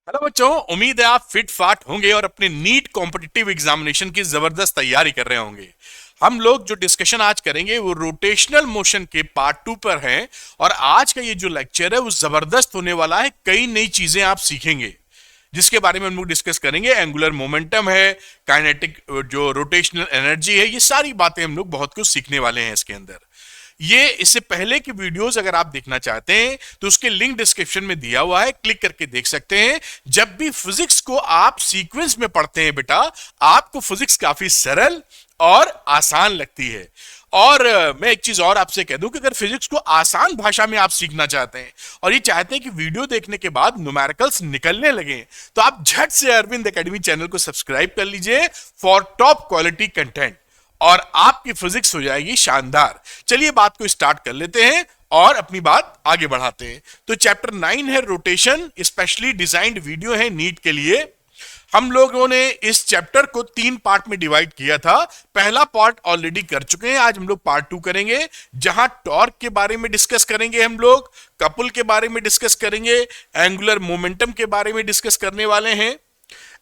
Hello बच्चों, उम्मीद है आप फिट फाट होंगे और अपने नीट कॉम्पिटिटिव एग्जामिनेशन की जबरदस्त तैयारी कर रहे होंगे। हम लोग जो डिस्कशन आज करेंगे वो रोटेशनल मोशन के पार्ट 2 पर है। और आज का ये जो लेक्चर है वो जबरदस्त होने वाला है। कई नई चीजें आप सीखेंगे जिसके बारे में हम लोग डिस्कस करेंगे। एंगुलर मोमेंटम है, काइनेटिक जो रोटेशनल एनर्जी है, ये सारी बातें हम लोग बहुत कुछ सीखने वाले हैं इसके अंदर। ये इससे पहले की वीडियोस अगर आप देखना चाहते हैं तो उसके लिंक डिस्क्रिप्शन में दिया हुआ है, क्लिक करके देख सकते हैं। जब भी फिजिक्स को आप सीक्वेंस में पढ़ते हैं बेटा, आपको फिजिक्स काफी सरल और आसान लगती है। और मैं एक चीज और आपसे कह दूं कि अगर फिजिक्स को आसान भाषा में आप सीखना चाहते हैं और ये चाहते हैं कि वीडियो देखने के बाद न्यूमेरिकल्स निकलने लगे, तो आप झट से अरविंद एकेडमी चैनल को सब्सक्राइब कर लीजिए फॉर टॉप क्वालिटी कंटेंट, और आपकी फिजिक्स हो जाएगी शानदार। चलिए बात को स्टार्ट कर लेते हैं और अपनी बात आगे बढ़ाते हैं। तो चैप्टर 9 है रोटेशन, स्पेशली डिजाइंड वीडियो है नीट के लिए। हम लोगों ने इस चैप्टर को 3 पार्ट में डिवाइड किया था। पहला पार्ट ऑलरेडी कर चुके हैं, आज हम लोग पार्ट 2 करेंगे, जहां टॉर्क के बारे में डिस्कस करेंगे, हम लोग कपल के बारे में डिस्कस करेंगे, एंगुलर मोमेंटम के बारे में डिस्कस करने वाले हैं।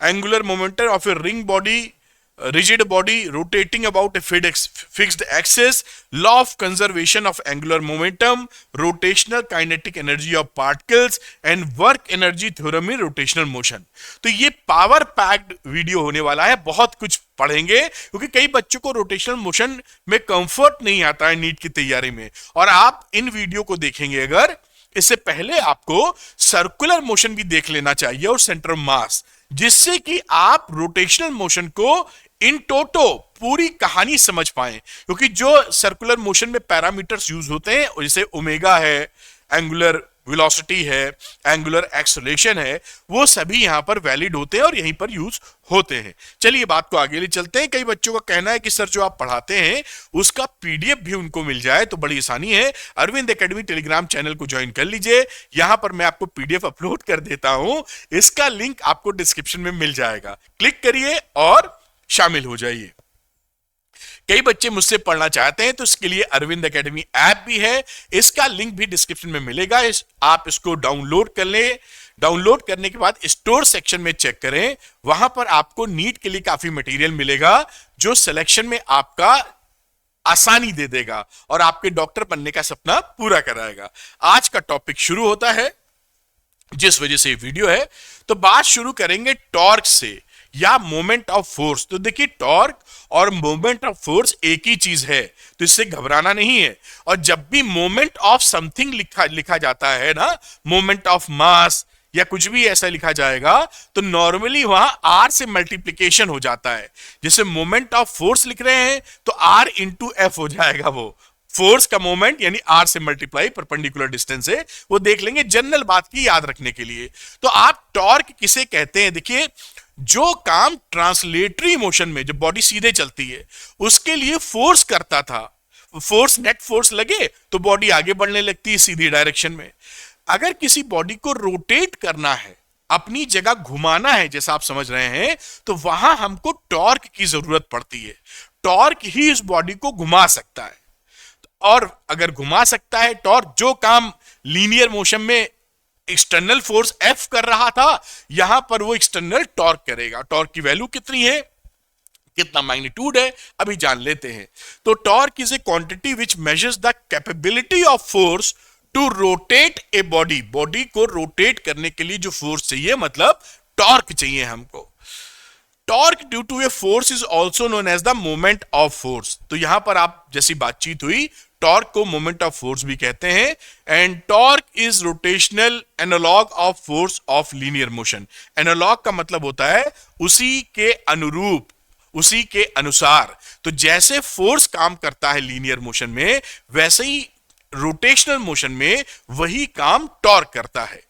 Angular momentum of a ring body, rigid body rotating about a fixed axis, law of conservation of angular momentum, rotational kinetic energy of particles and work energy theorem in rotational motion। तो ये power packed video होने वाला है, बहुत कुछ पढ़ेंगे क्योंकि कई बच्चों को रोटेशनल मोशन में कंफर्ट नहीं आता है नीट की तैयारी में। और आप इन वीडियो को देखेंगे अगर, इससे पहले आपको सर्कुलर मोशन भी देख लेना चाहिए और सेंटर ऑफ मास, जिससे कि आप रोटेशनल मोशन को इन टोटो पूरी कहानी समझ पाए। क्योंकि जो सर्कुलर मोशन में पैरामीटर्स यूज होते हैं, जैसे ओमेगा है, एंगुलर वेलोसिटी है, एंगुलर एक्सेलरेशन है, वो सभी यहां पर वैलिड होते हैं और यहीं पर यूज होते हैं। चलिए बात को आगे ले चलते हैं। कई बच्चों का कहना है कि सर जो आप पढ़ाते हैं उसका पीडीएफ भी उनको मिल जाए तो बड़ी आसानी है। अरविंद एकेडमी टेलीग्राम चैनल को ज्वाइन कर लीजिए, यहां पर मैं आपको पीडीएफ अपलोड कर देता हूं। इसका लिंक आपको डिस्क्रिप्शन में मिल जाएगा, क्लिक करिए और शामिल हो जाइए। कई बच्चे मुझसे पढ़ना चाहते हैं तो इसके लिए अरविंद एकेडमी ऐप भी है, इसका लिंक भी डिस्क्रिप्शन में मिलेगा। आप इसको डाउनलोड कर लें। डाउनलोड करने के बाद स्टोर सेक्शन में चेक करें, वहां पर आपको नीट के लिए काफी मटेरियल मिलेगा जो सिलेक्शन में आपका आसानी दे देगा और आपके डॉक्टर बनने का सपना पूरा कराएगा। आज का टॉपिक शुरू होता है, जिस वजह से वीडियो है। तो बात शुरू करेंगे टॉर्क से या मोमेंट ऑफ फोर्स। तो देखिए, टॉर्क और मोमेंट ऑफ फोर्स एक ही चीज है, तो इससे घबराना नहीं है। और जब भी मोमेंट ऑफ समथिंग लिखा जाता है ना, मोमेंट ऑफ मास या कुछ भी ऐसा लिखा जाएगा, तो नॉर्मली वहां आर से मल्टीप्लीकेशन हो जाता है। जैसे मोमेंट ऑफ फोर्स लिख रहे हैं तो आर इंटू एफ हो जाएगा, वो फोर्स का मोमेंट यानी आर से मल्टीप्लाई परपेंडिकुलर डिस्टेंस है। वो देख लेंगे जनरल बात की याद रखने के लिए। तो आप टॉर्क किसे कहते हैं? देखिए, जो काम ट्रांसलेटरी मोशन में, जब बॉडी सीधे चलती है, उसके लिए फोर्स करता था, फोर्स नेट फोर्स लगे तो बॉडी आगे बढ़ने लगती है सीधी डायरेक्शन में। अगर किसी बॉडी को रोटेट करना है, अपनी जगह घुमाना है, जैसा आप समझ रहे हैं, तो वहां हमको टॉर्क की जरूरत पड़ती है। टॉर्क ही इस बॉडी को घुमा सकता है। और अगर घुमा सकता है टॉर्क, जो काम लीनियर मोशन में एक्सटर्नल फोर्स एफ कर रहा था, यहां पर वो एक्सटर्नल टॉर्क करेगा। टॉर्क की वैल्यू कितनी है, कितना मैग्नीट्यूड है, अभी जान लेते हैं। तो torque is a quantity which measures the capability of force to rotate a body. Body को रोटेट करने के लिए जो फोर्स चाहिए, मतलब टॉर्क चाहिए हमको। Torque due to a force is also known as the moment of force. तो यहां पर आप जैसी बातचीत हुई, टॉर्क को मोमेंट ऑफ फोर्स भी कहते हैं। And torque is rotational analog of force of linear motion. Analog का मतलब होता है उसी के अनुरूप, उसी के अनुसार। तो जैसे फोर्स काम करता है लीनियर मोशन में, वैसे ही रोटेशनल मोशन में वही काम टॉर्क करता है।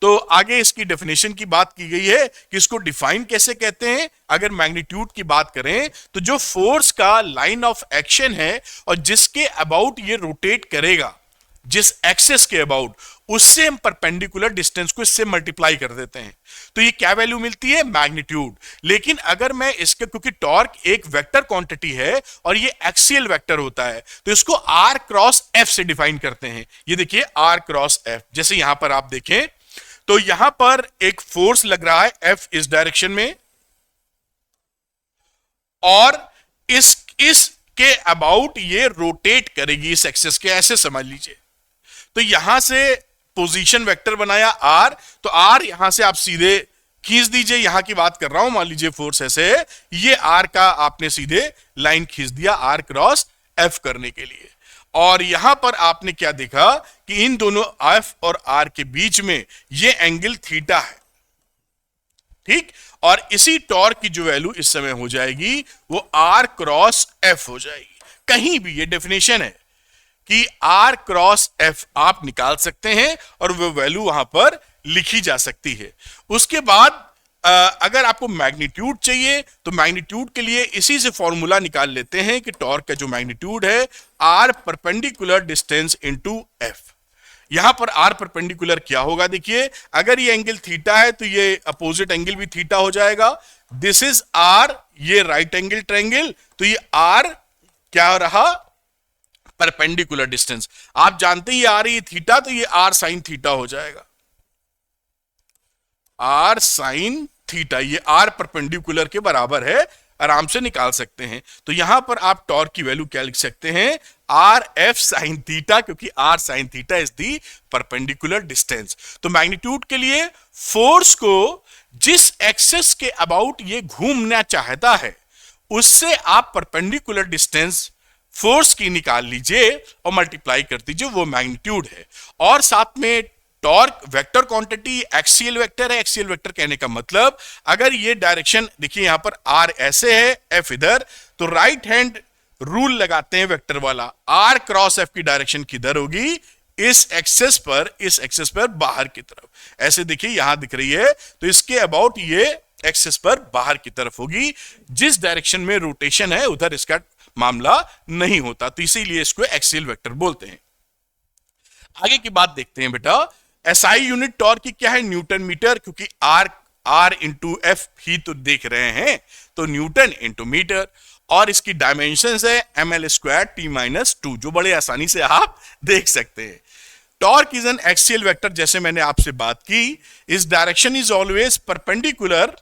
तो आगे इसकी डेफिनेशन की बात की गई है कि इसको डिफाइन कैसे कहते हैं। अगर मैग्नीट्यूड की बात करें तो जो फोर्स का लाइन ऑफ एक्शन है और जिसके अबाउट ये रोटेट करेगा, जिस एक्सेस के अबाउट, उससे हम परपेंडिकुलर डिस्टेंस को इससे मल्टीप्लाई कर देते हैं, तो ये क्या वैल्यू मिलती है? मैग्नीट्यूड। लेकिन अगर मैं इसके, क्योंकि टॉर्क एक वेक्टर क्वांटिटी है और ये एक्सियल वेक्टर होता है, तो इसको आर क्रॉस एफ से डिफाइन करते हैं। ये देखिए, आर क्रॉस एफ। जैसे यहां पर आप देखें तो यहां पर एक फोर्स लग रहा है एफ इस डायरेक्शन में, और इस के अबाउट ये रोटेट करेगी इस एक्सेस के, ऐसे समझ लीजिए। तो यहां से पोजीशन वेक्टर बनाया आर, तो आर यहां से आप सीधे खींच दीजिए, यहां की बात कर रहा हूं, मान लीजिए फोर्स ऐसे है, ये आर का आपने सीधे लाइन खींच दिया आर क्रॉस एफ करने के लिए। और यहां पर आपने क्या देखा कि इन दोनों एफ और आर के बीच में ये एंगल थीटा है, ठीक। और इसी टॉर्क की जो वैल्यू इस समय हो जाएगी वो आर क्रॉस एफ हो जाएगी। कहीं भी ये डेफिनेशन है कि आर क्रॉस एफ आप निकाल सकते हैं और वो वैल्यू वहां पर लिखी जा सकती है। उसके बाद अगर आपको मैग्नीट्यूड चाहिए तो मैग्नीट्यूड के लिए इसी से फॉर्मूला निकाल लेते हैं कि टॉर्क का जो मैग्नीट्यूड है r perpendicular distance into F. यहां पर आर परपेंडिकुलर क्या होगा, देखिए अगर ये एंगल थीटा है तो ये अपोजिट एंगल भी थीटा हो जाएगा। दिस इज आर, ये राइट एंगल ट्रायंगल, तो ये आर क्या रहा, परपेंडिकुलर डिस्टेंस। आप जानते ही आ रही है थीटा, तो ये आर साइन थीटा हो जाएगा, आर साइन थीटा, ये आर परपेंडिकुलर के बराबर है, आराम से निकाल सकते हैं। तो यहां पर आप टॉर्क की वैल्यू क्या लिख सकते हैं, आर एफ साइन थीटा, क्योंकि r sine theta is the perpendicular distance. तो मैग्नीट्यूड के लिए फोर्स को जिस एक्सेस के अबाउट ये घूमना चाहता है उससे आप परपेंडिकुलर डिस्टेंस फोर्स की निकाल लीजिए और मल्टीप्लाई कर दीजिए, वो मैग्नीट्यूड है। और साथ में torque vector quantity axial vector है। एक्सियल वेक्टर कहने का मतलब अगर ये डायरेक्शन देखिए यहां पर आर ऐसे है, एफ इधर, तो राइट हैंड रूल लगाते हैं वेक्टर वाला, आर क्रॉस एफ की डायरेक्शन किधर होगी, इस एक्सेस पर बाहर की तरफ। ऐसे देखिए यहां दिख रही है, तो इसके अबाउट ये एक्सेस पर बाहर की तरफ होगी। जिस डायरेक्शन में रोटेशन है उधर इसका मामला नहीं होता, तो इसीलिए इसको एक्सियल वेक्टर बोलते हैं। आगे की बात देखते हैं बेटा। एसआई यूनिट टॉर्क की क्या है, न्यूटन मीटर, क्योंकि आर इंटू एफ ही तो देख रहे हैं, तो न्यूटन इंटू मीटर। और इसकी डायमेंशंस है ml स्क्वायर t माइनस 2, जो बड़े आसानी से आप देख सकते हैं। Torque is an axial vector, जैसे मैंने आपसे बात की, इस direction is always perpendicular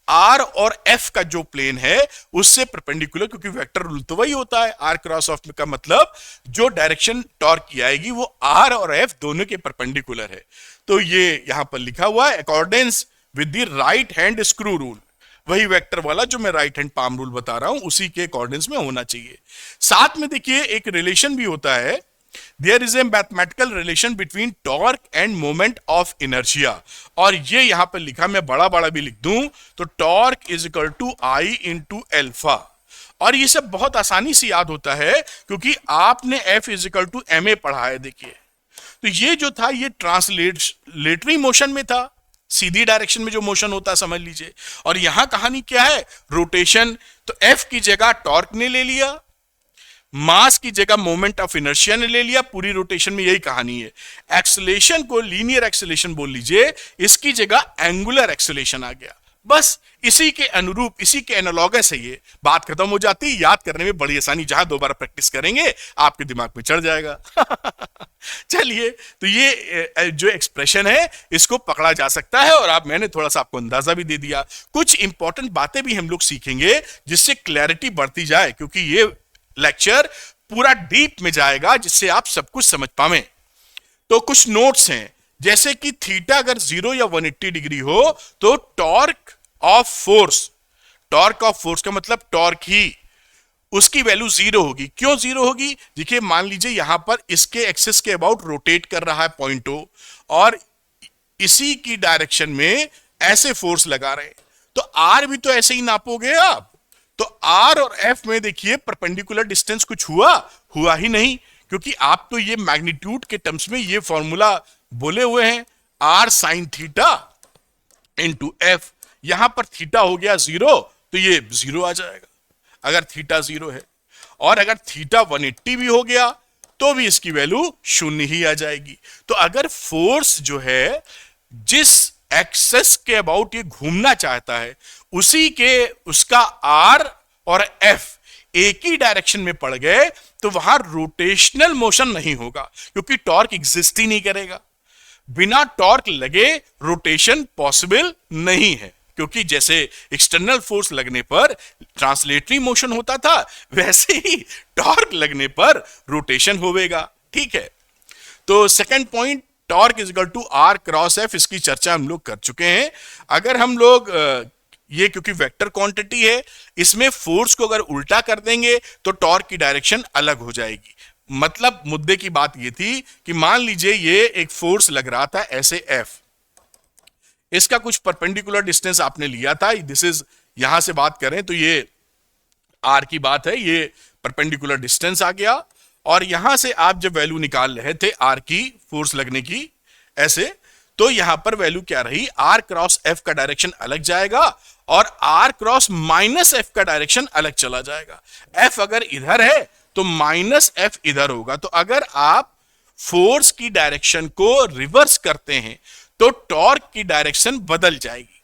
r और एफ का जो प्लेन है उससे परपेंडिकुलर, क्योंकि वेक्टर रूल तो वही होता है, आर क्रॉस एफ का मतलब जो डायरेक्शन टॉर्क की आएगी वो आर और एफ दोनों के परपेंडिकुलर है। तो ये यहां पर लिखा हुआ है accordance with the right hand screw rule, वही वेक्टर वाला जो मैं राइट हैंड पाम रूल बता रहा हूं उसी के अकॉर्डेंस में होना चाहिए। साथ में देखिए एक रिलेशन भी होता है, there is a mathematical relation between torque and moment of inertia, और ये यहां पर लिखा, मैं बड़ा बड़ा भी लिख दूं तो torque is equal to I into alpha. और ये सब बहुत आसानी से याद होता है क्योंकि आपने F is equal to m a पढ़ा है। देखिए तो ये जो था ये ट्रांसलेटरी मोशन में था, सीधी डायरेक्शन में जो मोशन होता है समझ लीजिए। और यहां कहानी क्या है, रोटेशन। तो एफ की जगह टॉर्क ने ले लिया, मास की जगह मोमेंट ऑफ इनर्शिया ने ले लिया, पूरी रोटेशन में यही कहानी है। एक्सेलेरेशन को लीनियर एक्सेलेरेशन बोल लीजिए, इसकी जगह एंगुलर एक्सेलेरेशन आ गया। बस इसी के अनुरूप, इसी के एनालॉगस है, ये बात खत्म हो जाती है। याद करने में बड़ी आसानी, जहां दोबारा प्रैक्टिस करेंगे आपके दिमाग में चढ़ जाएगा। चलिए, तो ये जो एक्सप्रेशन है इसको पकड़ा जा सकता है, और आप मैंने थोड़ा सा आपको अंदाजा भी दे दिया। कुछ इंपॉर्टेंट बातें भी हम लोग सीखेंगे जिससे क्लैरिटी बढ़ती जाए, क्योंकि ये लेक्चर पूरा डीप में जाएगा जिससे आप सब कुछ समझ पाएं। तो कुछ नोट्स हैं, जैसे कि थीटा अगर 0 या 180 डिग्री हो तो टॉर्क ऑफ फोर्स का मतलब टॉर्क ही, उसकी वैल्यू 0 होगी। क्यों 0 होगी, देखिए मान लीजिए यहां पर इसके एक्सिस के अबाउट रोटेट कर रहा है पॉइंट O, और इसी की डायरेक्शन में ऐसे फोर्स लगा रहे हैं, तो आर भी तो ऐसे ही नापोगे आप। तो आर और एफ में देखिए परपेंडिकुलर डिस्टेंस कुछ हुआ ही नहीं, क्योंकि आप तो ये मैग्नीट्यूड के टर्म्स में ये फॉर्मूला बोले हुए हैं, r sine theta into F. यहां पर थीटा हो गया 0 तो ये 0 आ जाएगा अगर थीटा 0 है, और अगर थीटा 180 भी हो गया तो भी इसकी वैल्यू 0 ही आ जाएगी। तो अगर फोर्स जो है जिस एक्सेस के अबाउट ये घूमना चाहता है उसी के उसका आर और एफ एक ही डायरेक्शन में पड़ गए तो वहां रोटेशनल मोशन नहीं होगा, क्योंकि टॉर्क एग्जिस्ट ही नहीं करेगा। बिना टॉर्क लगे रोटेशन पॉसिबल नहीं है, क्योंकि जैसे एक्सटर्नल फोर्स लगने पर ट्रांसलेटरी मोशन होता था, वैसे ही टॉर्क लगने पर रोटेशन होवेगा। ठीक है, तो second point, torque is equal to are cross F, इसकी चर्चा हम लोग कर चुके हैं। अगर हम लोग ये क्योंकि वेक्टर क्वांटिटी है, इसमें फोर्स को अगर उल्टा कर देंगे तो टॉर्क की डायरेक्शन अलग हो जाएगी। मतलब मुद्दे की बात ये थी कि मान लीजिए ये एक फोर्स लग रहा था ऐसे एफ, इसका कुछ परपेंडिकुलर डिस्टेंस आपने लिया था, दिस इज, यहां से बात करें तो ये आर की बात है, ये परपेंडिकुलर डिस्टेंस आ गया, और यहां से आप जब वैल्यू निकाल रहे थे आर की, फोर्स लगने की ऐसे, तो यहां पर वैल्यू क्या रही, आर क्रॉस एफ का डायरेक्शन अलग जाएगा और आर क्रॉस माइनस एफ का डायरेक्शन अलग चला जाएगा। एफ अगर इधर है तो माइनस एफ इधर होगा। तो अगर आप फोर्स की डायरेक्शन को रिवर्स करते हैं तो टॉर्क की डायरेक्शन बदल जाएगी।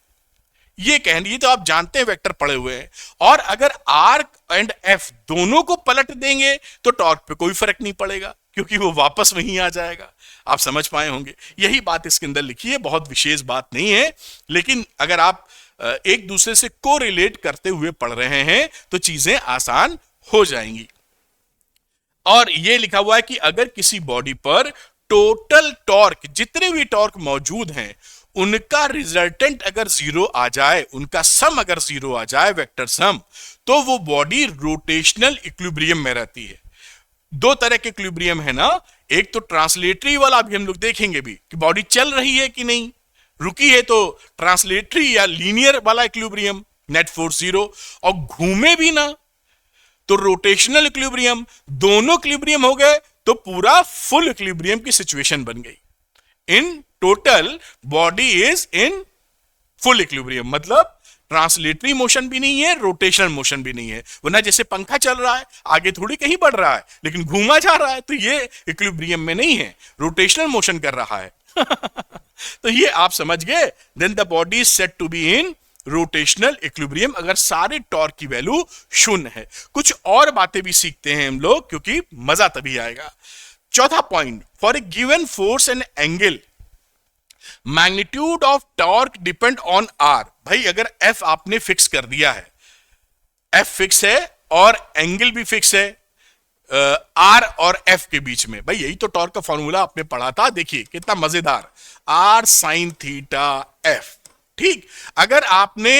ये कहनी तो आप जानते हैं, वेक्टर पड़े हुए हैं, और अगर आर एंड एफ दोनों को पलट देंगे तो टॉर्क पे कोई फर्क नहीं पड़ेगा, क्योंकि वो वापस वहीं आ जाएगा। आप समझ पाए होंगे, यही बात इसके अंदर लिखी है, बहुत विशेष बात नहीं है, लेकिन अगर आप एक दूसरे से कोरिलेट करते हुए पढ़ रहे हैं तो चीजें आसान हो जाएंगी। और ये लिखा हुआ है कि अगर किसी बॉडी पर टोटल टॉर्क, जितने भी टॉर्क मौजूद हैं, उनका रिजल्टेंट अगर जीरो आ जाए, उनका सम अगर जीरो आ जाए, वेक्टर सम, तो वो बॉडी रोटेशनल इक्विलिब्रियम में रहती है। दो तरह के इक्विलिब्रियम है ना, एक तो ट्रांसलेटरी वाला, अभी हम लोग देखेंगे भी कि बॉडी चल रही है कि नहीं, रुकी है तो ट्रांसलेटरी या लीनियर वाला इक्विलिब्रियम, नेट फोर्स जीरो, और घूमे भी ना तो रोटेशनल इक्विलिब्रियम। दोनों इक्विलिब्रियम हो गए तो पूरा फुल इक्विलिब्रियम की सिचुएशन बन गई। In total body is in full equilibrium, मतलब ट्रांसलेटरी मोशन भी नहीं है, रोटेशनल मोशन भी नहीं है, वरना जैसे पंखा चल रहा है आगे थोड़ी कहीं बढ़ रहा है, लेकिन घूमा जा रहा है, तो ये इक्विलिब्रियम में नहीं है, रोटेशनल मोशन कर रहा है। तो ये आप समझ गए, then the body is said to be in rotational equilibrium अगर सारे टॉर्क की वैल्यू शून्य है। कुछ और बातें भी सीखते हैं हम लोग, क्योंकि मजा तभी आएगा। चौथा point, for a given force and angle magnitude of torque depend on r. भाई अगर एफ आपने फिक्स कर दिया है, एफ फिक्स है और एंगल भी फिक्स है आर और एफ के बीच में, भाई यही तो टॉर्क का फॉर्मूला आपने पढ़ा था, देखिए कितना मजेदार, आर साइन थीटा एफ। ठीक, अगर आपने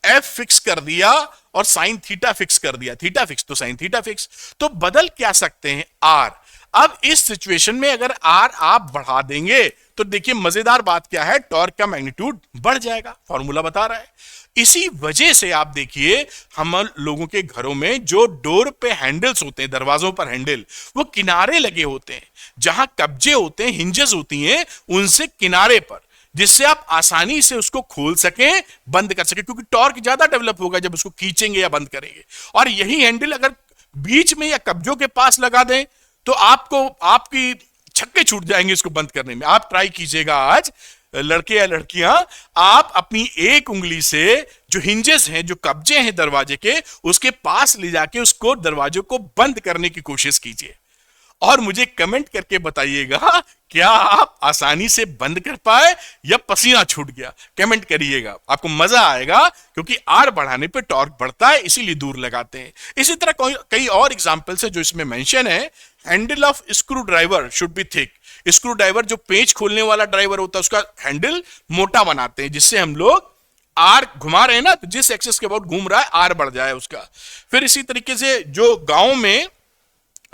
एफ फिक्स कर दिया और साइन थीटा फिक्स कर दिया, थीटा फिक्स तो साइन थीटा फिक्स, तो बदल क्या सकते हैं, आर। अब इस सिचुएशन में अगर आर आप बढ़ा देंगे तो देखिए मजेदार बात क्या है, टॉर्क का मैग्नीट्यूड बढ़ जाएगा, फॉर्मूला बता रहा है। इसी वजह से आप देखिए हम लोगों के घरों में जो डोर पे हैंडल्स होते हैं, दरवाजों पर हैंडल, वो किनारे लगे होते हैं, जहां कब्जे होते हैं, हिंजेस होती हैं, उनसे किनारे पर, जिससे आप आसानी से उसको खोल सकें, बंद कर सकें, क्योंकि टॉर्क ज्यादा डेवलप होगा जब उसको खींचेंगे या बंद करेंगे। और यही हैंडल अगर बीच में या कब्जों के पास लगा दें तो आपको, आपकी छक्के छूट जाएंगे इसको बंद करने में। आप ट्राई कीजिएगा आज, लड़के या लड़कियां, आप अपनी एक उंगली से जो हिंजेस हैं, जो कब्जे हैं दरवाजे के, उसके पास ले जाके उसको, दरवाजे को बंद करने की कोशिश कीजिए, और मुझे कमेंट करके बताइएगा क्या आप आसानी से बंद कर पाए या पसीना छूट गया। कमेंट करिएगा, आपको मजा आएगा, क्योंकि आर बढ़ाने पे टॉर्क बढ़ता है, इसीलिए दूर लगाते हैं। इसी तरह कई और एग्जांपल्स है जो इसमें मेंशन है। Handle of screw driver should be thick. Screw driver जो पेच खोलने वाला ड्राइवर होता है, उसका हैंडल मोटा बनाते हैं, जिससे हम लोग आर घुमा रहे हैं ना, तो जिस एक्सेस के अबाउट घूम रहा है आर बढ़ जाए उसका। फिर इसी तरीके से जो गांव में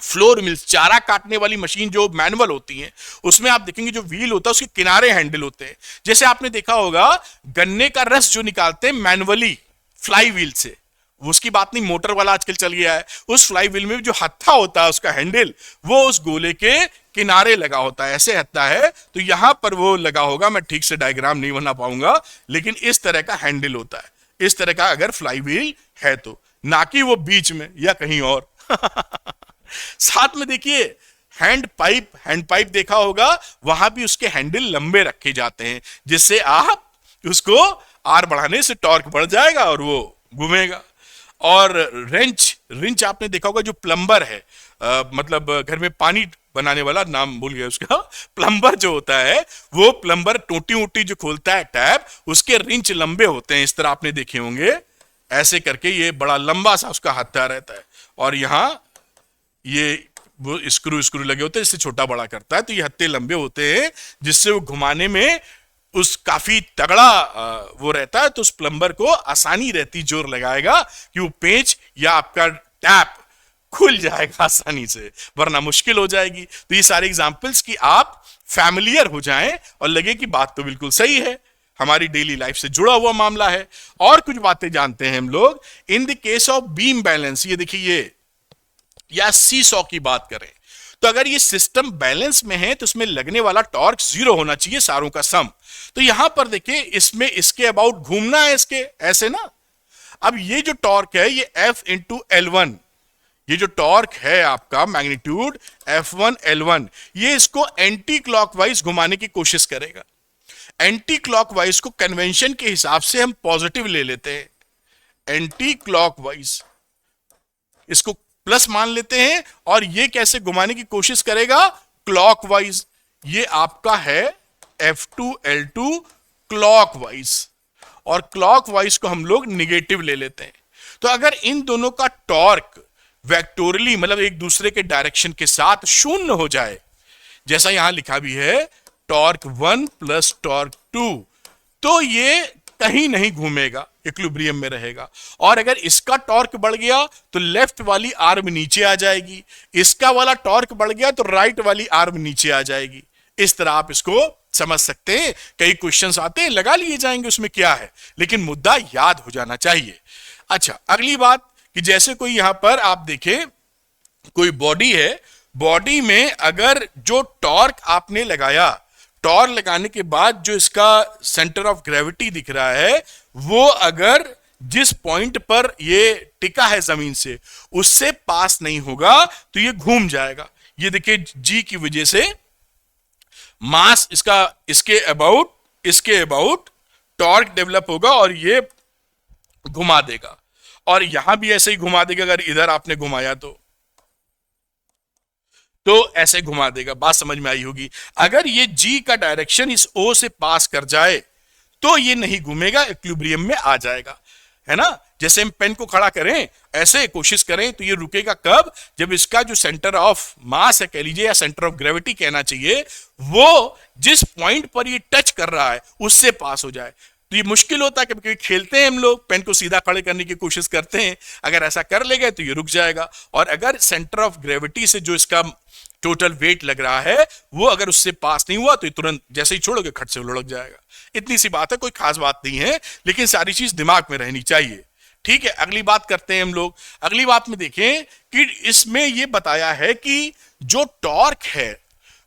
फ्लोर मिल्स, चारा काटने वाली मशीन जो मैनुअल होती है, उसमें आप देखेंगे जो व्हील होता है उसके किनारे हैंडल होते हैं। जैसे आपने देखा होगा गन्ने का रस जो निकालते हैं मैनुअली फ्लाई व्हील से, उसकी बात नहीं, मोटर वाला आजकल चल गया है, उस फ्लाई व्हील में जो हत्था होता है उसका हैंडल, वो उस गोले के किनारे लगा होता है, ऐसे हत्था है तो यहां पर वो लगा होगा, मैं ठीक से डायग्राम नहीं बना पाऊंगा, लेकिन इस तरह का हैंडल होता है, इस तरह का अगर फ्लाई व्हील है तो, ना कि वो बीच में या कहीं और। साथ में देखिए हैंड पाइप देखा होगा, वहां भी उसके हैंडल लंबे रखे जाते हैं, जिससे आप उसको आर बढ़ाने से टॉर्क बढ़ जाएगा और वो घूमेगा। और रिंच आपने देखा होगा, जो प्लम्बर है, मतलब घर में पानी बनाने वाला, नाम भूल गया उसका, प्लम्बर जो होता है, वो प्लम्बर टोटी वोटी जो खोलता है टैप, उसके रिंच लंबे होते हैं, इस तरह आपने देखे होंगे, ऐसे करके ये बड़ा लंबा सा उसका हत्था रहता है, और यहाँ ये वो स्क्रू स्क्रू लगे होते हैं, इससे छोटा बड़ा करता है, तो ये हत्थे लंबे होते हैं जिससे वो घुमाने में उस काफी तगड़ा वो रहता है, तो उस प्लम्बर को आसानी रहती, जोर लगाएगा कि वो पेंच या आपका टैप खुल जाएगा आसानी से, वरना मुश्किल हो जाएगी। तो ये सारे एग्जांपल्स कि आप फैमिलियर हो जाएं और लगे कि बात तो बिल्कुल सही है, हमारी डेली लाइफ से जुड़ा हुआ मामला है। और कुछ बातें जानते हैं हम लोग। In the case of beam balance, ये देखिए, ये या सी सॉ की बात करें तो अगर ये सिस्टम बैलेंस में है तो उसमें लगने वाला टॉर्क 0 होना चाहिए, सारों का सम। तो यहां पर देखिए, इसमें इसके अबाउट घूमना है, इसके ऐसे ना। अब ये जो टॉर्क है ये F इंटू L1, ये जो टॉर्क है आपका मैग्नीट्यूड F1 L1, ये इसको एंटी क्लॉकवाइज घुमाने की कोशिश करेगा। एंटी क्लॉकवाइज को कन्वेंशन के हिसाब से हम पॉजिटिव ले लेते हैं, एंटी क्लॉकवाइज इसको प्लस मान लेते हैं, और ये कैसे घुमाने की कोशिश करेगा, क्लॉकवाइज। ये आपका है F2 L2 क्लॉकवाइज, और क्लॉकवाइज को हम लोग निगेटिव ले लेते हैं। तो अगर इन दोनों का टॉर्क वेक्टोरली, मतलब एक दूसरे के डायरेक्शन के साथ शून्य हो जाए, जैसा यहां लिखा भी है टॉर्क 1 प्लस टॉर्क 2, तो ये कहीं नहीं घूमेगा, इक्विलिब्रियम में रहेगा। और अगर इसका टॉर्क बढ़ गया तो लेफ्ट वाली आर्म नीचे आ जाएगी, इसका वाला टॉर्क बढ़ गया तो राइट वाली आर्म नीचे आ जाएगी। इस तरह आप इसको समझ सकते हैं। कई क्वेश्चंस आते हैं, लगा लिए जाएंगे उसमें क्या है, लेकिन मुद्दा याद हो जाना चाहिए। अच्छा, अगली बात कि जैसे कोई यहां पर आप देखें, कोई बॉडी है, बॉडी में अगर जो टॉर्क आपने लगाया, टॉर्क लगाने के बाद जो इसका सेंटर ऑफ ग्रेविटी दिख रहा है, वो अगर जिस पॉइंट पर ये टिका है जमीन से उससे पास नहीं होगा तो ये घूम जाएगा। ये देखिए, जी की वजह से मास इसका इसके अबाउट टॉर्क डेवलप होगा और ये घुमा देगा, और यहां भी ऐसे ही घुमा देगा। अगर इधर आपने घुमाया तो ऐसे घुमा देगा। बात समझ में आई होगी। अगर ये जी का डायरेक्शन इस ओ से पास कर जाए तो ये नहीं घूमेगा, इक्विलिब्रियम में आ जाएगा, है ना। जैसे हम पेन को खड़ा करें, ऐसे कोशिश करें तो ये रुकेगा कब, जब इसका जो सेंटर ऑफ मास है, कह लीजिए, या सेंटर ऑफ ग्रेविटी कहना चाहिए, वो जिस पॉइंट पर ये टच कर रहा है उससे पास हो जाए। तो ये मुश्किल होता है, कभी खेलते हैं हम लोग, पेन को सीधा खड़े करने की कोशिश करते हैं, अगर ऐसा कर लेंगे तो ये रुक जाएगा। और अगर सेंटर ऑफ ग्रेविटी से जो इसका टोटल वेट लग रहा है वो अगर उससे पास नहीं हुआ तो ये तुरंत जैसे ही छोड़ोगे खट से लुढ़क जाएगा। इतनी सी बात है, कोई खास बात नहीं है, लेकिन सारी चीज दिमाग में रहनी चाहिए। ठीक है, अगली बात करते हैं हम लोग। अगली बात में देखें कि इसमें यह बताया है कि जो टॉर्क है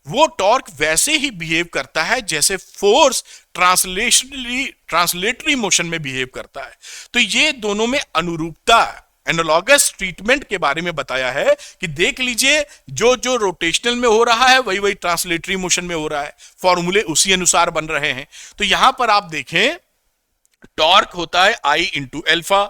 वो टॉर्क वैसे ही बिहेव करता है जैसे फोर्स ट्रांसलेटरी मोशन में बिहेव करता है। तो ये दोनों में अनुरूपता, एनालॉगस ट्रीटमेंट के बारे में बताया है कि देख लीजिए, जो जो रोटेशनल में हो रहा है वही वही ट्रांसलेटरी मोशन में हो रहा है, फॉर्मूले उसी अनुसार बन रहे हैं। तो यहां पर आप देखें, टॉर्क होता है I इंटू एल्फा,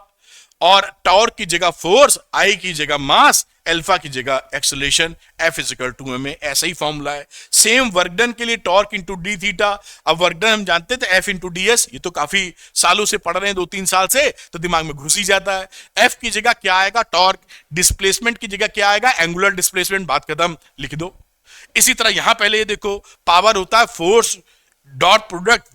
और टॉर्क की जगह फोर्स, I की जगह मास, अल्फा की जगह acceleration, F equal to m। ऐसा ही फॉर्मूला है। सेम वर्क डन के लिए टॉर्क इंटू डी थीटा। अब वर्क डन हम जानते थे F इंटू डी एस, ये तो काफी सालों से पढ़ रहे हैं, 2-3 साल से, तो दिमाग में घुस ही जाता है। F की जगह क्या आएगा, टॉर्क। डिस्प्लेसमेंट की जगह क्या आएगा, एंगुलर डिस्प्लेसमेंट। बात खत्म, लिख दो। इसी तरह यहां पहले ये देखो, पावर होता है force dot product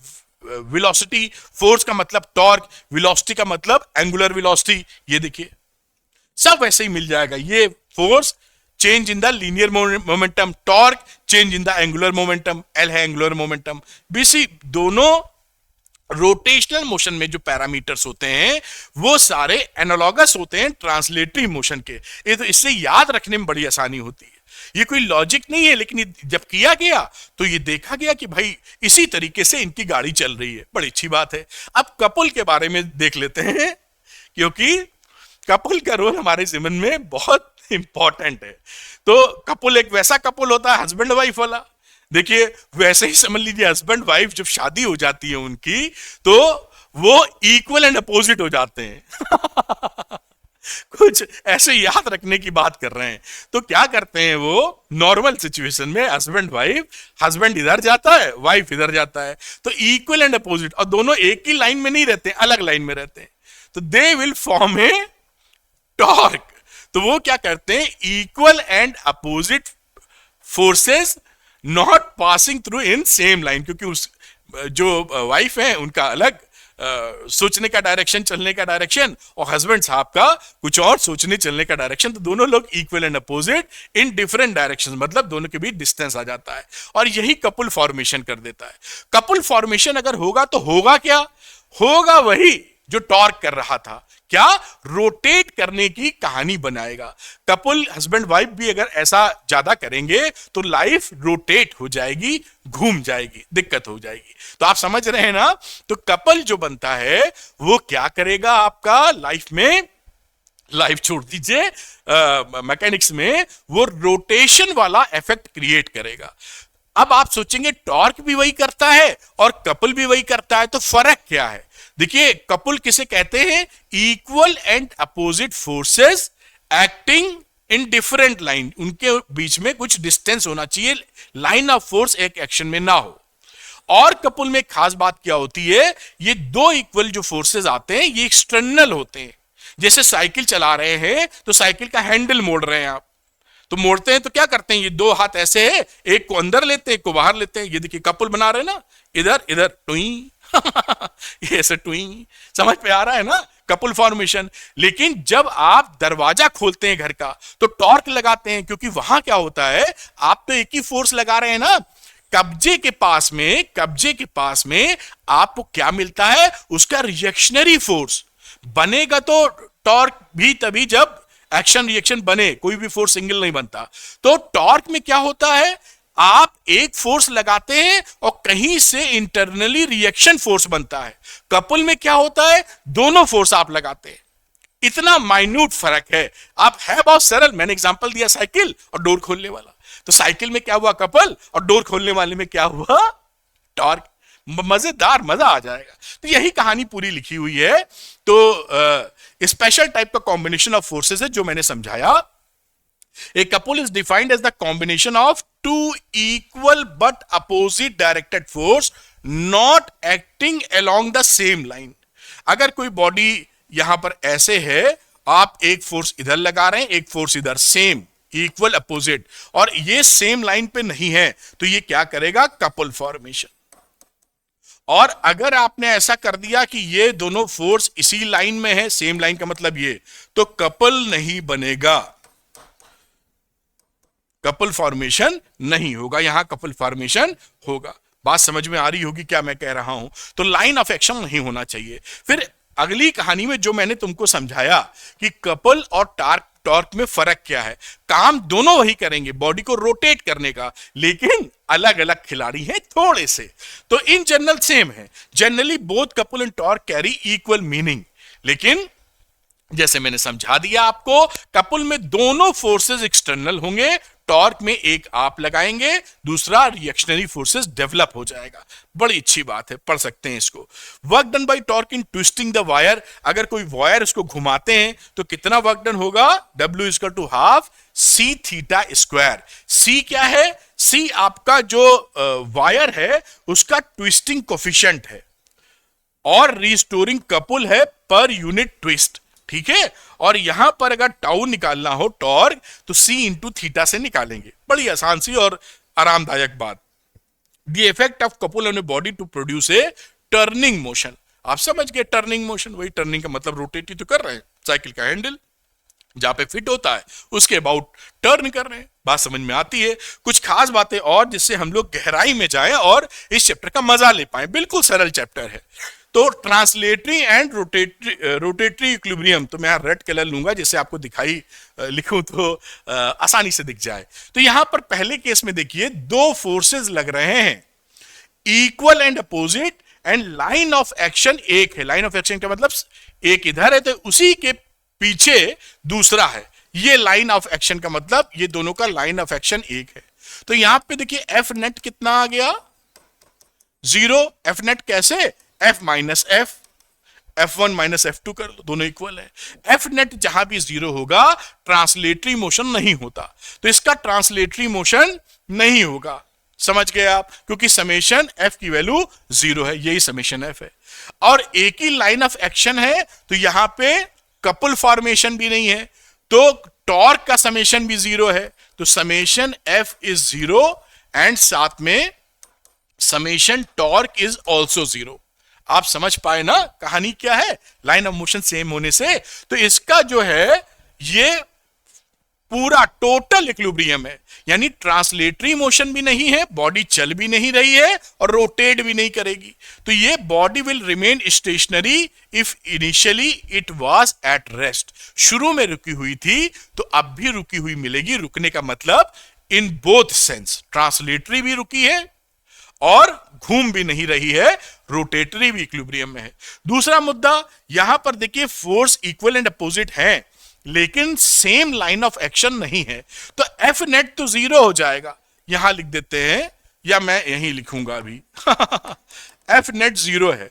velocity. Force का मतलब टॉर्क, वेलोसिटी का मतलब एंगुलर वेलोसिटी। ये देखिए, सब वैसे ही मिल जाएगा। ये force change in the linear momentum, torque change in the angular momentum, L है एंगुलर मोमेंटम। बीसी दोनों रोटेशनल मोशन में जो पैरामीटर्स होते हैं वो सारे एनालॉगस होते हैं ट्रांसलेटरी मोशन के। ये तो इससे याद रखने में बड़ी आसानी होती है। ये कोई लॉजिक नहीं है, लेकिन जब किया गया तो ये देखा गया कि भाई इसी तरीके से इनकी गाड़ी चल रही है, बड़ी अच्छी बात है। अब कपल के बारे में देख लेते हैं, क्योंकि कपल का रोल हमारे जीवन में बहुत इंपॉर्टेंट है। तो कपल एक वैसा कपल होता है हस्बैंड वाइफ वाला। देखिए, वैसे ही समझ लीजिए, हस्बैंड वाइफ जब शादी हो जाती है उनकी, तो वो इक्वल एंड अपोजिट हो जाते हैं। कुछ ऐसे याद रखने की बात कर रहे हैं। तो क्या करते हैं वो, नॉर्मल सिचुएशन में हस्बैंड वाइफ, हस्बैंड इधर जाता है, वाइफ इधर जाता है, तो इक्वल एंड अपोजिट, और दोनों एक ही लाइन में नहीं रहते, अलग लाइन में रहते हैं, तो they will form A torque. तो वो क्या करते हैं, equal and opposite forces not passing through in same line, क्योंकि उस जो वाइफ है उनका अलग सोचने का डायरेक्शन, चलने का डायरेक्शन, और हस्बैंड साहब का कुछ और सोचने चलने का डायरेक्शन, तो दोनों लोग equal and opposite in different direction, मतलब दोनों के बीच डिस्टेंस आ जाता है, और यही कपल फॉर्मेशन कर देता है। कपल फॉर्मेशन अगर होगा तो होगा क्या, होगा वही जो टॉर्क कर रहा था, क्या, रोटेट करने की कहानी बनाएगा। कपल हस्बैंड वाइफ भी अगर ऐसा ज्यादा करेंगे तो लाइफ रोटेट हो जाएगी, घूम जाएगी, दिक्कत हो जाएगी। तो आप समझ रहे हैं ना, तो कपल जो बनता है वो क्या करेगा आपका लाइफ में, लाइफ छोड़ दीजिए, मैकेनिक्स में वो रोटेशन वाला इफेक्ट क्रिएट करेगा। अब आप सोचेंगे टॉर्क भी वही करता है और कपल भी वही करता है, तो फर्क क्या है। देखिए, कपल किसे कहते हैं, equal and opposite forces acting in different line, उनके बीच में कुछ डिस्टेंस होना चाहिए, लाइन ऑफ फोर्स एक एक्शन में ना हो। और कपल में खास बात क्या होती है, ये दो इक्वल जो फोर्सेस आते हैं ये एक्सटर्नल होते हैं। जैसे साइकिल चला रहे हैं तो साइकिल का हैंडल मोड़ रहे हैं आप, तो मोड़ते हैं तो क्या करते हैं, ये दो हाथ ऐसे है, एक को अंदर लेते हैं, एक को बाहर लेते हैं। ये देखिए कपल बना रहे हैं ना, इधर इधर टुई ये ऐसे टुई, समझ पे आ रहा है ना, कपल फॉर्मेशन। लेकिन जब आप दरवाजा खोलते हैं घर का तो टॉर्क लगाते हैं, क्योंकि वहां क्या होता है, आप तो एक ही फोर्स लगा रहे हैं ना, कब्जे के पास में आपको क्या मिलता है, उसका रिएक्शनरी फोर्स बनेगा। तो टॉर्क भी तभी जब एक्शन रिएक्शन बने, कोई भी फोर्स सिंगल नहीं बनता। तो टॉर्क में क्या होता है, आप एक फोर्स लगाते हैं और कहीं से इंटरनली रिएक्शन फोर्स बनता है। कपल में क्या होता है, दोनों फोर्स आप लगाते हैं। इतना माइन्यूट फर्क है। आप है बहुत सरल, मैंने एग्जांपल दिया साइकिल और डोर खोलने वाला, तो साइकिल में क्या हुआ कपल, और डोर खोलने वाले में क्या हुआ टॉर्क। मजेदार, मजा आ जाएगा। तो यही कहानी पूरी लिखी हुई है। तो स्पेशल टाइप का कॉम्बिनेशन ऑफ फोर्सेस है जो मैंने समझाया। A couple is defined as the combination of two equal but opposite directed force not acting along the same line. अगर कोई बॉडी यहां पर ऐसे है, आप एक फोर्स इधर लगा रहे हैं, एक फोर्स इधर, सेम इक्वल अपोजिट, और ये सेम लाइन पे नहीं है, तो ये क्या करेगा, कपल फॉर्मेशन। और अगर आपने ऐसा कर दिया कि ये दोनों फोर्स इसी लाइन में है, सेम लाइन का मतलब ये, तो कपल नहीं बनेगा, कपल फॉर्मेशन नहीं होगा, यहां कपल फॉर्मेशन होगा। बात समझ में आ रही होगी क्या मैं कह रहा हूं। तो लाइन ऑफ एक्शन नहीं होना चाहिए। फिर अगली कहानी में जो मैंने तुमको समझाया कि कपल और टॉर्क में फर्क क्या है, काम दोनों वही करेंगे, बॉडी को रोटेट करने का, लेकिन अलग अलग खिलाड़ी हैं थोड़े से। तो इन जनरल सेम है, generally both couple and torque carry equal meaning. लेकिन जैसे मैंने समझा दिया आपको, कपल में दोनों फोर्सेस एक्सटर्नल होंगे, टॉर्क में एक आप लगाएंगे, दूसरा रिएक्शनरी फोर्सेस डेवलप हो जाएगा। बड़ी अच्छी बात है, पढ़ सकते हैं इसको। Work done by torque in twisting the wire, अगर कोई वायर उसको घुमाते हैं तो कितना वर्क डन होगा, W equal to half C theta square. C क्या है, सी आपका जो वायर है उसका ट्विस्टिंग कोफिशिएंट है, और रिस्टोरिंग कपल है पर यूनिट ट्विस्ट, ठीक है। और यहां पर अगर टाउ निकालना हो टॉर्क, तो सी इंटू थीटा से निकालेंगे। बड़ी आसान सी और आरामदायक बात। The effect of couple on a body to produce a turning motion, आप समझ गए टर्निंग मोशन, वही टर्निंग का मतलब रोटेट ही तो कर रहे हैं, साइकिल का हैंडल जहां पे फिट होता है उसके अबाउट टर्न कर रहे हैं। बात समझ में आती है। कुछ खास बातें और जिससे हम लोग गहराई में जाएं और इस चैप्टर का मजा ले पाए। बिल्कुल सरल चैप्टर है। तो ट्रांसलेटरी एंड रोटेटरी इक्विलिब्रियम, तो मैं यहां रेड कलर लूंगा जिससे आपको दिखाई लिखूं तो आसानी से दिख जाए। तो यहां पर पहले केस में देखिए दो फोर्सेस लग रहे हैं, equal and opposite, and line of action एक है। लाइन ऑफ एक्शन का मतलब एक इधर है तो उसी के पीछे दूसरा है। ये लाइन ऑफ एक्शन का मतलब ये दोनों का लाइन ऑफ एक्शन एक है। तो यहां पे देखिए एफ नेट कितना आ गया, 0। एफ नेट कैसे, F minus F, F1 minus F2 कर लो, दोनों इक्वल है। एफ नेट जहां भी जीरो होगा ट्रांसलेटरी मोशन नहीं होता, तो इसका ट्रांसलेटरी मोशन नहीं होगा। समझ गए आप, क्योंकि समेशन एफ की वैल्यू जीरो है, यही समेशन एफ है। और एक ही लाइन ऑफ एक्शन है, तो यहां पे कपल फॉर्मेशन भी नहीं है, तो टॉर्क का समेशन भी जीरो है, तो summation F is zero and साथ में summation torque is also zero. आप समझ पाए ना कहानी क्या है, लाइन ऑफ मोशन सेम होने से। तो इसका जो है ये पूरा टोटल इक्विलिब्रियम है, यानी ट्रांसलेटरी मोशन भी नहीं है, बॉडी चल भी नहीं रही है और रोटेट भी नहीं करेगी, तो ये body will remain stationery if initially it was at rest. शुरू में रुकी हुई थी तो अब भी रुकी हुई मिलेगी। रुकने का मतलब इन बोथ सेंस, ट्रांसलेटरी भी रुकी है और घूम भी नहीं रही है, रोटेटरी भी इक्विलिब्रियम में है। दूसरा मुद्दा, यहां पर देखिए फोर्स इक्वल एंड अपोजिट है लेकिन सेम लाइन ऑफ एक्शन नहीं है, तो एफ नेट तो जीरो हो जाएगा। यहां लिख देते हैं, या मैं यहीं लिखूंगा अभी एफ नेट जीरो है।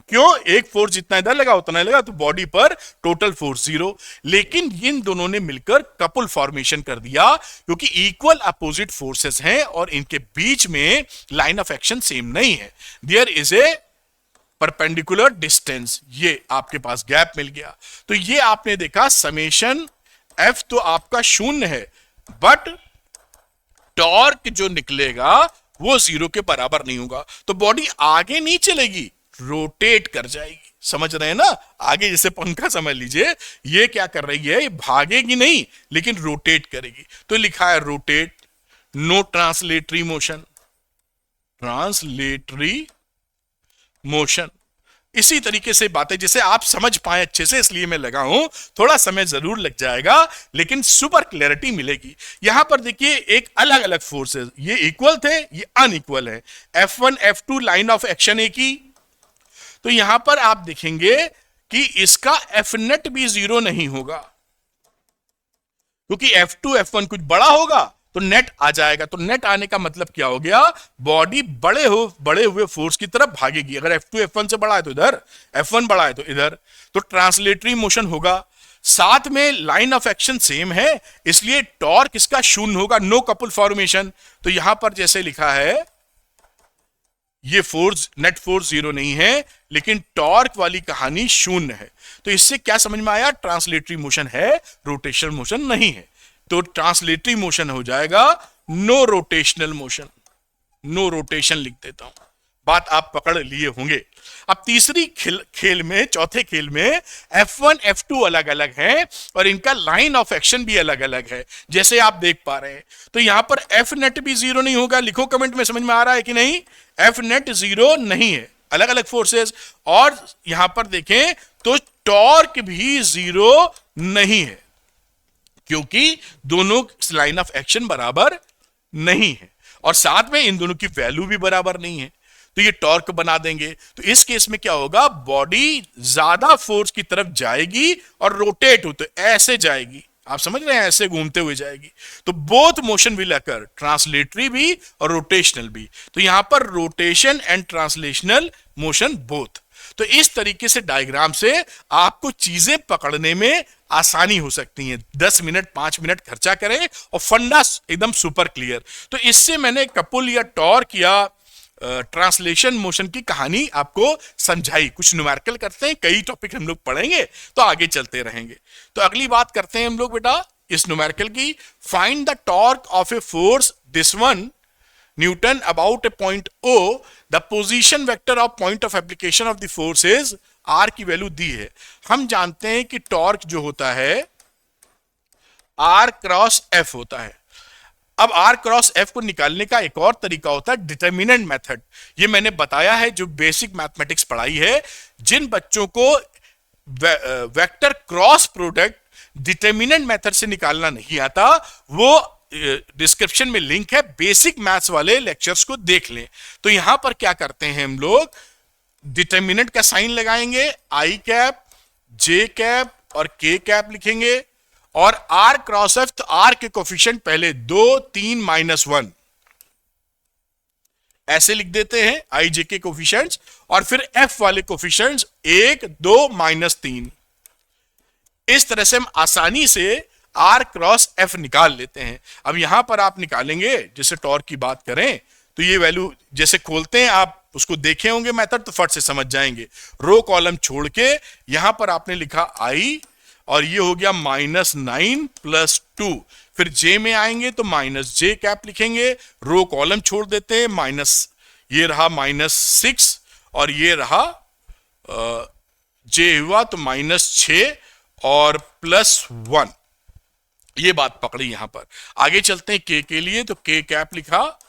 क्यों? एक फोर्स जितना इधर लगा उतना लगा, तो बॉडी पर टोटल फोर्स जीरो। लेकिन इन दोनों ने मिलकर कपल फॉर्मेशन कर दिया, क्योंकि इक्वल अपोजिट फोर्सेस हैं और इनके बीच में लाइन ऑफ एक्शन सेम नहीं है। There is a perpendicular distance, ये आपके पास गैप मिल गया। तो ये आपने देखा समेशन एफ तो आपका शून्य है, बट टॉर्क जो निकलेगा वो जीरो के बराबर नहीं होगा, तो बॉडी आगे नहीं चलेगी, रोटेट कर जाएगी। समझ रहे हैं ना? आगे जैसे पंखा समझ लीजिए, ये क्या कर रही है, ये भागेगी नहीं लेकिन रोटेट करेगी, तो लिखा है rotate, no translatory motion, translatory motion. इसी तरीके से बातें जिसे आप समझ पाए अच्छे से, इसलिए मैं लगा हूं, थोड़ा समय जरूर लग जाएगा लेकिन सुपर क्लैरिटी मिलेगी। यहां पर देखिए एक अलग अलग फोर्सेस, ये इक्वल थे, ये अनइक्वल है। F1 F2 line of action एक ही, तो यहां पर आप देखेंगे कि इसका एफ नेट भी जीरो नहीं होगा, क्योंकि F2 F1 कुछ बड़ा होगा तो नेट आ जाएगा। तो नेट आने का मतलब क्या हो गया, बॉडी बड़े हुए फोर्स की तरफ भागेगी। अगर F2 F1 से बड़ा है तो इधर, F1 बड़ा है तो इधर, तो ट्रांसलेटरी मोशन होगा। साथ में लाइन ऑफ एक्शन सेम है, इसलिए टॉर्क इसका शून्य होगा, नो कपल फॉर्मेशन। तो यहां पर जैसे लिखा है, ये फोर्स नेट फोर्स जीरो नहीं है लेकिन टॉर्क वाली कहानी शून्य है। तो इससे क्या समझ में आया, ट्रांसलेटरी मोशन है, रोटेशनल मोशन नहीं है। तो ट्रांसलेटरी मोशन हो जाएगा no rotational motion, no rotation लिख देता हूं, बात आप पकड़ लिए होंगे। अब तीसरी खेल में, चौथे खेल में F1 F2 अलग अलग है और इनका लाइन ऑफ एक्शन भी अलग अलग है, जैसे आप देख पा रहे हैं। तो यहां पर एफ नेट भी जीरो नहीं होगा, लिखो कमेंट में, समझ में आ रहा है कि नहीं? एफ नेट जीरो नहीं है, अलग अलग फोर्सेस। और यहां पर देखें तो टॉर्क भी जीरो नहीं है, क्योंकि दोनों लाइन ऑफ एक्शन बराबर नहीं है और साथ में इन दोनों की वैल्यू भी बराबर नहीं है, तो ये टॉर्क बना देंगे। तो इस केस में क्या होगा, बॉडी ज्यादा फोर्स की तरफ जाएगी और रोटेट होते ऐसे जाएगी, आप समझ रहे हैं, ऐसे घूमते हुए जाएगी। तो both motion will occur, translatory भी और रोटेशनल भी। तो यहां पर rotation and translational motion both. तो इस तरीके से डायग्राम से आपको चीजें पकड़ने में आसानी हो सकती है। 10 मिनट 5 मिनट खर्चा करें और फंडा एकदम सुपर क्लियर। तो इससे मैंने कपल या टॉर्क या ट्रांसलेशन मोशन की कहानी आपको समझाई। कुछ न्यूमेरिकल करते हैं, कई टॉपिक हम लोग पढ़ेंगे तो आगे चलते रहेंगे। तो अगली बात करते हैं हम लोग बेटा इस न्यूमेरिकल की, find the torque of a force this one Newton about A point O, the position vector of point of application of the force is R की वैल्यू दी है। हम जानते हैं कि टॉर्क जो होता है R क्रॉस F होता है। अब R क्रॉस F को निकालने का एक और तरीका होता है डिटर्मिनेंट मेथड। ये मैंने बताया है जो बेसिक मैथमेटिक्स पढ़ाई है, जिन बच्चों को vector cross product determinant method से निकालना नहीं आता, वो डिस्क्रिप्शन में लिंक है, बेसिक मैथ्स वाले लेक्चर्स को देख लें। तो यहां पर क्या करते हैं हम लोग, डिटर्मिनेंट का साइन लगाएंगे, आई कैप, जे कैप और के कैप लिखेंगे, और R क्रॉस F, तो R के कोफिशिएंट पहले 2 3 -1, ऐसे लिख देते हैं आई जे के कोफिशिएंट्स, और फिर एफ वाले कोफिशिएंट्स 1 2 -3। इस तरह से हम आसानी से आर क्रॉस एफ निकाल लेते हैं। अब यहां पर आप निकालेंगे, जैसे टॉर्क की बात करें तो ये वैल्यू जैसे खोलते हैं, आप उसको देखे होंगे मेथड तो फट से समझ जाएंगे। रो कॉलम छोड़ के यहां पर आपने लिखा आई, और ये हो गया -9 + 2। फिर जे में आएंगे तो -j कैप लिखेंगे, रो कॉलम छोड़ देते हैं, माइनस ये रहा -6 और ये रहा जे हुआ तो -6 और +1। ये बात पकड़ी। यहां पर आगे चलते हैं के लिए, तो के कैप लिखा,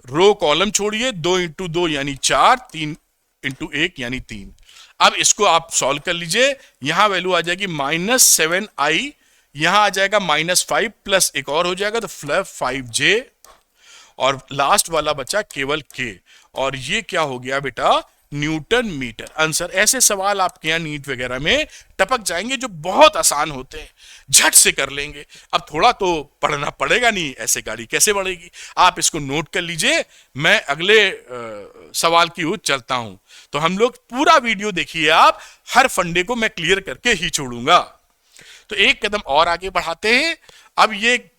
रो कॉलम छोड़िए, 2 × 2 यानी 4, 3 × 1 यानी 3। अब इसको आप सॉल्व कर लीजिए, यहां वैल्यू आ जाएगी -7i, यहां आ जाएगा -5 प्लस एक और हो जाएगा तो +5j, और लास्ट वाला बचा केवल के, और ये क्या हो गया बेटा, न्यूटन मीटर आंसर। ऐसे सवाल आपके यहाँ नीट वगैरह में टपक जाएंगे जो बहुत आसान होते हैं, झट से कर लेंगे। अब थोड़ा तो पढ़ना पड़ेगा, नहीं ऐसे गाड़ी कैसे बढ़ेगी। आप इसको नोट कर लीजिए, मैं अगले सवाल की ओर चलता हूं। तो हम लोग पूरा वीडियो देखिए, आप हर फंडे को मैं क्लियर करके ही छोड़ूंगा। तो एक कदम और आगे बढ़ाते हैं। अब ये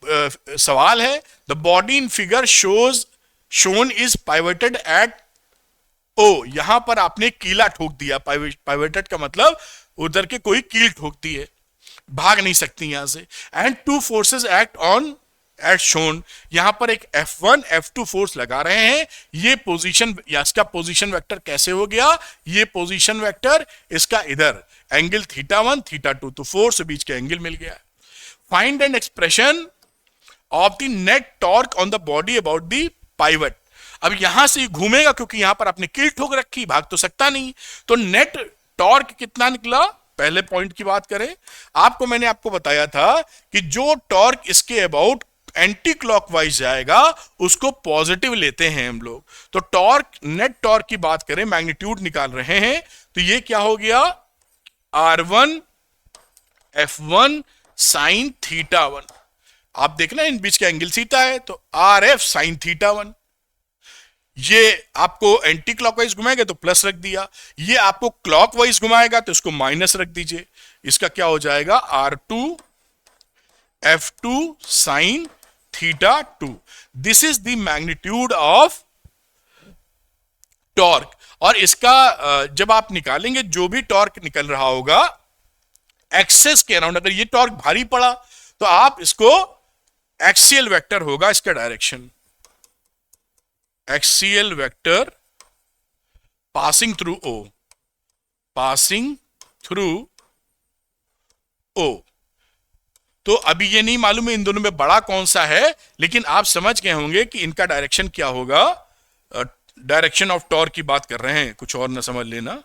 सवाल है, the body in figure shown is pivoted at O. यहां पर आपने कीला ठोक दिया, पाइवटेड का मतलब उधर के कोई कील ठोकती है, भाग नहीं सकती यहां से। And 2 forces act on at shown, यहां पर एक F1 F2 फोर्स लगा रहे हैं। ये पोजीशन या इसका पोजीशन वेक्टर कैसे हो गया, ये पोजीशन वेक्टर इसका इधर एंगल θ1 θ2, तो फोर्स के बीच का एंगल मिल गया। Find an expression of the net torque on the body about the pivot. अब यहां से घूमेगा क्योंकि यहां पर आपने कील ठोक रखी, भाग तो सकता नहीं, तो नेट टॉर्क कितना निकला। पहले पॉइंट की बात करें, मैंने आपको बताया था कि जो टॉर्क इसके अबाउट एंटी क्लॉकवाइज जाएगा उसको पॉजिटिव लेते हैं हम लोग। तो टॉर्क, नेट टॉर्क की बात करें, मैग्नीट्यूड निकाल रहे हैं, तो ये क्या हो गया, R1 F1 sin θ1। आप देखना इन बीच का एंगल थीटा है, तो RF sin θ1। ये आपको एंटी क्लॉकवाइज घुमाएगा तो प्लस रख दिया, ये आपको क्लॉकवाइज घुमाएगा तो इसको माइनस रख दीजिए। इसका क्या हो जाएगा, R2 F2 sin θ2। This is the magnitude of torque. और इसका जब आप निकालेंगे, जो भी टॉर्क निकल रहा होगा एक्सेस के अराउंड, अगर ये टॉर्क भारी पड़ा तो आप इसको एक्सियल वेक्टर होगा इसका direction, axial vector passing through O, passing through O. तो अभी ये नहीं मालूम है इन दोनों में बड़ा कौन सा है, लेकिन आप समझ गए होंगे कि इनका डायरेक्शन क्या होगा। डायरेक्शन ऑफ टॉर्क की बात कर रहे हैं, कुछ और ना समझ लेना।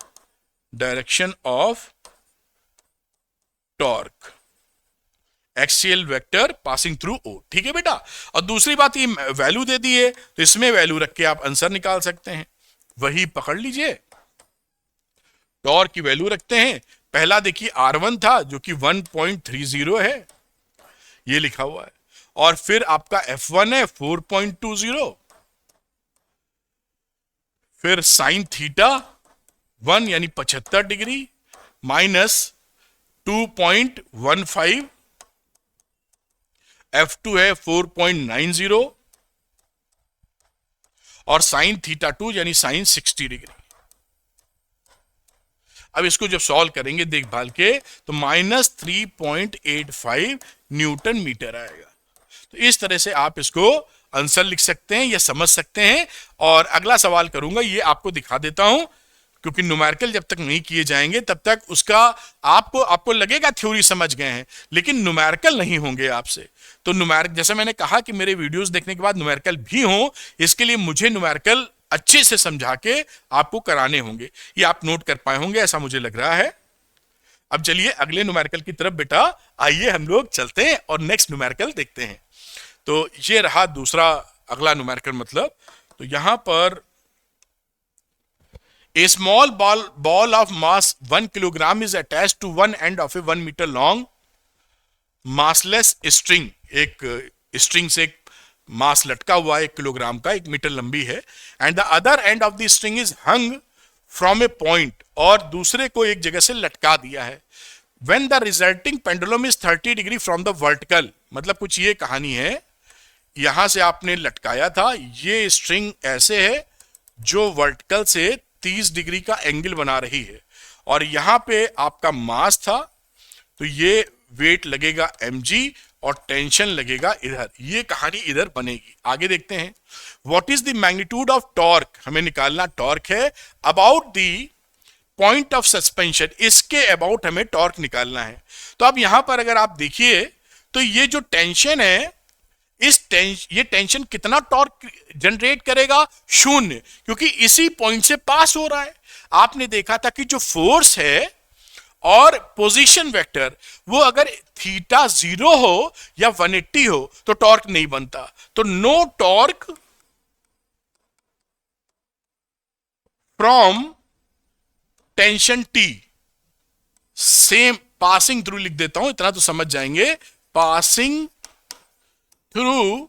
Direction of torque, axial vector passing through O, ठीक है बेटा। और दूसरी बात, ये वैल्यू दे दी है तो इसमें वैल्यू रख के आप आंसर निकाल सकते हैं। वही पकड़ लीजिए, टॉर्क की वैल्यू रखते हैं। पहला देखिए R1 था जो कि 1.30 है, ये लिखा हुआ है, और फिर आपका F1 है 4.20, फिर साइन θ1 यानी 75 डिग्री माइनस 2.15, F2 है 4.90, और साइन θ2 यानी साइन 60 डिग्री। अब इसको जब सॉल्व करेंगे देखभाल के तो -3.85 न्यूटन मीटर आएगा। तो इस तरह से आप इसको आंसर लिख सकते हैं या समझ सकते हैं। और अगला सवाल करूंगा, ये आपको दिखा देता हूं, क्योंकि न्यूमेरिकल जब तक नहीं किए जाएंगे तब तक उसका आपको लगेगा थ्योरी समझ गए हैं, लेकिन न्यूमेरिकल नहीं होंगे आपसे। तो न्यूमेरिकल, जैसे मैंने कहा कि मेरे वीडियोस देखने के बाद न्यूमेरिकल भी हो, इसके लिए मुझे न्यूमेरिकल अच्छे से समझा के आपको कराने होंगे। ये आप नोट कर पाए होंगे ऐसा मुझे लग रहा है। अब चलिए अगले न्यूमेरिकल की तरफ बेटा आइए हम लोग चलते हैं और नेक्स्ट न्यूमेरिकल देखते हैं। तो ये रहा दूसरा अगला न्यूमेरिकल मतलब। तो यहां पर A small ball of mass 1 kilogram is attached to one end of a 1 meter long massless string। एक स्ट्रिंग से एक मास लटका हुआ है 1 किलोग्राम का, 1 मीटर लंबी है, and the other end of the string is hung from A point, और दूसरे को एक जगह से लटका दिया है। When the resulting pendulum is 30 degree from the vertical, मतलब कुछ ये कहानी है, यहां से आपने लटकाया था, ये स्ट्रिंग ऐसे है जो वर्टिकल से 30 डिग्री का एंगल बना रही है, और यहां पे आपका मास था, तो ये वेट लगेगा mg और टेंशन लगेगा इधर, ये कहानी इधर बनेगी। आगे देखते हैं, what is the magnitude of torque, हमें निकालना टॉर्क है about the point of suspension, इसके अबाउट हमें टॉर्क निकालना है। तो अब यहां पर अगर आप देखिए तो ये जो टेंशन है, ये टेंशन कितना टॉर्क जनरेट करेगा? 0, क्योंकि इसी पॉइंट से पास हो रहा है। आपने देखा था कि जो फोर्स है और पोजीशन वेक्टर, वो अगर थीटा 0 हो या 180 हो तो टॉर्क नहीं बनता। तो no torque from tension T, same passing through लिख देता हूं, इतना तो समझ जाएंगे, पासिंग थ्रू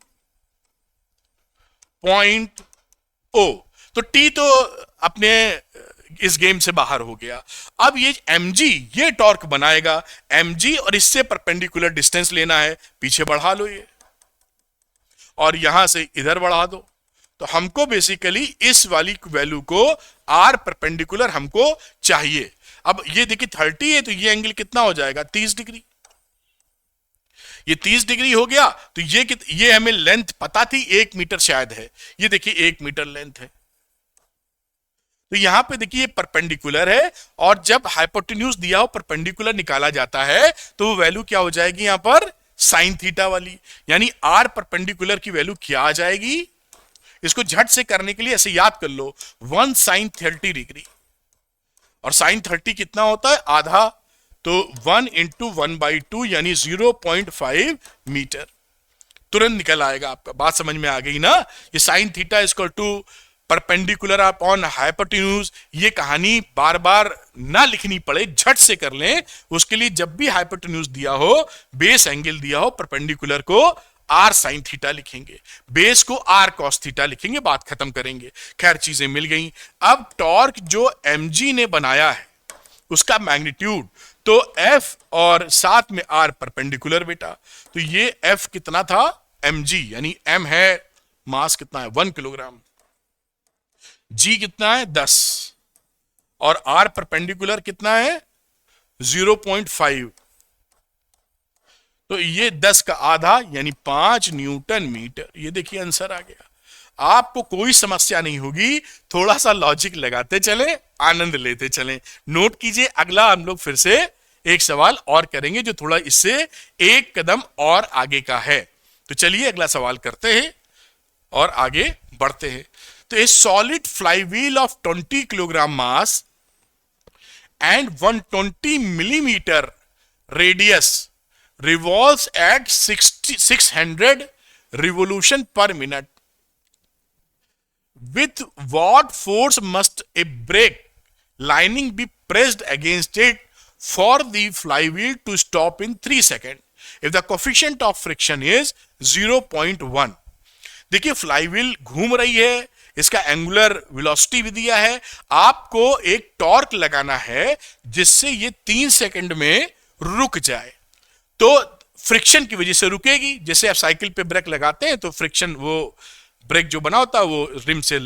पॉइंट O। तो T तो अपने इस गेम से बाहर हो गया। अब ये mg, ये टॉर्क बनाएगा mg, और इससे परपेंडिकुलर डिस्टेंस लेना है, पीछे बढ़ा लो ये, और यहां से इधर बढ़ा दो। तो हमको बेसिकली इस वाली वैल्यू को r परपेंडिकुलर हमको चाहिए। अब ये देखिए 30 है, तो ये एंगल कितना हो जाएगा? 30 डिग्री। ये 30 डिग्री हो गया, तो ये हमें लेंथ पता थी 1 मीटर शायद है, ये देखिए 1 मीटर लेंथ है। तो यहां पे देखिए परपेंडिकुलर है, और जब हाइपोटेन्यूज दिया हो परपेंडिकुलर निकाला जाता है तो वो वैल्यू क्या हो जाएगी यहां पर? साइन थीटा वाली, यानी आर परपेंडिकुलर की वैल्यू क्या आ जाएगी? इसको झट से करने के लिए ऐसे याद कर लो, 1 साइन 30 डिग्री, और साइन 30 कितना होता है? आधा, तो 1 इंटू 1/2 यानी 0.5 मीटर। तुरंत निकल आएगा आपका, बात समझ में आ गई ना? ये sine theta equal to perpendicular upon hypotenuse, ये कहानी बार बार ना लिखनी पड़े, झट से कर लें। उसके लिए जब भी हाइपोटेन्यूज दिया हो, बेस एंगल दिया हो, परपेंडिकुलर को आर साइन थीटा लिखेंगे, बेस को आर कॉस थीटा लिखेंगे, बात खत्म करेंगे। खैर चीजें मिल गई। अब टॉर्क जो mg ने बनाया है उसका मैग्नीट्यूड, तो F और साथ में R परपेंडिकुलर बेटा, तो ये F कितना था? mg, यानी m है मास कितना है? 1 किलोग्राम, g कितना है? 10, और R परपेंडिकुलर कितना है? 0.5, तो ये 10 का आधा यानी 5 न्यूटन मीटर। ये देखिए आंसर आ गया। आपको कोई समस्या नहीं होगी, थोड़ा सा लॉजिक लगाते चले, आनंद लेते चले। नोट कीजिए, अगला हम लोग फिर से एक सवाल और करेंगे जो थोड़ा इससे एक कदम और आगे का है। तो चलिए अगला सवाल करते हैं और आगे बढ़ते हैं। तो ए solid flywheel of 20 kilogram mass and 120 millimetre radius revolves at 600 revolution per minute. With what force must a brake lining be pressed against it for the flywheel to stop in 3 seconds? If the coefficient of friction is 0.1. देखिए flywheel घूम रही है, इसका angular velocity भी दिया है, आपको एक टॉर्क लगाना है जिससे ये 3 सेकंड में रुक जाए। तो फ्रिक्शन की वजह से रुकेगी, जैसे आप साइकिल पे ब्रेक लगाते हैं तो फ्रिक्शन, वो ब्रेक जो बना होता है वो रिम से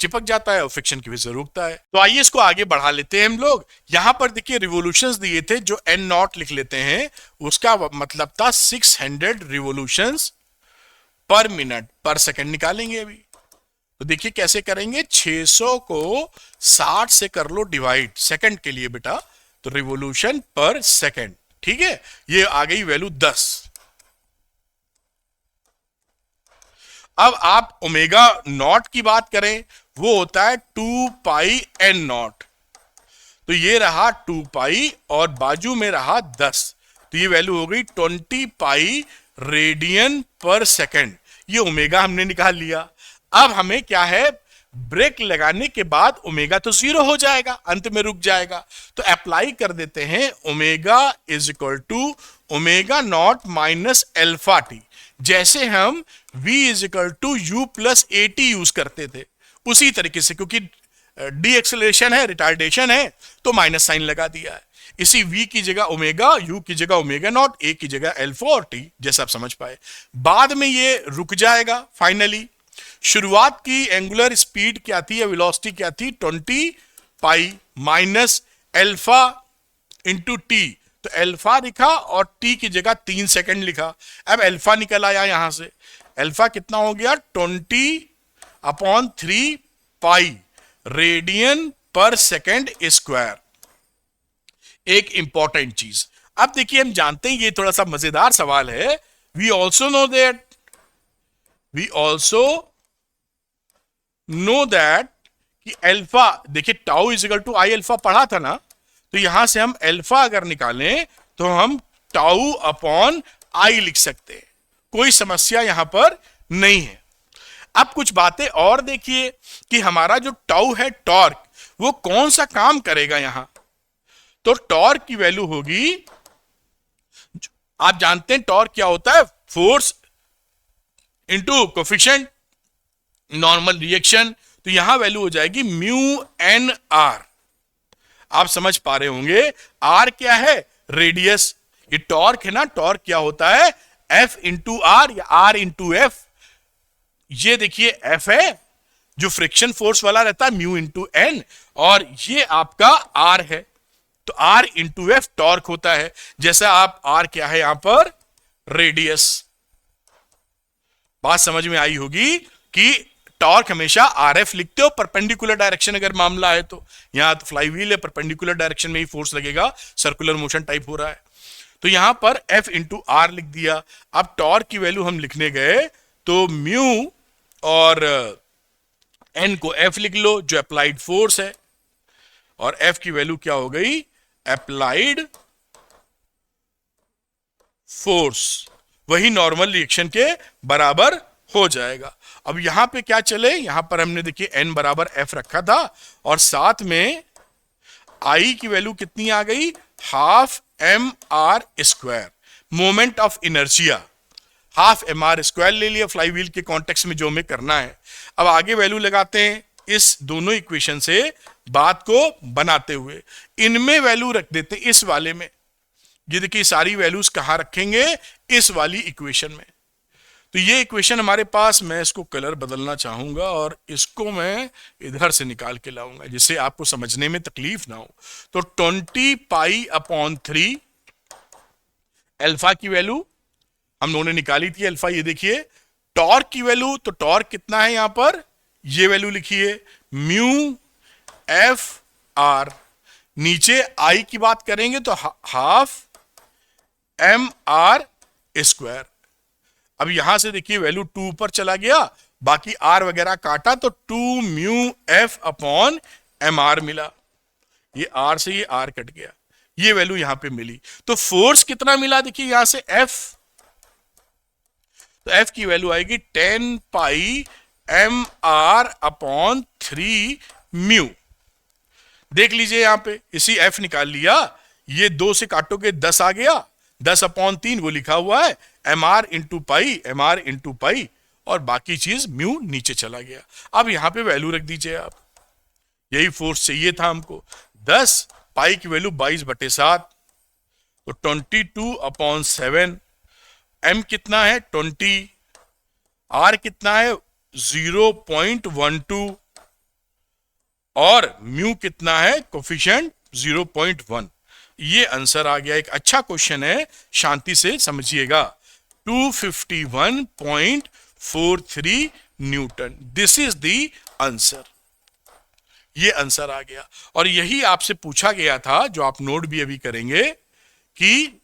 चिपक जाता है और फ्रिक्शन की वजह से रुकता है। तो आइए इसको आगे बढ़ा लेते हैं हम लोग। यहां पर देखिए रिवोल्यूशंस दिए थे, जो n नॉट लिख लेते हैं, उसका मतलब था 600 रिवोल्यूशंस पर मिनट पर सेकंड निकालेंगे अभी। तो देखिए कैसे करेंगे, 600 को 60 से कर लो डिवाइड, सेकंड के लिए बेटा, तो रिवोल्यूशन पर सेकंड, ठीक है, ये आ गई वैल्यू 10। अब आप ओमेगा नॉट की बात करें, वो होता है 2 पाई n नॉट, तो ये रहा 2 पाई और बाजू में रहा 10, तो ये वैल्यू हो गई 20 पाई रेडियन पर सेकंड। ये ओमेगा हमने निकाल लिया। अब हमें क्या है, ब्रेक लगाने के बाद ओमेगा तो जीरो हो जाएगा, अंत में रुक जाएगा। तो अप्लाई कर देते हैं omega is equal to omega not minus alpha t, जैसे हम v is equal to u plus a t use करते थे उसी तरीके से, क्योंकि डी एक्सेलरेशन है, रिटार्डेशन है, तो माइनस साइन लगा दिया है। इसी v की जगह ओमेगा, u की जगह ओमेगा नॉट, a की जगह एल्फा और t, जैसा आप समझ पाए। बाद में ये रुक जाएगा फाइनली। शुरुआत की एंगुलर स्पीड क्या थी या वेलोसिटी क्या थी, 20 pi minus alpha into T, तो एल्फा लिखा और टी की जगह 3 सेकंड लिखा। अब एल्फा निकल आया यहां से, एल्फा कितना हो गया 20/3 पाई रेडियन पर सेकंड स्क्वायर। एक इंपॉर्टेंट चीज, अब देखिए हम जानते हैं, ये थोड़ा सा मजेदार सवाल है। वी ऑल्सो नो दैट कि एल्फा, देखिए tau is equal to I alpha पढ़ा था ना, तो यहां से हम एल्फा अगर निकालें तो हम टाउ अपॉन आई लिख सकते हैं, कोई समस्या यहां पर नहीं है। अब कुछ बातें और देखिए कि हमारा जो टाउ है टॉर्क, वो कौन सा काम करेगा यहां। तो टॉर्क की वैल्यू होगी, आप जानते हैं टॉर्क क्या होता है, force into coefficient normal reaction, तो यहां वैल्यू हो जाएगी म्यू एन आर। आप समझ पा रहे होंगे आर क्या है, रेडियस, ये टॉर्क है ना, टॉर्क क्या होता है एफ इंटू आर या आर इंटू एफ। ये देखिए एफ है जो फ्रिक्शन फोर्स वाला रहता है, म्यू इंटू एन, और ये आपका आर है, तो आर इंटू एफ टॉर्क होता है। जैसा आप आर क्या है यहां पर, रेडियस। बात समझ में आई होगी कि टॉर्क हमेशा आर एफ लिखते हो परपेंडिकुलर डायरेक्शन अगर मामला है तो। यहां तो फ्लाईव्हील है, परपेंडिकुलर डायरेक्शन में ही फोर्स लगेगा, सर्कुलर मोशन टाइप हो रहा है, तो यहां पर एफ इंटू आर लिख दिया। अब टॉर्क की वैल्यू हम लिखने गए तो म्यू और एन को एफ लिख लो जो अप्लाइड फोर्स है, और एफ की वैल्यू क्या हो गई, अप्लाइड फोर्स, वही नॉर्मल रिएक्शन के बराबर हो जाएगा। अब यहां पे क्या चले, यहां पर हमने देखिए एन बराबर एफ रखा था, और साथ में आई की वैल्यू कितनी आ गई, half M R square, moment of inertia half M R square ले लिया फ्लाईव्हील के कॉन्टेक्स्ट में जो हमें करना है। अब आगे वैल्यू लगाते हैं इस दोनों इक्वेशन से बात को बनाते हुए, इनमें वैल्यू रख देते हैं इस वाले में। ये देखिए सारी वैल्यूज कहां रखेंगे, इस वाली इक्वेशन में। तो ये इक्वेशन हमारे पास, मैं इसको कलर बदलना चाहूंगा और इसको मैं इधर से निकाल के लाऊंगा जिससे आपको समझने में तकलीफ ना हो। तो 20 पाई अपॉन 3 अल्फा की वैल्यू हम लोगों ने निकाली थी, अल्फा ये देखिए। टॉर्क की वैल्यू, तो टॉर्क कितना है यहां पर, ये वैल्यू लिखिए म्यू एफ आर। नीचे आई की बात करेंगे तो हाफ एम आर स्क्वायर। अब यहां से देखिए वैल्यू 2 पर चला गया, बाकी आर वगैरह काटा तो 2 mu F upon M R मिला। ये आर से ये आर कट गया, ये वैल्यू यहां पे मिली। तो फोर्स कितना मिला देखिए यहां से एफ, तो एफ की वैल्यू आएगी 10 पाई एम आर अपॉन 3 म्यू। देख लीजिए यहां पे इसी एफ निकाल लिया, ये 2 से काटोगे 10 आ गया, 10/3 वो लिखा हुआ है, एम आर इंटू पाई, और बाकी चीज म्यू नीचे चला गया। अब यहां पे वैल्यू रख दीजिए आप, यही फोर्स चाहिए था हमको। 10 पाई की वैल्यू 22/7, तो 22/7। एम कितना है 20, आर कितना है 0.12, और म्यू कितना है कोफिशिएंट 0.1। ये आंसर आ गया। एक अच्छा क्वेश्चन है, शांति से समझिएगा। 251.43 Newton, this is the answer. ये आंसर आ गया, और यही आपसे पूछा गया था जो आप नोट भी अभी करेंगे कि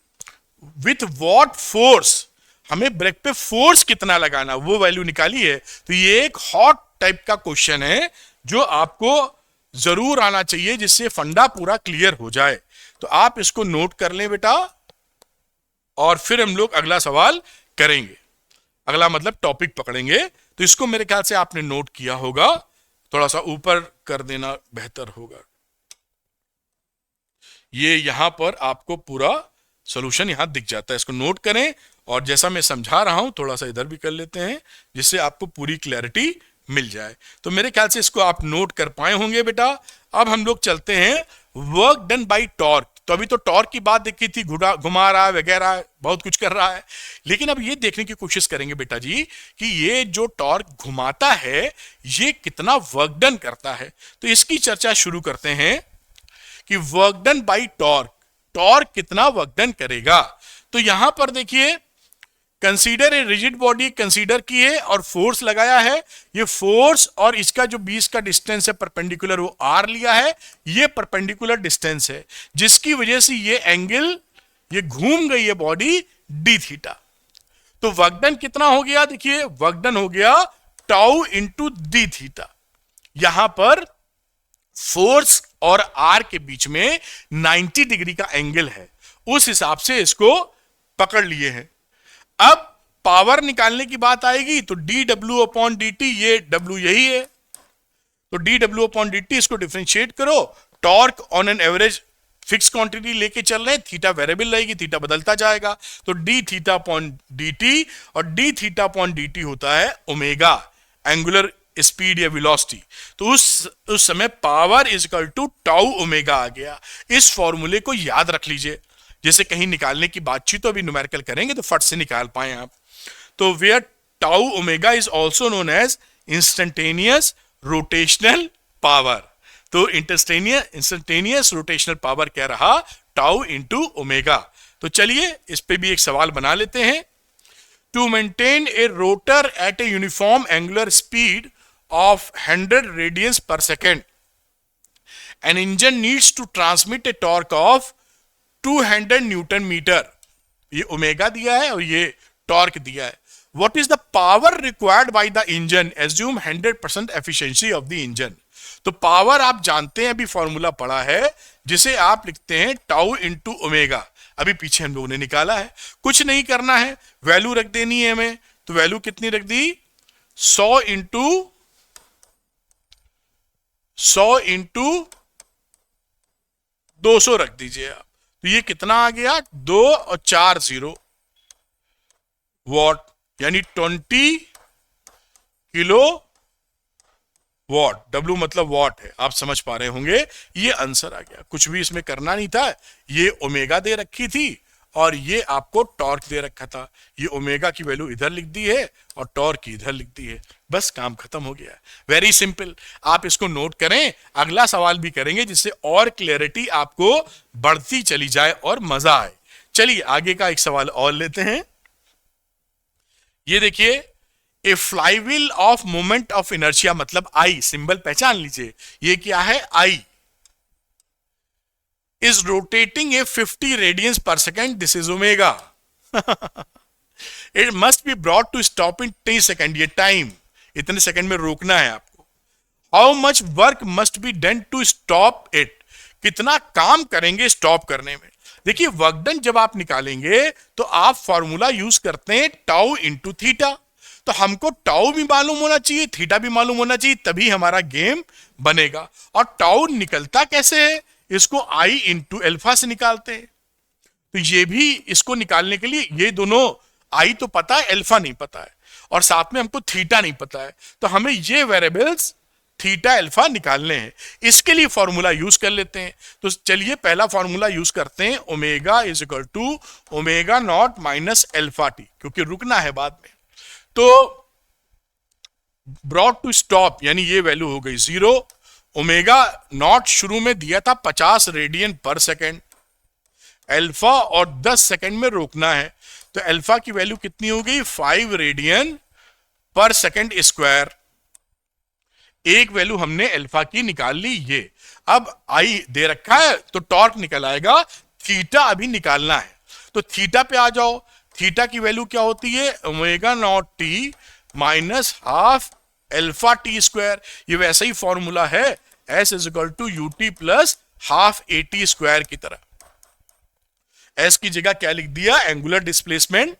विथ व्हाट फोर्स, हमें ब्रेक पे फोर्स कितना लगाना, वो वैल्यू निकाली है। तो ये एक हॉट टाइप का क्वेश्चन है जो आपको जरूर आना चाहिए, जिससे फंडा पूरा क्लियर हो जाए। तो आप इसको नोट कर लें बेटा, और फिर हम लोग अगला सवाल करेंगे, अगला मतलब टॉपिक पकड़ेंगे। तो इसको मेरे ख्याल से आपने नोट किया होगा। थोड़ा सा ऊपर कर देना बेहतर होगा। ये यहां पर आपको पूरा सॉल्यूशन यहां दिख जाता है, इसको नोट करें। और जैसा मैं समझा रहा हूं थोड़ा सा इधर भी कर लेते हैं, जिससे आपको पूरी क्लैरिटी मिल जाए। तो मेरे ख्याल से इसको आप नोट कर पाए होंगे बेटा। अब हम लोग चलते हैं वर्क डन बाय टॉर्क। तो अभी तो टॉर्क की बात देखी थी, घुमा रहा है वगैरह, बहुत कुछ कर रहा है। लेकिन अब ये देखने की कोशिश करेंगे बेटा जी कि ये जो टॉर्क घुमाता है ये कितना वर्क डन करता है। तो इसकी चर्चा शुरू करते हैं कि work done by torque, torque कितना वर्क डन करेगा। तो यहां पर देखिए, consider a rigid body consider की है और फोर्स लगाया है। ये फोर्स और इसका जो 20 का डिस्टेंस है परपेंडिकुलर, वो आर लिया है। ये परपेंडिकुलर डिस्टेंस है जिसकी वजह से ये एंगल, ये घूम गई है बॉडी डी थीटा। तो वर्क डन कितना हो गया, देखिए वर्क डन हो गया टाउ इंटू डी थीटा। यहां पर फोर्स और आर के बीच में 90 डिग्री का एंगल है, उस हिसाब से इसको पकड़ लिए हैं। अब पावर निकालने की बात आएगी तो D W upon D T, ये डब्ल्यू यही है, तो D W upon D T, इसको डिफरेंशिएट करो। Torque on an average fix quantity लेके चल रहे हैं, थीटा वेरिएबल रहेगी, थीटा बदलता जाएगा। तो D theta upon D T, और D theta upon D T होता है ओमेगा, एंगुलर स्पीड या वेलोसिटी। तो उस समय power is equal to tau omega आ गया। इस फॉर्मूले को याद रख लीजिए, जैसे कहीं निकालने की बातचीत तो अभी न्यूमेरिकल करेंगे तो फट से निकाल पाए आप। तो where tau omega is also known as instantaneous rotational power. तो इंस्टेंटेनियस रोटेशनल पावर क्या रहा, टाउ इंटू ओमेगा। तो चलिए इस पे भी एक सवाल बना लेते हैं। To maintain a rotor at a uniform angular speed of 100 radians per second, an engine needs to transmit a torque of 200 newton metre. ये ओमेगा दिया है और ये टॉर्क दिया है। What is the power required by the engine, assume 100% efficiency of the engine. तो power आप जानते हैं, अभी फॉर्मूला पढ़ा है, जिसे आप लिखते हैं टाउ इंटू ओमेगा। अभी पीछे हम लोगों ने निकाला है, कुछ नहीं करना है, वैल्यू रख देनी है हमें। तो वैल्यू कितनी रख दी, 100 इंटू 200 रख दीजिए आप। तो ये कितना आ गया, 2 और 4 0 वॉट, यानी 20 किलो वॉट। डब्ल्यू मतलब वॉट है, आप समझ पा रहे होंगे। ये आंसर आ गया, कुछ भी इसमें करना नहीं था। ये ओमेगा दे रखी थी और ये आपको टॉर्क दे रखा था। ये ओमेगा की वैल्यू इधर लिख दी है और टॉर्क की इधर लिख दी है, बस काम खत्म हो गया। वेरी सिंपल, आप इसको नोट करें, अगला सवाल भी करेंगे जिससे और क्लैरिटी आपको बढ़ती चली जाए और मजा आए। चलिए आगे का एक सवाल और लेते हैं। ये देखिए, a flywheel of moment of inertia, मतलब आई, सिंबल पहचान लीजिए, ये क्या है, I is rotating a 50 radians per second. This is omega. It must be brought to stop in 10 second. ये टाइम इतने सेकंड में रोकना है आपको। How much work must be done to stop it? कितना काम करेंगे स्टॉप करने में। देखिए वर्क डन जब आप निकालेंगे तो आप फॉर्मूला यूज करते हैं टाउ इंटू थीटा। तो हमको टाउ भी मालूम होना चाहिए, थीटा भी मालूम होना चाहिए, तभी हमारा गेम बनेगा। और टाउ निकलता कैसे है, इसको आई इंटू एल्फा से निकालते हैं। तो ये भी इसको निकालने के लिए, ये दोनों आई तो पता है, एल्फा नहीं पता है, और साथ में हमको थीटा नहीं पता है। तो हमें ये वेरिएबल्स थीटा एल्फा निकालने हैं, इसके लिए फॉर्मूला यूज कर लेते हैं। तो चलिए पहला फॉर्मूला यूज करते हैं, omega is equal to omega not minus alpha T, क्योंकि रुकना है बाद में। तो ब्रॉट टू स्टॉप, यानी ये वैल्यू हो गई 0। ओमेगा नॉट शुरू में दिया था 50 रेडियन पर सेकेंड, अल्फा और 10 सेकेंड में रोकना है। तो अल्फा की वैल्यू कितनी हो गई, 5 रेडियन पर सेकेंड स्क्वायर। एक वैल्यू हमने अल्फा की निकाल ली ये। अब आई दे रखा है तो टॉर्क निकल आएगा, थीटा अभी निकालना है। तो थीटा पे आ जाओ, थीटा की वैल्यू क्या होती है, omega not T minus half alpha T square. ये वैसा ही फॉर्मूला है, S is equal to U T plus half A T square की तरह। एस की जगह क्या लिख दिया, एंगुलर डिस्प्लेसमेंट,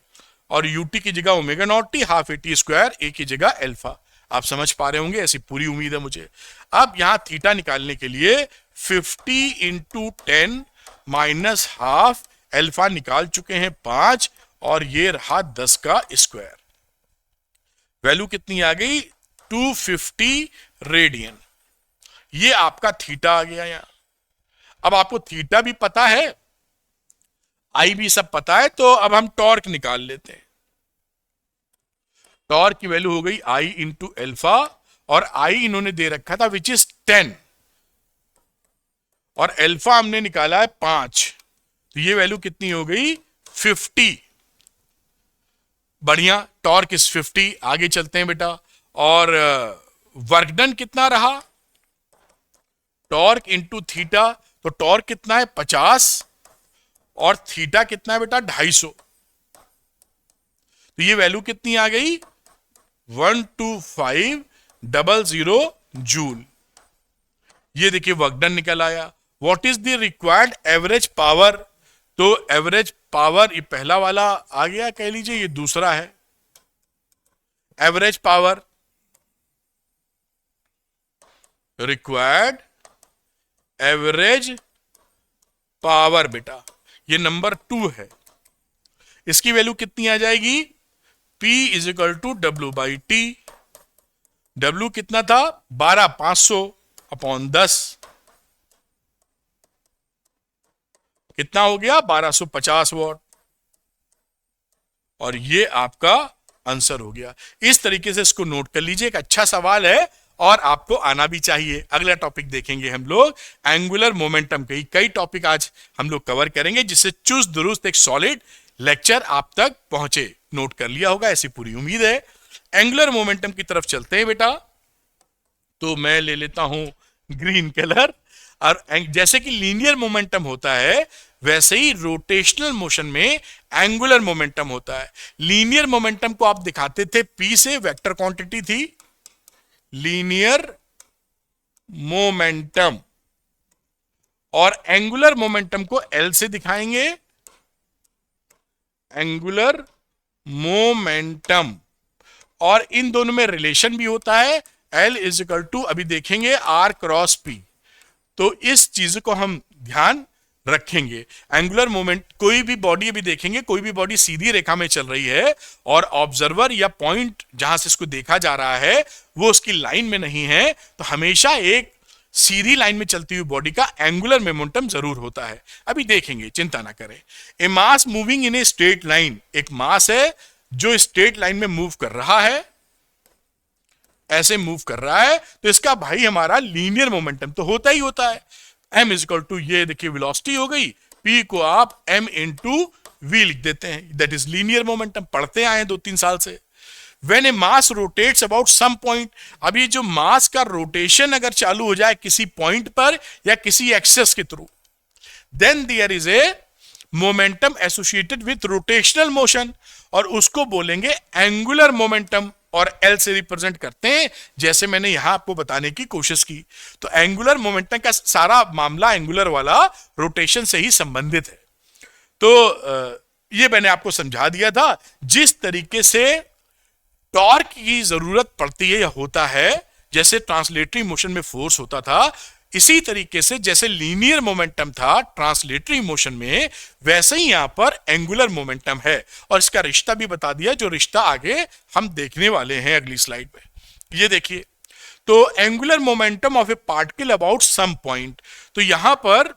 और यूटी की जगह omega not T, half A T square, A की जगह अल्फा। आप समझ पा रहे होंगे, ऐसी पूरी उम्मीद है मुझे। अब यहां थीटा निकालने के लिए 50 इंटू 10 माइनस हाफ, अल्फा निकाल चुके हैं 5, और ये रहा 10 का स्क्वायर। वैल्यू कितनी आ गई? 250 रेडियन। ये आपका थीटा आ गया यहां। अब आपको थीटा भी पता है, आई भी सब पता है, तो अब हम टॉर्क निकाल लेते हैं। टॉर्क की वैल्यू हो गई आई इंटू एल्फा, और आई इन्होंने दे रखा था विच इज 10, और एल्फा हमने निकाला है 5, तो ये वैल्यू कितनी हो गई? 50। बढ़िया, टॉर्क इज 50। आगे चलते हैं बेटा, और वर्क डन कितना रहा? टॉर्क इंटू थीटा, तो टॉर्क कितना है? 50, और थीटा कितना है बेटा? 250। तो ये वैल्यू कितनी आ गई? 12500 जूल। ये देखिए वर्क डन निकल आया। What is the required average power? तो एवरेज पावर, ये पहला वाला आ गया कह लीजिए, ये दूसरा है average power. Required average power बेटा, ये नंबर 2 है। इसकी वैल्यू कितनी आ जाएगी? P is equal to W by T. W कितना था? 12500 अपॉन 10, कितना हो गया? 1250 वॉट। और ये आपका आंसर हो गया। इस तरीके से इसको नोट कर लीजिए, एक अच्छा सवाल है और आपको आना भी चाहिए। अगला टॉपिक देखेंगे हम लोग एंगुलर मोमेंटम के। कई टॉपिक आज हम लोग कवर करेंगे, जिससे चुस्त दुरुस्त एक सॉलिड लेक्चर आप तक पहुंचे। नोट कर लिया होगा ऐसी पूरी उम्मीद है। एंगुलर मोमेंटम की तरफ चलते हैं बेटा। तो मैं ले लेता हूं ग्रीन कलर। और जैसे कि लीनियर मोमेंटम होता है, वैसे ही रोटेशनल मोशन में एंगुलर मोमेंटम होता है। लीनियर मोमेंटम को आप दिखाते थे P से, वेक्टर क्वांटिटी थी लीनियर मोमेंटम, और एंगुलर मोमेंटम को L से दिखाएंगे एंगुलर मोमेंटम। और इन दोनों में रिलेशन भी होता है, L इज इक्वल टू, अभी देखेंगे, R क्रॉस P। तो इस चीज को हम ध्यान रखेंगे। एंगुलर मोमेंट, कोई भी बॉडी अभी देखेंगे, कोई भी बॉडी सीधी रेखा में चल रही है और ऑब्जर्वर या पॉइंट जहां से इसको देखा जा रहा है वो उसकी लाइन में नहीं है, तो हमेशा एक सीधी लाइन में चलती हुई बॉडी का एंगुलर मोमेंटम जरूर होता है। अभी देखेंगे, चिंता ना करें। A mass moving in a straight line, एक मास है जो स्ट्रेट लाइन में मूव कर रहा है, ऐसे मूव कर रहा है, तो इसका भाई हमारा लीनियर मोमेंटम तो होता ही होता है। m इज इक्वल टू, ये देखिए वेलोसिटी हो गई, p को आप m इंटू v लिख देते हैं, दैट इज लीनियर मोमेंटम। पढ़ते आए 2-3 साल से। When a mass rotates about some point, अब ये जो मास का रोटेशन अगर चालू हो जाए किसी पॉइंट पर या किसी एक्सेस के through, then there is a momentum associated with rotational motion, और उसको बोलेंगे एंगुलर मोमेंटम, और L से रिप्रेजेंट करते हैं, जैसे मैंने यहां आपको बताने की कोशिश की। तो एंगुलर मोमेंटम का सारा मामला एंगुलर वाला रोटेशन से ही संबंधित है। तो ये मैंने आपको समझा दिया था। जिस तरीके से टॉर्क की जरूरत पड़ती है या होता है, जैसे ट्रांसलेटरी मोशन में फोर्स होता था, इसी तरीके से जैसे लीनियर मोमेंटम था ट्रांसलेटरी मोशन में, वैसे ही यहां पर एंगुलर मोमेंटम है। और इसका रिश्ता भी बता दिया, जो रिश्ता आगे हम देखने वाले हैं अगली स्लाइड में। ये देखिए, तो angular momentum of a particle about some point, तो यहां पर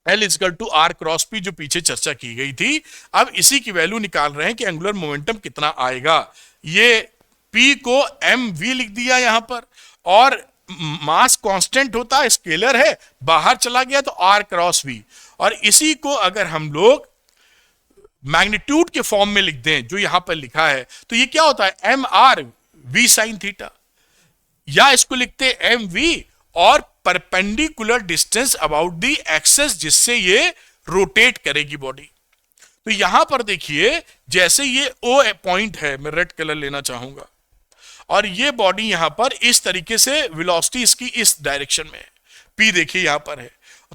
L is equal to R cross P, जो पीछे चर्चा की गई थी। अब इसी की वैल्यू निकाल रहे हैं कि एंगुलर मोमेंटम कितना आएगा। ये P को mv लिख दिया यहां पर, और मास कांस्टेंट होता है, स्केलर है, बाहर चला गया तो R क्रॉस V। और इसी को अगर हम लोग मैग्नीट्यूड के फॉर्म में लिख दें, जो यहां पर लिखा है, तो ये क्या होता है? mr v sin थीटा, या इसको लिखते हैं mv और perpendicular distance about the axis, जिससे ये रोटेट करेगी बॉडी। तो यहां पर देखिए, जैसे ये O पॉइंट है, मैं रेड कलर लेना चाहूंगा, और ये बॉडी यहां पर इस तरीके से वेलोसिटी इसकी इस डायरेक्शन में है, P देखिए यहां पर है,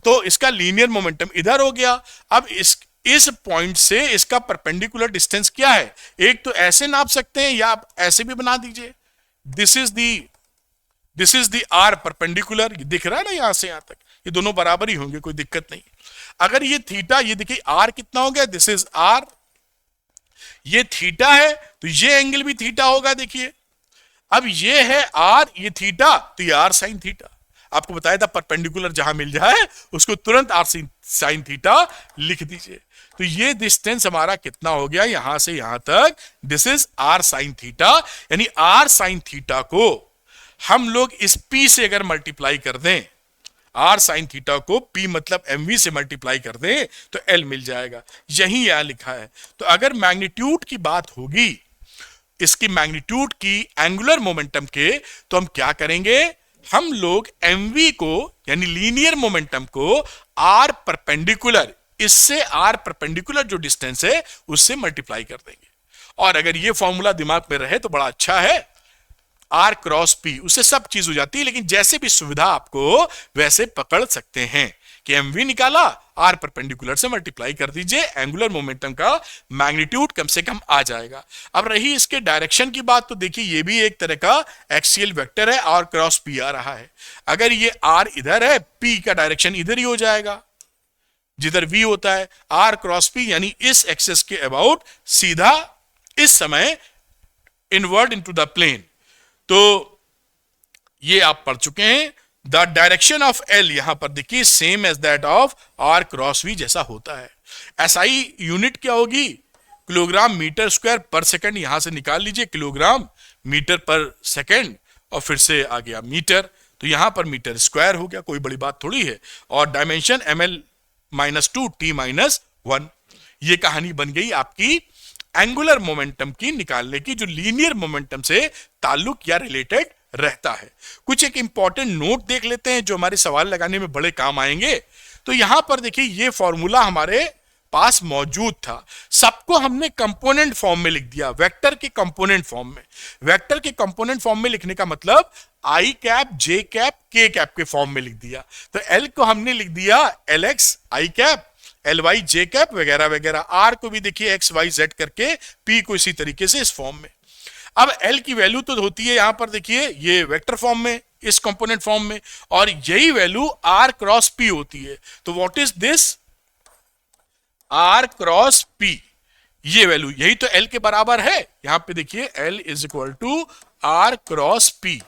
तो इसका लीनियर मोमेंटम इधर हो गया। अब इस पॉइंट से इसका परपेंडिकुलर डिस्टेंस क्या है? एक तो ऐसे नाप सकते हैं, या आप ऐसे भी बना दीजिए, this is the R perpendicular, दिख रहा है ना यहां से यहां तक, ये दोनों बराबर ही होंगे, कोई दिक्कत नहीं। अगर ये थीटा, ये देखिए आर कितना हो गया, दिस इज आर, ये थीटा है तो ये एंगल भी थीटा होगा, देखिए। अब ये है आर, ये थीटा, तो ये आर साइन थीटा। आपको बताया था परपेंडिकुलर जहां मिल जाए उसको तुरंत आर साइन थीटा लिख दीजिए। तो ये डिस्टेंस हमारा कितना हो गया यहां से यहां तक, this is R sine theta. यानी आर साइन थीटा को हम लोग इस पी से अगर मल्टीप्लाई कर दें, आर साइन थीटा को पी मतलब एमवी से मल्टीप्लाई कर दें तो एल मिल जाएगा, यही यहां लिखा है। तो अगर मैग्नीट्यूड की बात होगी, इसकी मैग्नीट्यूड की एंगुलर मोमेंटम के, तो हम क्या करेंगे, हम लोग mv को यानी लीनियर मोमेंटम को आर परपेंडिकुलर, इससे आर परपेंडिकुलर जो डिस्टेंस है उससे मल्टीप्लाई कर देंगे। और अगर ये फॉर्मूला दिमाग में रहे तो बड़ा अच्छा है, आर क्रॉस पी, उससे सब चीज हो जाती है। लेकिन जैसे भी सुविधा आपको वैसे पकड़ सकते हैं कि mv निकाला, आर परपेंडिकुलर से मल्टीप्लाई कर दीजिए, एंगुलर मोमेंटम का मैग्नीट्यूड कम से कम आ जाएगा। अब रही इसके डायरेक्शन की बात, तो देखिए ये भी एक तरह का एक्सियल वेक्टर है, आर क्रॉस पी आ रहा है। अगर ये आर इधर है, पी का डायरेक्शन इधर ही हो जाएगा जिधर v होता है, आर क्रॉस पी यानी इस एक्सेस के अबाउट सीधा इस समय इनवर्ड इनटू द प्लेन। तो ये आप पढ़ चुके हैं। द डायरेक्शन ऑफ एल यहां पर देखिए same as that of R cross V जैसा होता है। एसआई यूनिट क्या होगी, kilogram metre square per second, यहां से निकाल लीजिए किलोग्राम मीटर पर सेकंड और फिर से आ गया मीटर, तो यहां पर मीटर स्क्वायर हो गया, कोई बड़ी बात थोड़ी है। और डायमेंशन ml-2 t-1, ये कहानी बन गई आपकी एंगुलर मोमेंटम की निकालने की, जो लीनियर मोमेंटम से ताल्लुक या रिलेटेड रहता है। कुछ एक इंपॉर्टेंट नोट देख लेते हैं जो हमारे सवाल लगाने में बड़े काम आएंगे। तो यहां पर देखिए ये फॉर्मूला हमारे पास मौजूद था, सबको हमने कंपोनेंट फॉर्म में लिख दिया, वेक्टर के कंपोनेंट फॉर्म में। वेक्टर के कंपोनेंट फॉर्म में लिखने का मतलब आई कैप, जे कैप, के कैप के फॉर्म में लिख दिया। तो एल को हमने लिख दिया एल एक्स आई कैप, एल वाई जे कैप वगैरह वगैरह। आर को भी देखिए एक्स वाई जेड करके, पी को इसी तरीके से इस फॉर्म में। अब एल की वैल्यू तो होती है यहां पर देखिए ये वेक्टर फॉर्म में, इस कंपोनेंट फॉर्म में, और यही वैल्यू आर क्रॉस पी होती है। तो what is this, R cross P, ये वैल्यू यही तो एल के बराबर है। यहां पे देखिए L is equal to are cross P,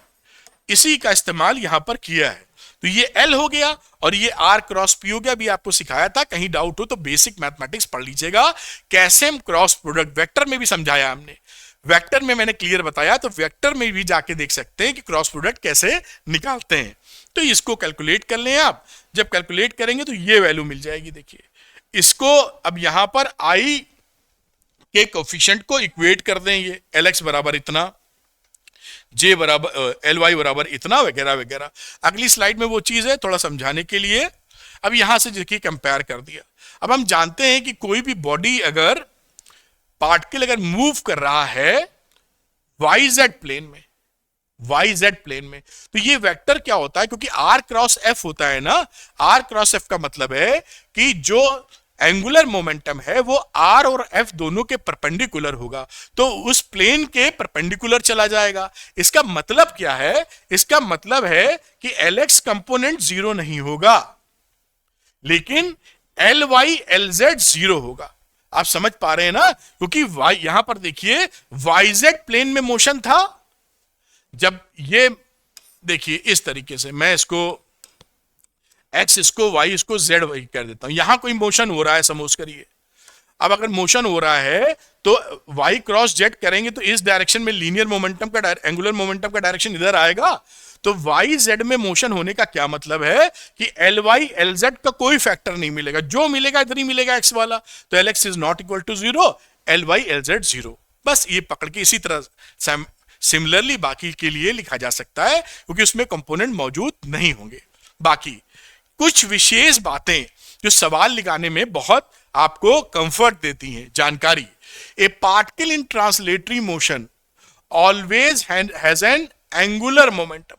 इसी का इस्तेमाल यहां पर किया है। तो ये एल हो गया और ये आर क्रॉस पी हो गया। अभी आपको सिखाया था, कहीं डाउट हो तो बेसिक मैथमेटिक्स पढ़ लीजिएगा, कैसे हम क्रॉस प्रोडक्ट, वेक्टर में भी समझाया हमने, वेक्टर में मैंने क्लियर बताया, तो वेक्टर में भी जाके देख सकते हैं कि क्रॉस प्रोडक्ट कैसे निकालते हैं। तो इसको कैलकुलेट कर लें आप, जब कैलकुलेट करेंगे तो ये वैल्यू मिल जाएगी। देखिए इसको अब यहां पर आई के कोफिशिएंट को इक्वेट कर दें, ये एल एक्स बराबर इतना, जे बराबर एल वाई बराबर इतना वगैरह वगैरह। अगली स्लाइड में वो चीज है थोड़ा समझाने के लिए। अब यहां से देखिए कंपेयर कर दिया। अब हम जानते हैं कि कोई भी बॉडी अगर पार्टिकल अगर मूव कर रहा है वाई जेड प्लेन में, वाई जेड प्लेन में, तो ये वेक्टर क्या होता है, क्योंकि आर क्रॉस एफ होता है ना, आर क्रॉस एफ का मतलब है कि जो एंगुलर मोमेंटम है वो आर और एफ दोनों के परपेंडिकुलर होगा, तो उस प्लेन के परपेंडिकुलर चला जाएगा। इसका मतलब क्या है, इसका मतलब है कि एल एक्स कंपोनेंट जीरो नहीं होगा, लेकिन L Y L Z zero होगा। आप समझ पा रहे हैं ना, क्योंकि वाई यहां पर देखिए वाई जेड प्लेन में मोशन था। जब ये देखिए इस तरीके से मैं इसको एक्स इसको वाई इसको जेड वाई कर देता हूं, यहां कोई मोशन हो रहा है समझ करिए। अब अगर मोशन हो रहा है तो वाई क्रॉस जेड करेंगे तो इस डायरेक्शन में लीनियर मोमेंटम का, एंगुलर मोमेंटम का डायरेक्शन इधर आएगा। तो वाई जेड में मोशन होने का क्या मतलब है कि एल वाई एल जेड का कोई फैक्टर नहीं मिलेगा, जो मिलेगा इधर ही मिलेगा एक्स वाला। तो L X is not equal to zero, L Y L Z zero. बस ये पकड़ के इसी तरह सिमिलरली बाकी के लिए लिखा जा सकता है, क्योंकि उसमें कंपोनेंट मौजूद नहीं होंगे। बाकी कुछ विशेष बातें जो सवाल लगाने में बहुत आपको कंफर्ट देती हैं, जानकारी। ए particle in translatory motion always has an angular momentum.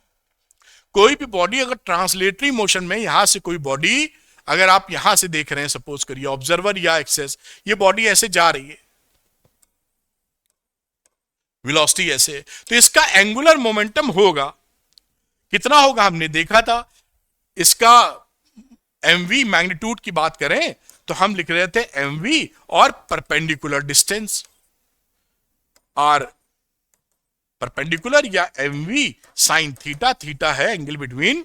कोई भी बॉडी अगर ट्रांसलेटरी मोशन में, यहां से कोई बॉडी अगर आप यहां से देख रहे हैं, सपोज करिए ऑब्जर्वर या एक्सेस, ये बॉडी ऐसे जा रही है, वेलोसिटी ऐसे है, तो इसका एंगुलर मोमेंटम होगा कितना होगा, हमने देखा था इसका mv मैग्नीट्यूड की बात करें तो हम लिख रहे थे mv और परपेंडिकुलर डिस्टेंस आर परपेंडिकुलर या mv साइन थीटा, थीटा है angle between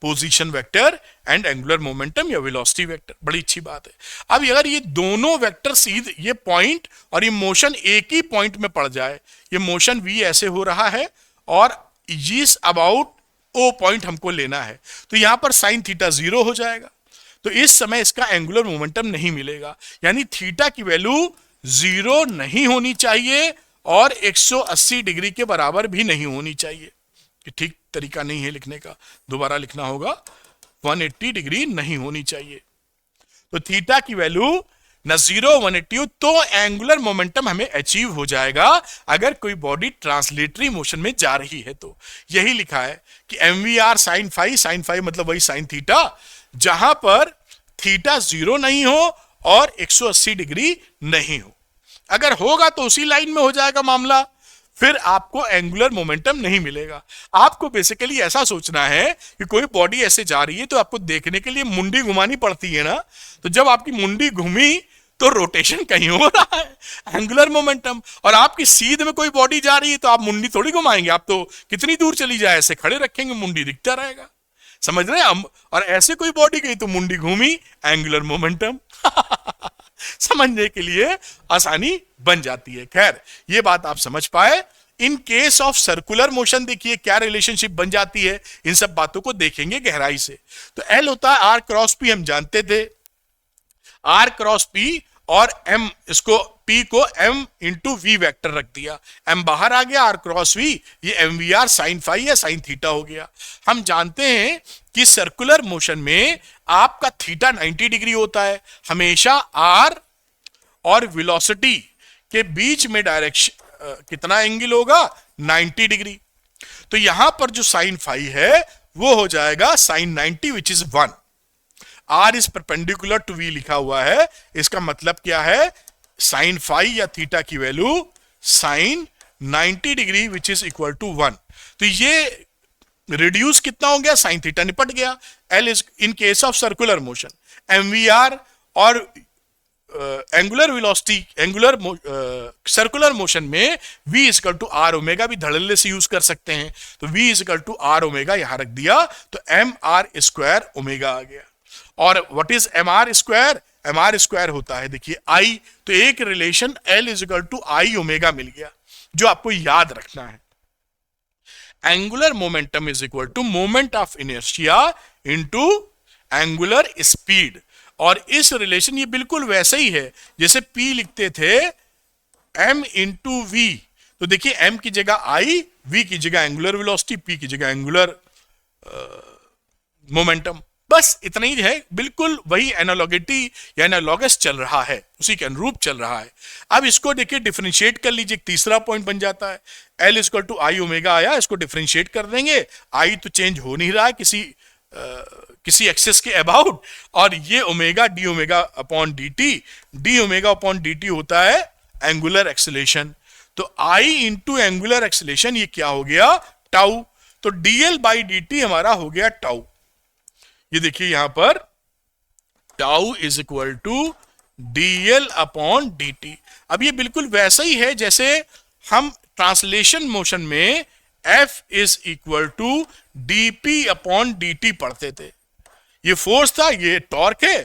position vector and angular momentum या वेलोसिटी वेक्टर। बड़ी अच्छी बात है। अब अगर ये दोनों वेक्टर सीधे ये पॉइंट और ये मोशन एक ही पॉइंट में पड़ जाए, ये मोशन v ऐसे हो रहा है और इस अबाउट ओ पॉइंट हमको लेना है, तो यहां पर साइन थीटा 0 हो जाएगा, तो इस समय इसका एंगुलर मोमेंटम नहीं मिलेगा, यानी थीटा की वैल्यू 0 नहीं होनी चाहिए और 180 डिग्री के बराबर भी नहीं होनी चाहिए। कि ठीक तरीका नहीं है लिखने का, दोबारा लिखना होगा, 180 डिग्री नहीं होनी चाहिए। तो थीटा की वैल्यू न 0 180 हो तो एंगुलर मोमेंटम हमें अचीव हो जाएगा अगर कोई बॉडी ट्रांसलेटरी मोशन में जा रही है। तो यही लिखा है कि mvr sin phi, sin phi मतलब वही sin थीटा, जहां पर थीटा 0 नहीं हो और 180 डिग्री नहीं हो। अगर होगा तो उसी लाइन में हो जाएगा मामला, फिर आपको एंगुलर मोमेंटम नहीं मिलेगा। आपको बेसिकली ऐसा सोचना है कि कोई बॉडी ऐसे जा रही है तो आपको देखने के लिए मुंडी घुमानी पड़ती है ना, तो जब आपकी मुंडी घूमी तो रोटेशन कहीं हो रहा है, एंगुलर मोमेंटम। और आपकी सीध में कोई बॉडी जा रही है तो आप मुंडी थोड़ी घुमाएंगे, आप तो कितनी दूर चली जाए ऐसे खड़े रखेंगे, मुंडी दिखता रहेगा, समझ रहे हैं हम। और ऐसे कोई बॉडी गई तो मुंडी घूमी, एंगुलर मोमेंटम समझने के लिए आसानी बन जाती है। खैर ये बात आप समझ पाए। इन केस ऑफ सर्कुलर मोशन देखिए क्या रिलेशनशिप बन जाती है, इन सब बातों को देखेंगे गहराई से। तो एल होता है आर क्रॉस पी, हम जानते थे आर क्रॉस पी, और एम इसको पी को एम इंटू वी वैक्टर रख दिया, एम बाहर आ गया, आर क्रॉस वी ये M V R sine phi या साइन थीटा हो गया। हम जानते हैं कि सर्कुलर मोशन में आपका थीटा 90 डिग्री होता है हमेशा, आर और वेलोसिटी के बीच में डायरेक्शन कितना एंगल होगा, 90 डिग्री। तो यहां पर जो साइन फाई है वो हो जाएगा sine 90 which is 1। R is perpendicular to V लिखा हुआ है, इसका मतलब क्या है, साइन फाई या थीटा की value sine 90 degree which is equal to 1। तो ये रिड्यूस कितना हो गया, साइन थीटा निपट गया। L is in case of circular motion, MVR और angular velocity angular circular motion में v equal to R omega भी धड़ल्ले से यूज कर सकते हैं, तो v equal to R omega यहां रख दिया तो एम आर स्क्वायर ओमेगा आ गया। और what is M R square, M R square होता है देखिए आई, तो एक relation L is equal to I omega मिल गया जो आपको याद रखना है। Angular momentum is equal to moment of inertia into angular speed, और इस रिलेशन ये बिल्कुल वैसे ही है जैसे P लिखते थे m इंटू वी, तो देखिए m की जगह I, v की जगह एंगुलर वेलोसिटी, P की जगह एंगुलर मोमेंटम, बस इतना ही है, बिल्कुल वही एनालॉगिटी या एनालॉगस चल रहा है, उसी के अनुरूप चल रहा है। अब इसको देखिए डिफरेंशिएट कर लीजिए, तीसरा पॉइंट बन जाता है, L equal to I omega आया, इसको डिफरेंशिएट कर देंगे, I तो चेंज हो नहीं रहा है किसी एक्सेस के अबाउट, और ये omega D omega upon D T, D omega upon D T होता है एंगुलर एक्सेलेरेशन, तो आई इंटू एंगुलर एक्सेलेरेशन ये क्या हो गया, टाउ, तो डीएल बाई डी टी हमारा हो गया टाउ। ये देखिए यहां पर tau is equal to DL upon D T. अब ये बिल्कुल वैसा ही है जैसे हम ट्रांसलेशन मोशन में F is equal to DP upon D पढ़ते थे, ये फोर्स था, ये टॉर्क है,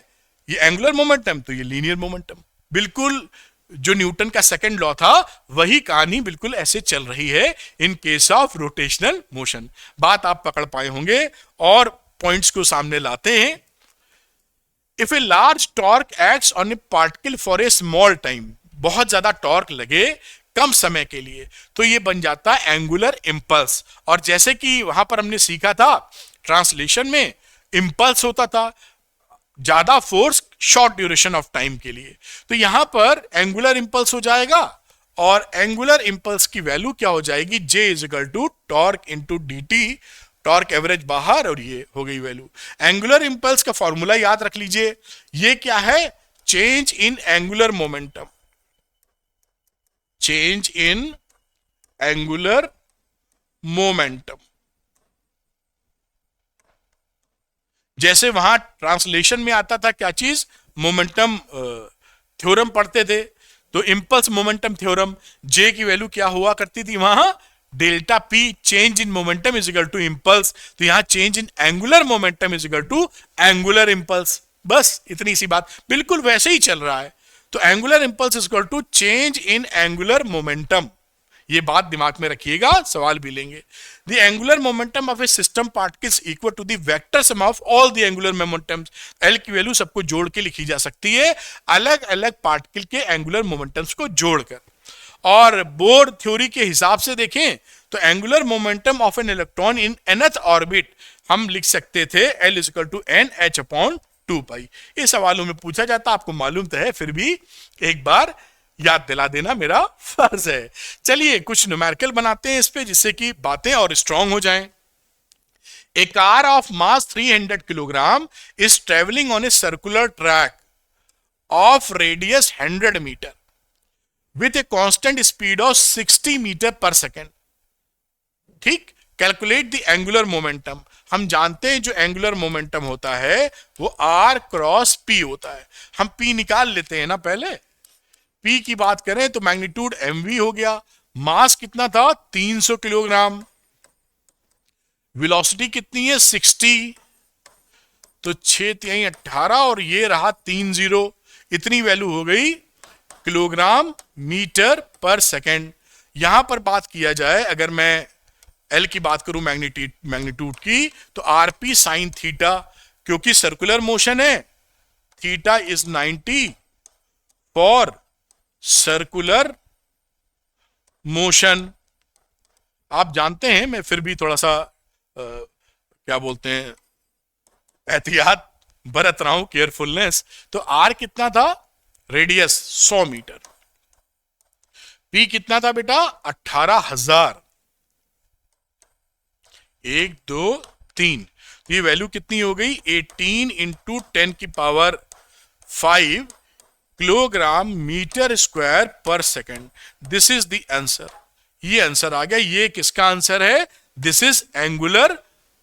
ये एंगुलर मोमेंटम, तो ये लीनियर मोमेंटम, बिल्कुल जो न्यूटन का सेकंड लॉ था वही कहानी बिल्कुल ऐसे चल रही है इन केस ऑफ रोटेशनल मोशन। बात आप पकड़ पाए होंगे और पॉइंट्स को सामने लाते हैं। If a large torque acts on A particle for a small time, बहुत ज्यादा टॉर्क लगे कम समय के लिए, तो ये बन जाता है एंगुलर इंपल्स। और जैसे कि वहां पर हमने सीखा था ट्रांसलेशन में इंपल्स होता था, ज्यादा force short duration of time के लिए, तो यहां पर एंगुलर इंपल्स हो जाएगा, और एंगुलर इंपल्स की वैल्यू क्या हो जाएगी, J is equal to torque into D T, torque average बाहर और ये हो गई वैल्यू। एंगुलर इंपल्स का फॉर्मूला याद रख लीजिए, ये क्या है, change in angular momentum, change in angular momentum. जैसे वहां ट्रांसलेशन में आता था क्या चीज, मोमेंटम थ्योरम पढ़ते थे, तो इंपल्स मोमेंटम थ्योरम, जे की वैल्यू क्या हुआ करती थी वहां, delta P, change in momentum is equal to impulse. तो यहां change in angular momentum is equal to angular impulse. बस इतनी सी बात, बिल्कुल वैसे ही चल रहा है। तो angular impulse is equal to change in angular momentum. ये बात दिमाग में रखिएगा, सवाल भी लेंगे। The angular momentum of a system particles equal to the vector sum of all the angular momentums. L की वैल्यू सबको जोड़ के लिखी जा सकती है, अलग अलग पार्टिकल के एंगुलर मोमेंटम्स को जोड़कर। और बोर थ्योरी के हिसाब से देखें तो angular momentum of an electron in nth orbit हम लिख सकते थे L is equal to N H upon 2 pi. ये सवालों में पूछा जाता, आपको मालूम तो है, फिर भी एक बार याद दिला देना मेरा फर्ज है। चलिए कुछ न्यूमेरिकल बनाते हैं इस पे, जिससे कि बातें और स्ट्रांग हो जाएं। A car of mass 300 kilogram is travelling on a circular track of radius 100 metre with a constant speed of 60 metre per second. ठीक, कैलकुलेट द एंगुलर मोमेंटम। हम जानते हैं जो एंगुलर मोमेंटम होता है वो R क्रॉस P होता है। हम P निकाल लेते हैं ना पहले। P की बात करें तो मैग्नीट्यूड mv हो गया, मास कितना था 300 किलोग्राम, वेलोसिटी कितनी है 60, तो 6 3 18 और ये रहा 30, इतनी वैल्यू हो गई किलोग्राम मीटर पर सेकेंड। यहां पर बात किया जाए, अगर मैं एल की बात करूं मैग्नीट्यूड की, तो आरपी साइन थीटा, क्योंकि सर्कुलर मोशन है, theta is 90 for circular motion. आप जानते हैं, मैं फिर भी थोड़ा सा क्या बोलते हैं, एहतियात बरत रहा हूं, केयरफुलनेस। तो आर कितना था, रेडियस 100 मीटर, पी कितना था बेटा 18,000, 1 2 3, ये वैल्यू कितनी हो गई 18 इंटू 10 की पावर 5 किलोग्राम मीटर स्क्वायर पर second. This is the answer. ये आंसर आ गया। ये किसका आंसर है, दिस इज एंगुलर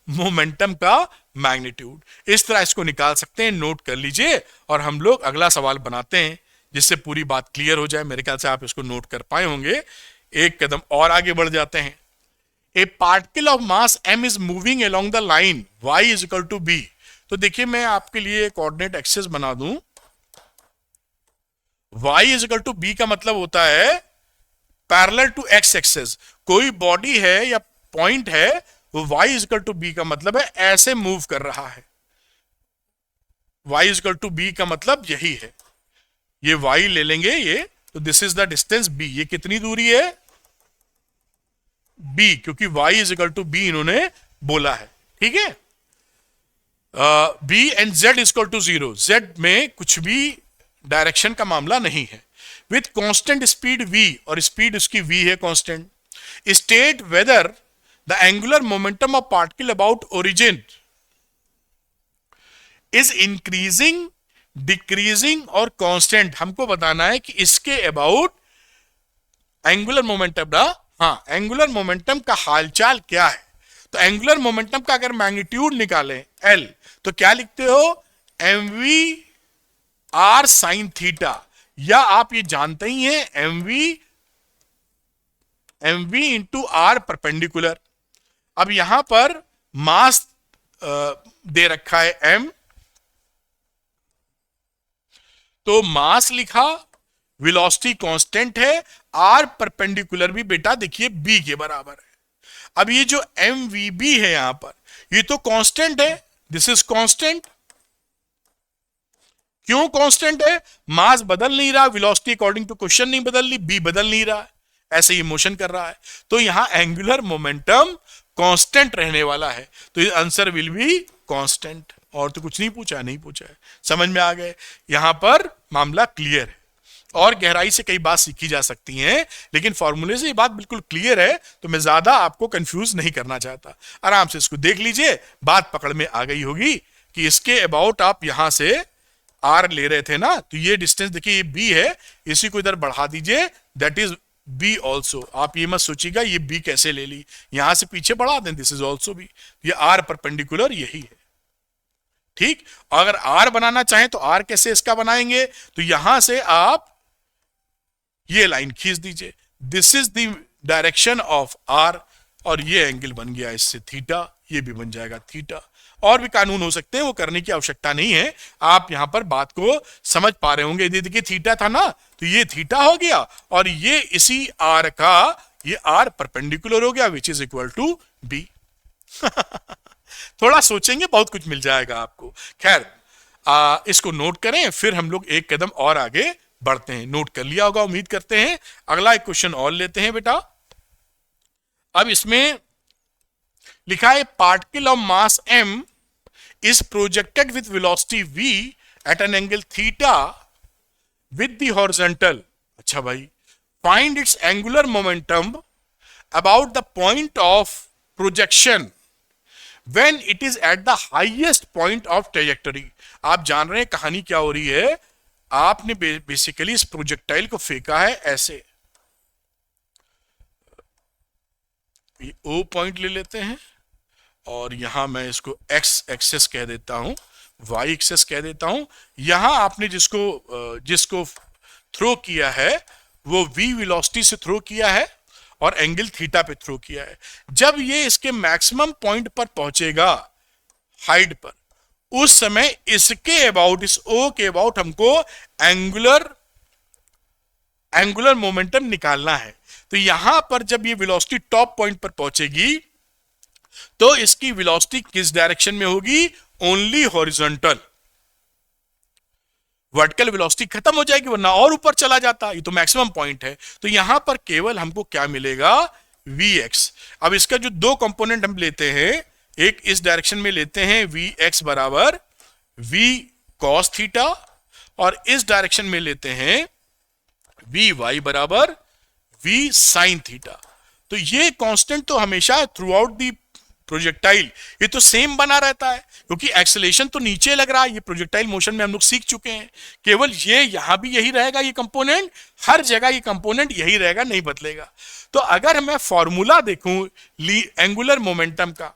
मोमेंटम का मैग्नीट्यूड। इस तरह इसको निकाल सकते हैं, नोट कर लीजिए, और हम लोग अगला सवाल बनाते हैं जिससे पूरी बात क्लियर हो जाए। मेरे ख्याल से आप इसको नोट कर पाए होंगे। एक कदम और आगे बढ़ जाते हैं। A particle of mass m is moving along the line y is equal to b। तो देखिए मैं आपके लिए कोऑर्डिनेट एक्सिस बना दूं। y is equal to b का मतलब होता है पैरेलल टू x एक्सिस। कोई बॉडी है या पॉइंट है, वो y is equal to b का मतलब है ऐसे मूव कर रहा है। y is equal to b का मतलब यही है। ये y ले लेंगे ये, तो this is the distance b। ये कितनी दूरी है b, क्योंकि y is equal to b इन्होंने बोला है। ठीक है, b and z is equal to 0। z में कुछ भी डायरेक्शन का मामला नहीं है। विथ कांस्टेंट स्पीड v, और स्पीड उसकी v है constant. State whether the angular momentum of particle about origin is increasing, decreasing और कांस्टेंट। हमको बताना है कि इसके अबाउट एंगुलर मोमेंटम ना, हाँ, एंगुलर मोमेंटम का हालचाल क्या है। तो एंगुलर मोमेंटम का अगर मैग्नीट्यूड निकालें L, तो क्या लिखते हो, mv r साइन थीटा, या आप ये जानते ही हैं mv इंटू आर परपेंडिकुलर। अब यहां पर मास दे रखा है m, तो मास लिखा, वेलोसिटी कांस्टेंट है, आर परपेंडिकुलर भी बेटा देखिए b के बराबर है। अब ये जो mvb है यहां पर, ये तो कांस्टेंट है, दिस इज कांस्टेंट। क्यों कांस्टेंट है, मास बदल नहीं रहा, वेलोसिटी अकॉर्डिंग टू क्वेश्चन नहीं बदल रही, b बदल नहीं रहा है, ऐसे ही मोशन कर रहा है। तो यहां एंगुलर मोमेंटम कांस्टेंट रहने वाला है, तो आंसर विल बी कांस्टेंट। और तो कुछ नहीं पूछा, नहीं पूछा है, समझ में आ गए। यहां पर मामला क्लियर है, और गहराई से कई बात सीखी जा सकती हैं, लेकिन फॉर्मूले से ये बात बिल्कुल क्लियर है, तो मैं ज्यादा आपको कंफ्यूज नहीं करना चाहता। आराम से इसको देख लीजिए, बात पकड़ में आ गई होगी कि इसके अबाउट आप यहां से आर ले रहे थे ना, तो ये डिस्टेंस देखिए ये b है, इसी को इधर बढ़ा दीजिए, दैट इज बी ऑल्सो। आप ये मत सोचिएगा ये बी कैसे ले ली, यहां से पीछे बढ़ा दें, दिस इज ऑल्सो बी। ये आर परपेंडिकुलर यही है, ठीक। अगर आर बनाना चाहें तो आर कैसे इसका बनाएंगे, तो यहां से आप ये लाइन खींच दीजिए, this is the direction of R, और ये एंगल बन गया इससे थीटा, ये भी बन जाएगा थीटा। और भी कानून हो सकते हैं, वो करने की आवश्यकता नहीं है, आप यहां पर बात को समझ पा रहे होंगे। देखिए थीटा था ना, तो ये थीटा हो गया, और ये इसी आर का, ये आर परपेंडिकुलर हो गया, which is equal to B. थोड़ा सोचेंगे बहुत कुछ मिल जाएगा आपको। खैर इसको नोट करें, फिर हम लोग एक कदम और आगे बढ़ते हैं। नोट कर लिया होगा उम्मीद करते हैं। अगला एक क्वेश्चन और लेते हैं बेटा। अब इसमें लिखा है particle of mass m is projected with velocity v at an angle theta with the horizontal। अच्छा भाई, find its angular momentum about the point of projection when it is at the highest point of trajectory। आप जान रहे हैं कहानी क्या हो रही है। आपने बेसिकली इस प्रोजेक्टाइल को फेंका है ऐसे, ओ पॉइंट ले लेते हैं, और यहां मैं इसको एक्स एक्सेस कह देता हूं, वाई एक्सेस कह देता हूं। यहां आपने जिसको थ्रो किया है वो v वेलोसिटी से थ्रो किया है और एंगल थीटा पे थ्रो किया है। जब ये इसके मैक्सिमम पॉइंट पर पहुंचेगा हाइट पर, उस समय इसके अबाउट, इस ओ के अबाउट हमको एंगुलर मोमेंटम निकालना है। तो यहां पर जब ये वेलोसिटी टॉप पॉइंट पर पहुंचेगी तो इसकी वेलोसिटी किस डायरेक्शन में होगी, ओनली हॉरिजॉन्टल। वर्टिकल वेलोसिटी खत्म हो जाएगी, वरना और ऊपर चला जाता, ये तो मैक्सिमम पॉइंट है। तो यहां पर केवल हमको क्या मिलेगा, Vx। अब इसका जो दो कंपोनेंट हम लेते हैं, एक इस डायरेक्शन में लेते हैं Vx बराबर V cos थीटा, और इस डायरेक्शन में लेते हैं Vy बराबर V sin थीटा। तो ये कांस्टेंट तो हमेशा थ्रू आउट दी प्रोजेक्टाइल ये तो सेम बना रहता है, क्योंकि एक्सेलेरेशन तो नीचे लग रहा है। ये प्रोजेक्टाइल मोशन में हम लोग सीख चुके हैं। केवल ये यहां भी यही रहेगा, ये कंपोनेंट हर जगह ये कंपोनेंट यही रहेगा, नहीं बदलेगा। तो अगर मैं फॉर्मूला देखूं एंगुलर मोमेंटम का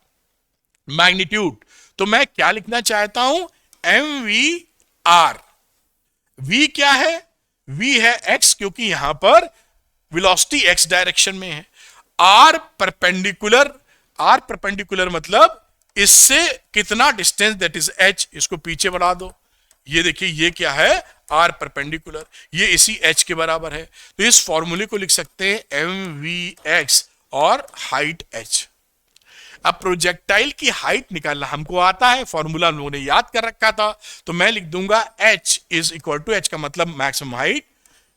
मैग्नीट्यूड, तो मैं क्या लिखना चाहता हूं, mv/r। v क्या है, v है x, क्योंकि यहां पर वेलोसिटी x डायरेक्शन में है। r परपेंडिकुलर मतलब इससे कितना डिस्टेंस, दैट इज h। इसको पीछे बढ़ा दो, ये देखिए ये क्या है, r परपेंडिकुलर, ये इसी h के बराबर है। तो इस फॉर्मूले को लिख सकते हैं mvx और हाइट h। अब प्रोजेक्टाइल की हाइट निकालना हमको आता है, फॉर्मूला हम लोगों ने याद कर रखा था। तो मैं लिख दूंगा h is equal to, h का मतलब maximum height,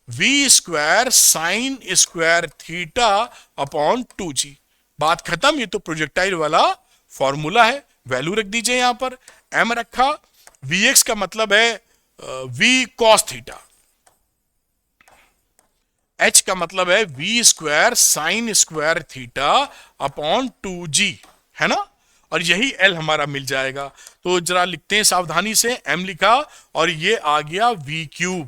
v² sine square theta upon 2g। बात खत्म। ये तो प्रोजेक्टाइल वाला फॉर्मूला है। वैल्यू रख दीजिए यहां पर, m रखा, vx का मतलब है v cos थीटा, h का मतलब है v² sine square theta upon 2g, है ना। और यही l हमारा मिल जाएगा। तो जरा लिखते हैं सावधानी से, m लिखा और ये आ गया v³।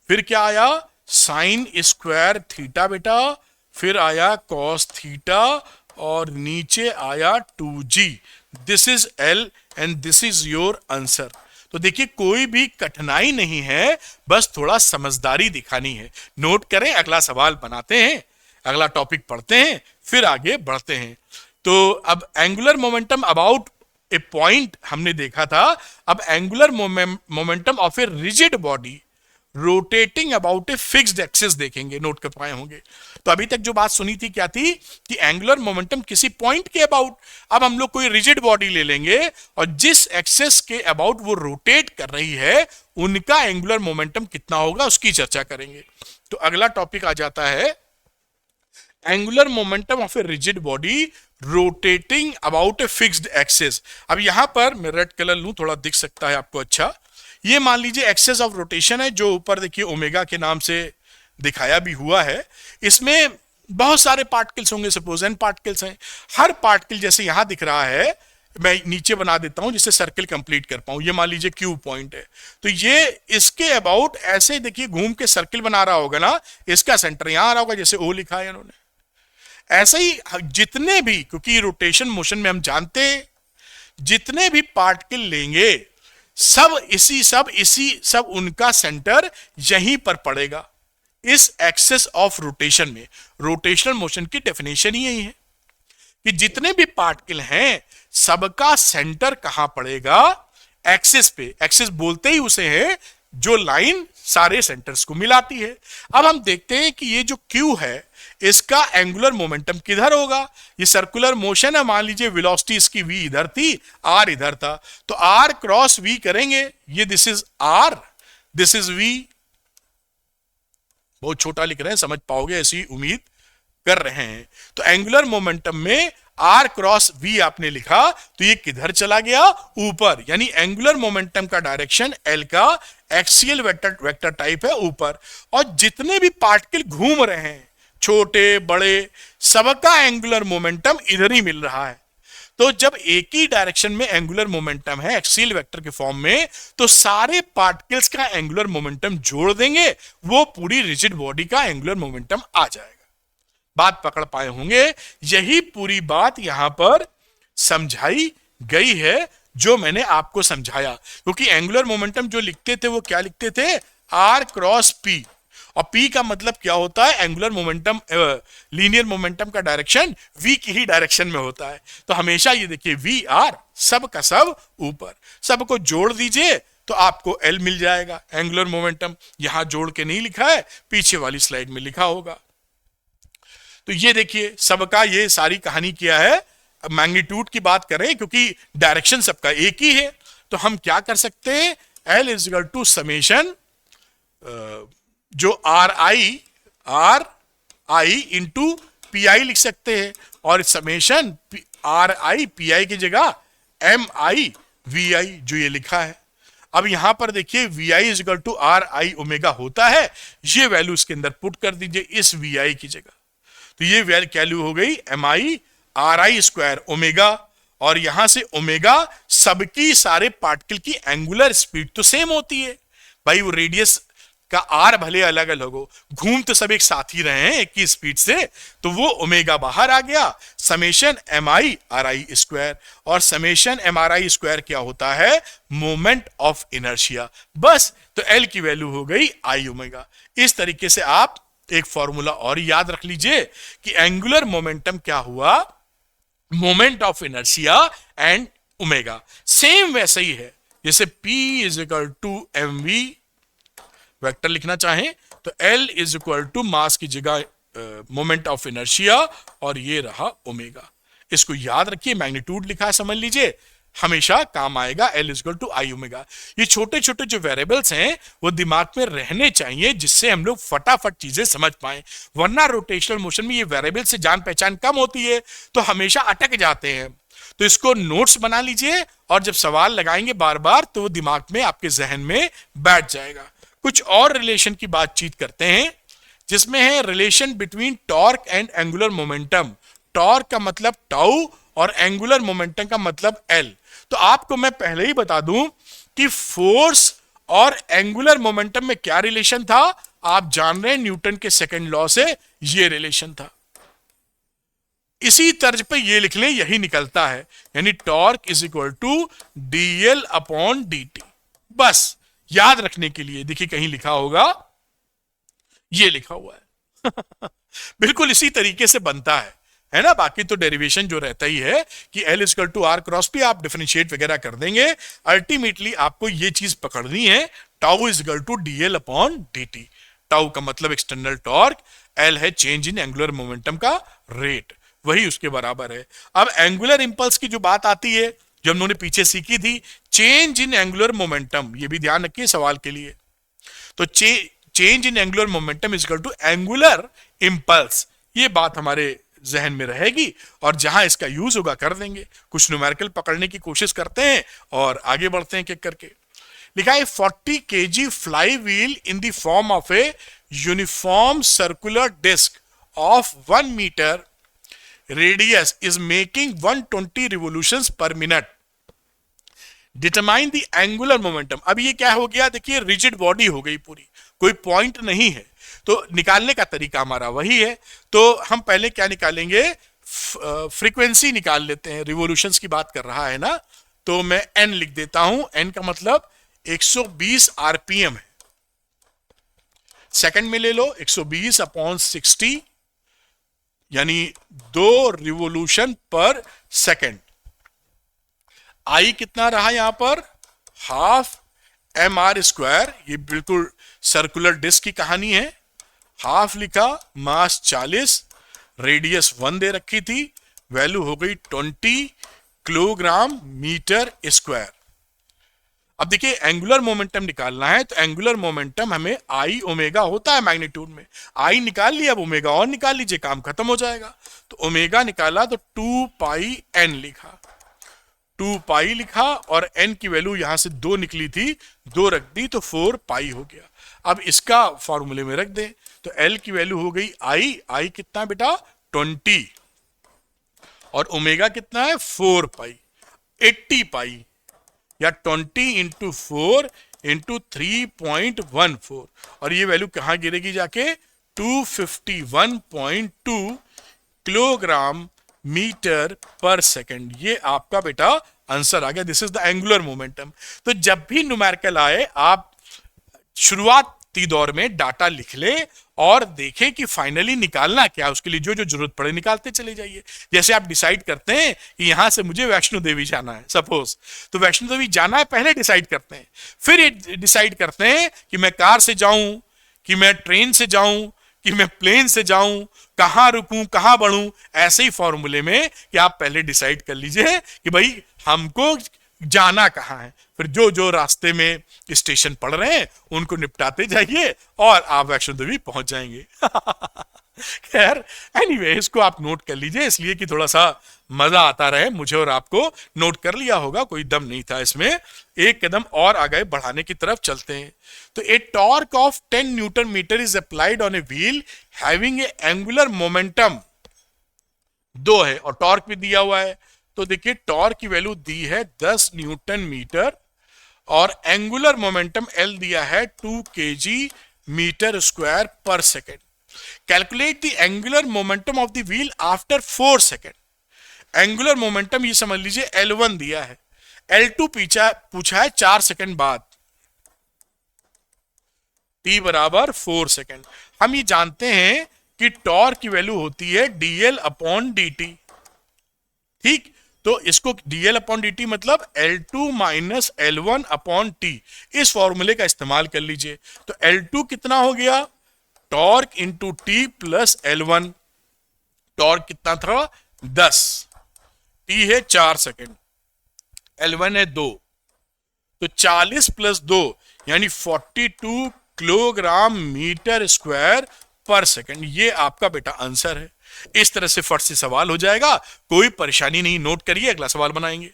फिर क्या आया, साइन स्क्वायर थीटा बेटा, फिर आया कॉस थीटा, और नीचे आया 2g। This is l and this is your answer. तो देखिए कोई भी कठिनाई नहीं है, बस थोड़ा समझदारी दिखानी है। नोट करें, अगला सवाल बनाते हैं, अगला टॉपिक पढ़ते हैं, फिर आगे बढ़ते हैं। तो अब angular momentum about A point हमने देखा था। अब angular momentum of a rigid body rotating about a fixed axis देखेंगे, नोट कर पाए होंगे। तो अभी तक जो बात सुनी थी क्या थी, कि एंगुलर मोमेंटम किसी पॉइंट के अबाउट। अब हम लोग कोई रिजिड बॉडी ले लेंगे और जिस एक्सिस के अबाउट वो रोटेट कर रही है, उनका एंगुलर मोमेंटम कितना होगा उसकी चर्चा करेंगे। तो अगला टॉपिक आ जाता है angular momentum of a rigid body rotating about a fixed axis. अब यहां पर मैं रेड कलर लूं, थोड़ा दिख सकता है आपको अच्छा। ये मान लीजिए एक्सेस ऑफ रोटेशन है, जो ऊपर देखिए ओमेगा के नाम से दिखाया भी हुआ है। इसमें बहुत सारे पार्टिकल्स होंगे, सपोज n पार्टिकल्स हैं। हर पार्टिकल जैसे यहां दिख रहा है, मैं नीचे बना देता हूं जिससे सर्किल कंप्लीट कर पाऊं। ये मान लीजिए क्यू पॉइंट है, तो ये इसके अबाउट ऐसे देखिए घूम के सर्किल बना रहा होगा ना, इसका सेंटर यहां आ रहा होगा जैसे ओ लिखा है इन्होंने। ऐसे ही जितने भी, क्योंकि रोटेशन मोशन में हम जानते हैं जितने भी पार्टिकल लेंगे सब उनका सेंटर यहीं पर पड़ेगा, इस एक्सेस ऑफ रोटेशन में। रोटेशनल मोशन की डेफिनेशन ही यही है कि जितने भी पार्टिकल हैं सबका सेंटर कहां पड़ेगा, एक्सिस पे। एक्सिस बोलते ही उसे है जो लाइन सारे सेंटर्स को मिलाती है। अब हम देखते हैं कि ये जो क्यू है इसका एंगुलर मोमेंटम किधर होगा। ये सर्कुलर मोशन है, मान लीजिए वेलोसिटी इसकी v इधर थी, r इधर था, तो r क्रॉस v करेंगे, ये this is r, this is v। बहुत छोटा लिख रहे हैं, समझ पाओगे ऐसी उम्मीद कर रहे हैं। तो एंगुलर मोमेंटम में r क्रॉस v आपने लिखा तो ये किधर चला गया, ऊपर, यानी एंगुलर मोमेंटम का डायरेक्शन l का एक्सियल वेक्टर टाइप है ऊपर। और जितने भी पार्टिकल घूम रहे हैं छोटे बड़े, सबका एंगुलर मोमेंटम इधर ही मिल रहा है। तो जब एक ही डायरेक्शन में एंगुलर मोमेंटम है एक्सियल वेक्टर के फॉर्म में, तो सारे पार्टिकल्स का एंगुलर मोमेंटम जोड़ देंगे, वो पूरी रिजिड बॉडी का एंगुलर मोमेंटम आ जाएगा। बात पकड़ पाए होंगे, यही पूरी बात यहां पर समझाई गई है जो मैंने आपको समझाया। क्योंकि एंगुलर मोमेंटम जो लिखते थे वो क्या लिखते थे, r क्रॉस p, और p का मतलब क्या होता है, एंगुलर मोमेंटम, लीनियर मोमेंटम का डायरेक्शन v की ही डायरेक्शन में होता है। तो हमेशा ये देखिए v r, सब का सब ऊपर, सबको जोड़ दीजिए तो आपको l मिल जाएगा एंगुलर मोमेंटम। यहां जोड़ के नहीं लिखा है, पीछे वाली स्लाइड में लिखा होगा। तो ये देखिए सबका ये सारी कहानी क्या है। मैग्नीट्यूड की बात करें क्योंकि डायरेक्शन सबका एक ही है, तो हम क्या कर सकते हैं, L is equal to summation जो R I into P I लिख सकते हैं, और समेशन RI PI की जगह MI VI जो ये लिखा है। अब यहां पर देखिए VI is equal to RI omega होता है, ये वैल्यू इसके अंदर पुट कर दीजिए इस VI की जगह, तो ये वैल्यू हो गई MI RI स्क्वायर ओमेगा। और यहां से ओमेगा सबकी सारे पार्टिकल की एंगुलर स्पीड तो सेम होती है भाई, वो रेडियस का आर भले अलग अलग हो, घूम तो सब एक साथ ही रहे हैं एक ही स्पीड से, तो वो ओमेगा बाहर आ गया, समेशन MI RI स्क्वायर। और समेशन MRI स्क्वायर क्या होता है, मोमेंट ऑफ इनर्शिया, बस। तो L की वैल्यू हो गई I ओमेगा। इस तरीके से आप एक फॉर्मूला और याद रख लीजिए कि एंगुलर मोमेंटम क्या हुआ, moment of inertia and omega. Same वैसे ही है जैसे P is equal to mv, vector लिखना चाहें तो L is equal to mass की जगह मोमेंट ऑफ इनर्शिया, और ये रहा ओमेगा। इसको याद रखिए, मैग्नीट्यूड लिखा है समझ लीजिए, हमेशा काम आएगा। L is equal to I omega. ये छोटे छोटे जो वेरिएबल्स हैं वो दिमाग में रहने चाहिए, जिससे हम लोग फटाफट चीजें समझ पाए, वरना रोटेशनल मोशन में ये वेरिएबल से जान पहचान कम होती है तो हमेशा अटक जाते हैं। तो इसको नोट्स बना लीजिए, और जब सवाल लगाएंगे बार बार तो वो दिमाग में आपके जहन में बैठ जाएगा। कुछ और रिलेशन की बातचीत करते हैं, जिसमें है relation between torque and angular momentum. Torque का मतलब टाउ और एंगुलर मोमेंटम का मतलब L। तो आपको मैं पहले ही बता दूं कि फोर्स और एंगुलर मोमेंटम में क्या रिलेशन था, आप जान रहे हैं न्यूटन के सेकंड लॉ से ये रिलेशन था। इसी तर्ज पे ये लिख लें, यही निकलता है, यानी torque is equal to DL upon DT। बस याद रखने के लिए देखिए कहीं लिखा होगा, ये लिखा हुआ है बिल्कुल इसी तरीके से बनता है ना। बाकी तो डेरिवेशन जो रहता ही है कि L equal to R cross P, आप डिफरेंशिएट वगैरह कर देंगे। अल्टीमेटली आपको ये चीज पकड़नी है, tau is equal to DL upon DT। Tau का मतलब एक्सटर्नल टॉर्क, L है चेंज इन एंगुलर मोमेंटम का रेट, वही उसके बराबर है। अब एंगुलर इंपल्स की जो बात आती है, जो हम लोगों ने पीछे सीखी थी, चेंज इन एंगुलर मोमेंटम, ये भी ध्यान रखिए सवाल के लिए। तो change in angular momentum is equal to angular impulse, ये बात हमारे जहन में रहेगी, और जहां इसका यूज होगा कर देंगे। कुछ न्यूमेरिकल पकड़ने की कोशिश करते हैं और आगे बढ़ते हैं एक करके। लिखा है 40 kg flywheel in the form of a uniform circular disc of 1 metre radius is making 120 revolutions per minute, determine the angular momentum. अब ये क्या हो गया, देखिए रिजिड बॉडी हो गई पूरी, कोई पॉइंट नहीं है, तो निकालने का तरीका हमारा वही है। तो हम पहले क्या निकालेंगे, फ्रीक्वेंसी निकाल लेते हैं, रिवोल्यूशंस की बात कर रहा है ना, तो मैं एन लिख देता हूं, एन का मतलब 120 आरपीएम है, सेकंड में ले लो 120 अपॉन 60 यानी 2 रिवोल्यूशन पर सेकंड। आई कितना रहा यहां पर, हाफ एम आर स्क्वायर, ये बिल्कुल सर्कुलर डिस्क की कहानी है, हाफ लिखा, मास 40, रेडियस 1 दे रखी थी, वैल्यू हो गई 20 किलोग्राम मीटर स्क्वायर। अब देखिए एंगुलर मोमेंटम निकालना है, तो एंगुलर मोमेंटम हमें आई ओमेगा होता है मैग्नीट्यूड में, आई निकाल लिया, अब ओमेगा और निकाल लीजिए, काम खत्म हो जाएगा। तो ओमेगा निकाला तो 2 पाई एन लिखा, 2 पाई लिखा, और एन की वैल्यू यहां से 2 निकली थी, 2 रख दी तो 4 पाई हो गया। अब इसका फॉर्मूले में रख दें, तो एल की वैल्यू हो गई आई, आई कितना बेटा 20, और ओमेगा कितना है 4 पाई, 80 पाई, या 20 इंटू 4 इंटू 3.14, और ये वैल्यू कहां गिरेगी जाके 251.2 किलोग्राम मीटर पर सेकंड। ये आपका बेटा आंसर आ गया, this is the angular momentum. तो जब भी न्यूमेरिकल आए, आप शुरुआती दौर में डाटा लिख ले और देखें कि फाइनली निकालना क्या, उसके लिए जो जो जरूरत पड़े निकालते चले जाइए। जैसे आप डिसाइड करते हैं कि यहां से मुझे वैष्णो देवी जाना है सपोज, तो वैष्णो देवी जाना है पहले डिसाइड करते हैं, फिर ये डिसाइड करते हैं कि मैं कार से जाऊं, कि मैं ट्रेन से जाऊं, कि मैं प्लेन से जाऊं, कहां रुकूं, कहां बढ़ूं। ऐसे ही फॉर्मूले में कि आप पहले डिसाइड कर लीजिए कि भाई हमको जाना कहां है, फिर जो जो रास्ते में स्टेशन पड़ रहे हैं उनको निपटाते जाइए और आप वैष्णो देवी पहुंच जाएंगे। खैर एनीवे, इसको आप नोट कर लीजिए, इसलिए कि थोड़ा सा मजा आता रहे मुझे और आपको। नोट कर लिया होगा, कोई दम नहीं था इसमें। एक कदम और आगे बढ़ाने की तरफ चलते हैं। तो a torque of 10 newton metre is applied on a wheel having a angular momentum 2 है, और टॉर्क भी दिया हुआ है। तो देखिए टॉर्क की वैल्यू दी है 10 न्यूटन मीटर, और एंगुलर मोमेंटम एल दिया है 2 केजी मीटर स्क्वायर पर second. Calculate the angular momentum of the wheel after 4 second. Angular momentum ये समझ लीजिए L1 दिया है, L2 पूछा है 4 सेकेंड बाद, t बराबर 4 सेकेंड। हम ये जानते हैं कि टॉर्क की वैल्यू होती है dl अपॉन dt, ठीक। तो इसको dl अपॉन dt मतलब L2 minus L1 upon T, इस फॉर्मूले का इस्तेमाल कर लीजिए। तो L2 कितना हो गया, torque into T plus L1, torque कितना था 10, टी है 4 सेकेंड, L1 है 2, तो 40 प्लस 2 यानी 42 किलोग्राम मीटर स्क्वायर पर सेकेंड। ये आपका बेटा आंसर है। इस तरह से फट से सवाल हो जाएगा, कोई परेशानी नहीं। नोट करिए, अगला सवाल बनाएंगे,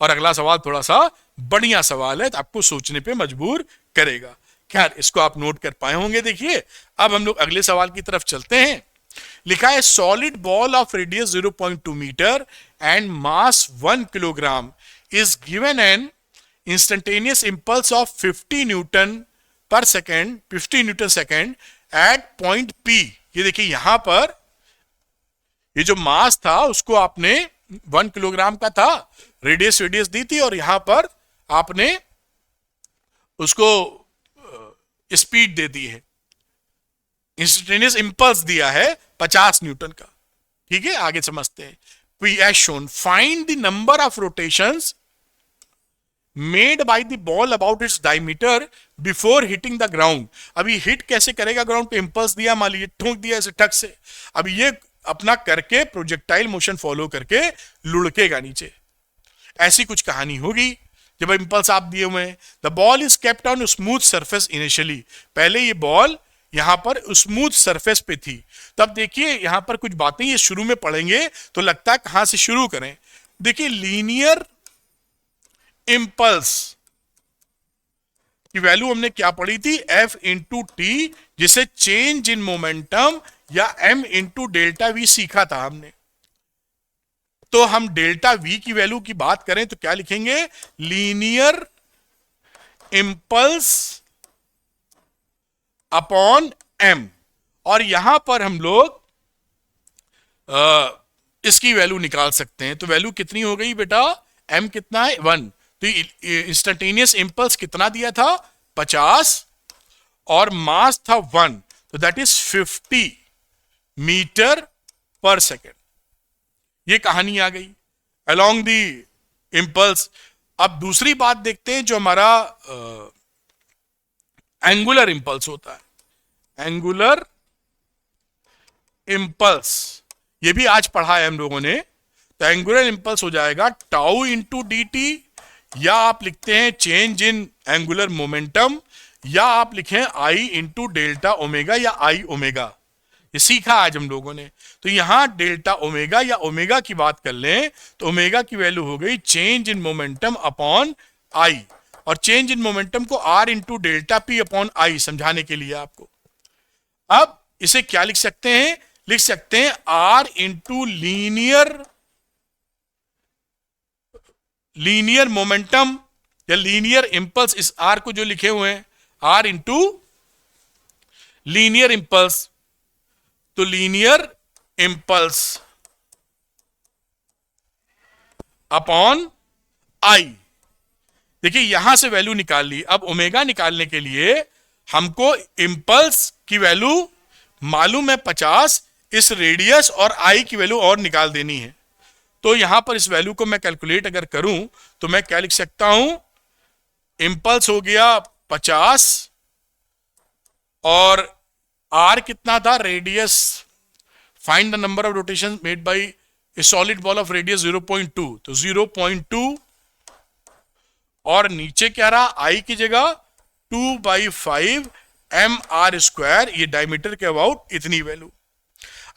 और अगला सवाल थोड़ा सा बढ़िया सवाल है, तो आपको सोचने पे मजबूर करेगा। खैर इसको आप नोट कर पाए होंगे। देखिए अब हम लोग अगले सवाल की तरफ चलते हैं। लिखा है solid ball of radius 0.2 metre and mass 1 kilogram is given an instantaneous impulse of 50 newton per second, 50 newton second at point P। ये देखिए यहां पर ये जो मास था उसको आपने 1 किलोग्राम का था, रेडियस दी थी, और यहां पर आपने उसको स्पीड दे दी है, इंस्टेंटेनियस इंपल्स दिया है 50 न्यूटन का। ठीक है, आगे समझते हैं। P as shown, find the number of rotations made by the ball about its diameter before hitting the ground। अभी हिट कैसे करेगा ग्राउंड पे, इंपल्स दिया, मान लीजिए ठोक दिया ऐसे ठक से, अब ये अपना करके प्रोजेक्टाइल मोशन फॉलो करके लुढ़केगा नीचे, ऐसी कुछ कहानी होगी जब इंपल्स आप दिए हुए हैं। The ball is kept on smooth surface initially, पहले ये बॉल यहां पर स्मूथ सरफेस पे थी। तब देखिए यहां पर कुछ बातें ये शुरू में पढ़ेंगे तो लगता है कहां से शुरू करें। देखिए लीनियर इंपल्स की वैल्यू हमने क्या पढ़ी थी, F इंटू टी, जिसे चेंज इन मोमेंटम या M इंटू डेल्टा वी सीखा था हमने। तो हम डेल्टा वी की वैल्यू की बात करें तो क्या लिखेंगे, लीनियर इंपल्स अपॉन एम। और यहां पर हम लोग इसकी वैल्यू निकाल सकते हैं। तो वैल्यू कितनी हो गई बेटा, एम कितना है 1, तो इंस्टेंटेनियस इंपल्स कितना दिया था 50 और मास था 1, तो that is 50 metre per second. ये कहानी आ गई अलोंग दी इंपल्स। अब दूसरी बात देखते हैं जो हमारा एंगुलर इंपल्स होता है, एंगुलर इंपल्स, ये भी आज पढ़ा है हम लोगों ने। तो एंगुलर इंपल्स हो जाएगा टाउ इंटू डी टी, या आप लिखते हैं चेंज इन एंगुलर मोमेंटम, या आप लिखें आई इंटू डेल्टा ओमेगा या आई ओमेगा। ये सीखा आज हम लोगों ने। तो यहां डेल्टा ओमेगा या ओमेगा की बात कर लें तो ओमेगा की वैल्यू हो गई change in momentum upon I, और चेंज इन मोमेंटम को R into delta P upon I समझाने के लिए आपको। अब इसे क्या लिख सकते हैं, लिख सकते हैं आर इंटू लीनियर मोमेंटम या लीनियर इंपल्स, इस आर को जो लिखे हुए हैं आर इंटू लीनियर इंपल्स, तो लीनियर इंपल्स अपॉन आई। देखिए यहां से वैल्यू निकाल ली। अब ओमेगा निकालने के लिए हमको इंपल्स की वैल्यू मालूम है 50, इस रेडियस और आई की वैल्यू और निकाल देनी है। तो यहां पर इस वैल्यू को मैं कैलकुलेट अगर करूं तो मैं क्या लिख सकता हूं, इंपल्स हो गया 50 और आर कितना था, radius, find the number of rotation made by A solid ball of radius 0.2, तो 0.2 और नीचे क्या रहा, आई की जगह 2/5 mr², ये डायमीटर के अबाउट इतनी वैल्यू।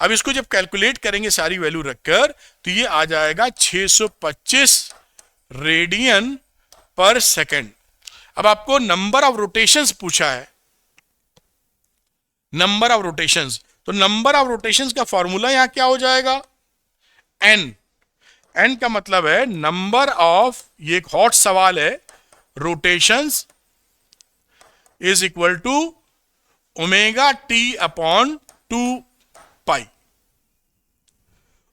अब इसको जब कैलकुलेट करेंगे सारी वैल्यू रखकर तो ये आ जाएगा 625 रेडियन पर सेकेंड। अब आपको नंबर ऑफ रोटेशंस पूछा है, नंबर ऑफ रोटेशंस, तो नंबर ऑफ रोटेशंस का फॉर्मूला यहां क्या हो जाएगा, एन। एन का मतलब है नंबर ऑफ, ये एक हॉट सवाल है, rotations is equal to omega T upon 2 pi,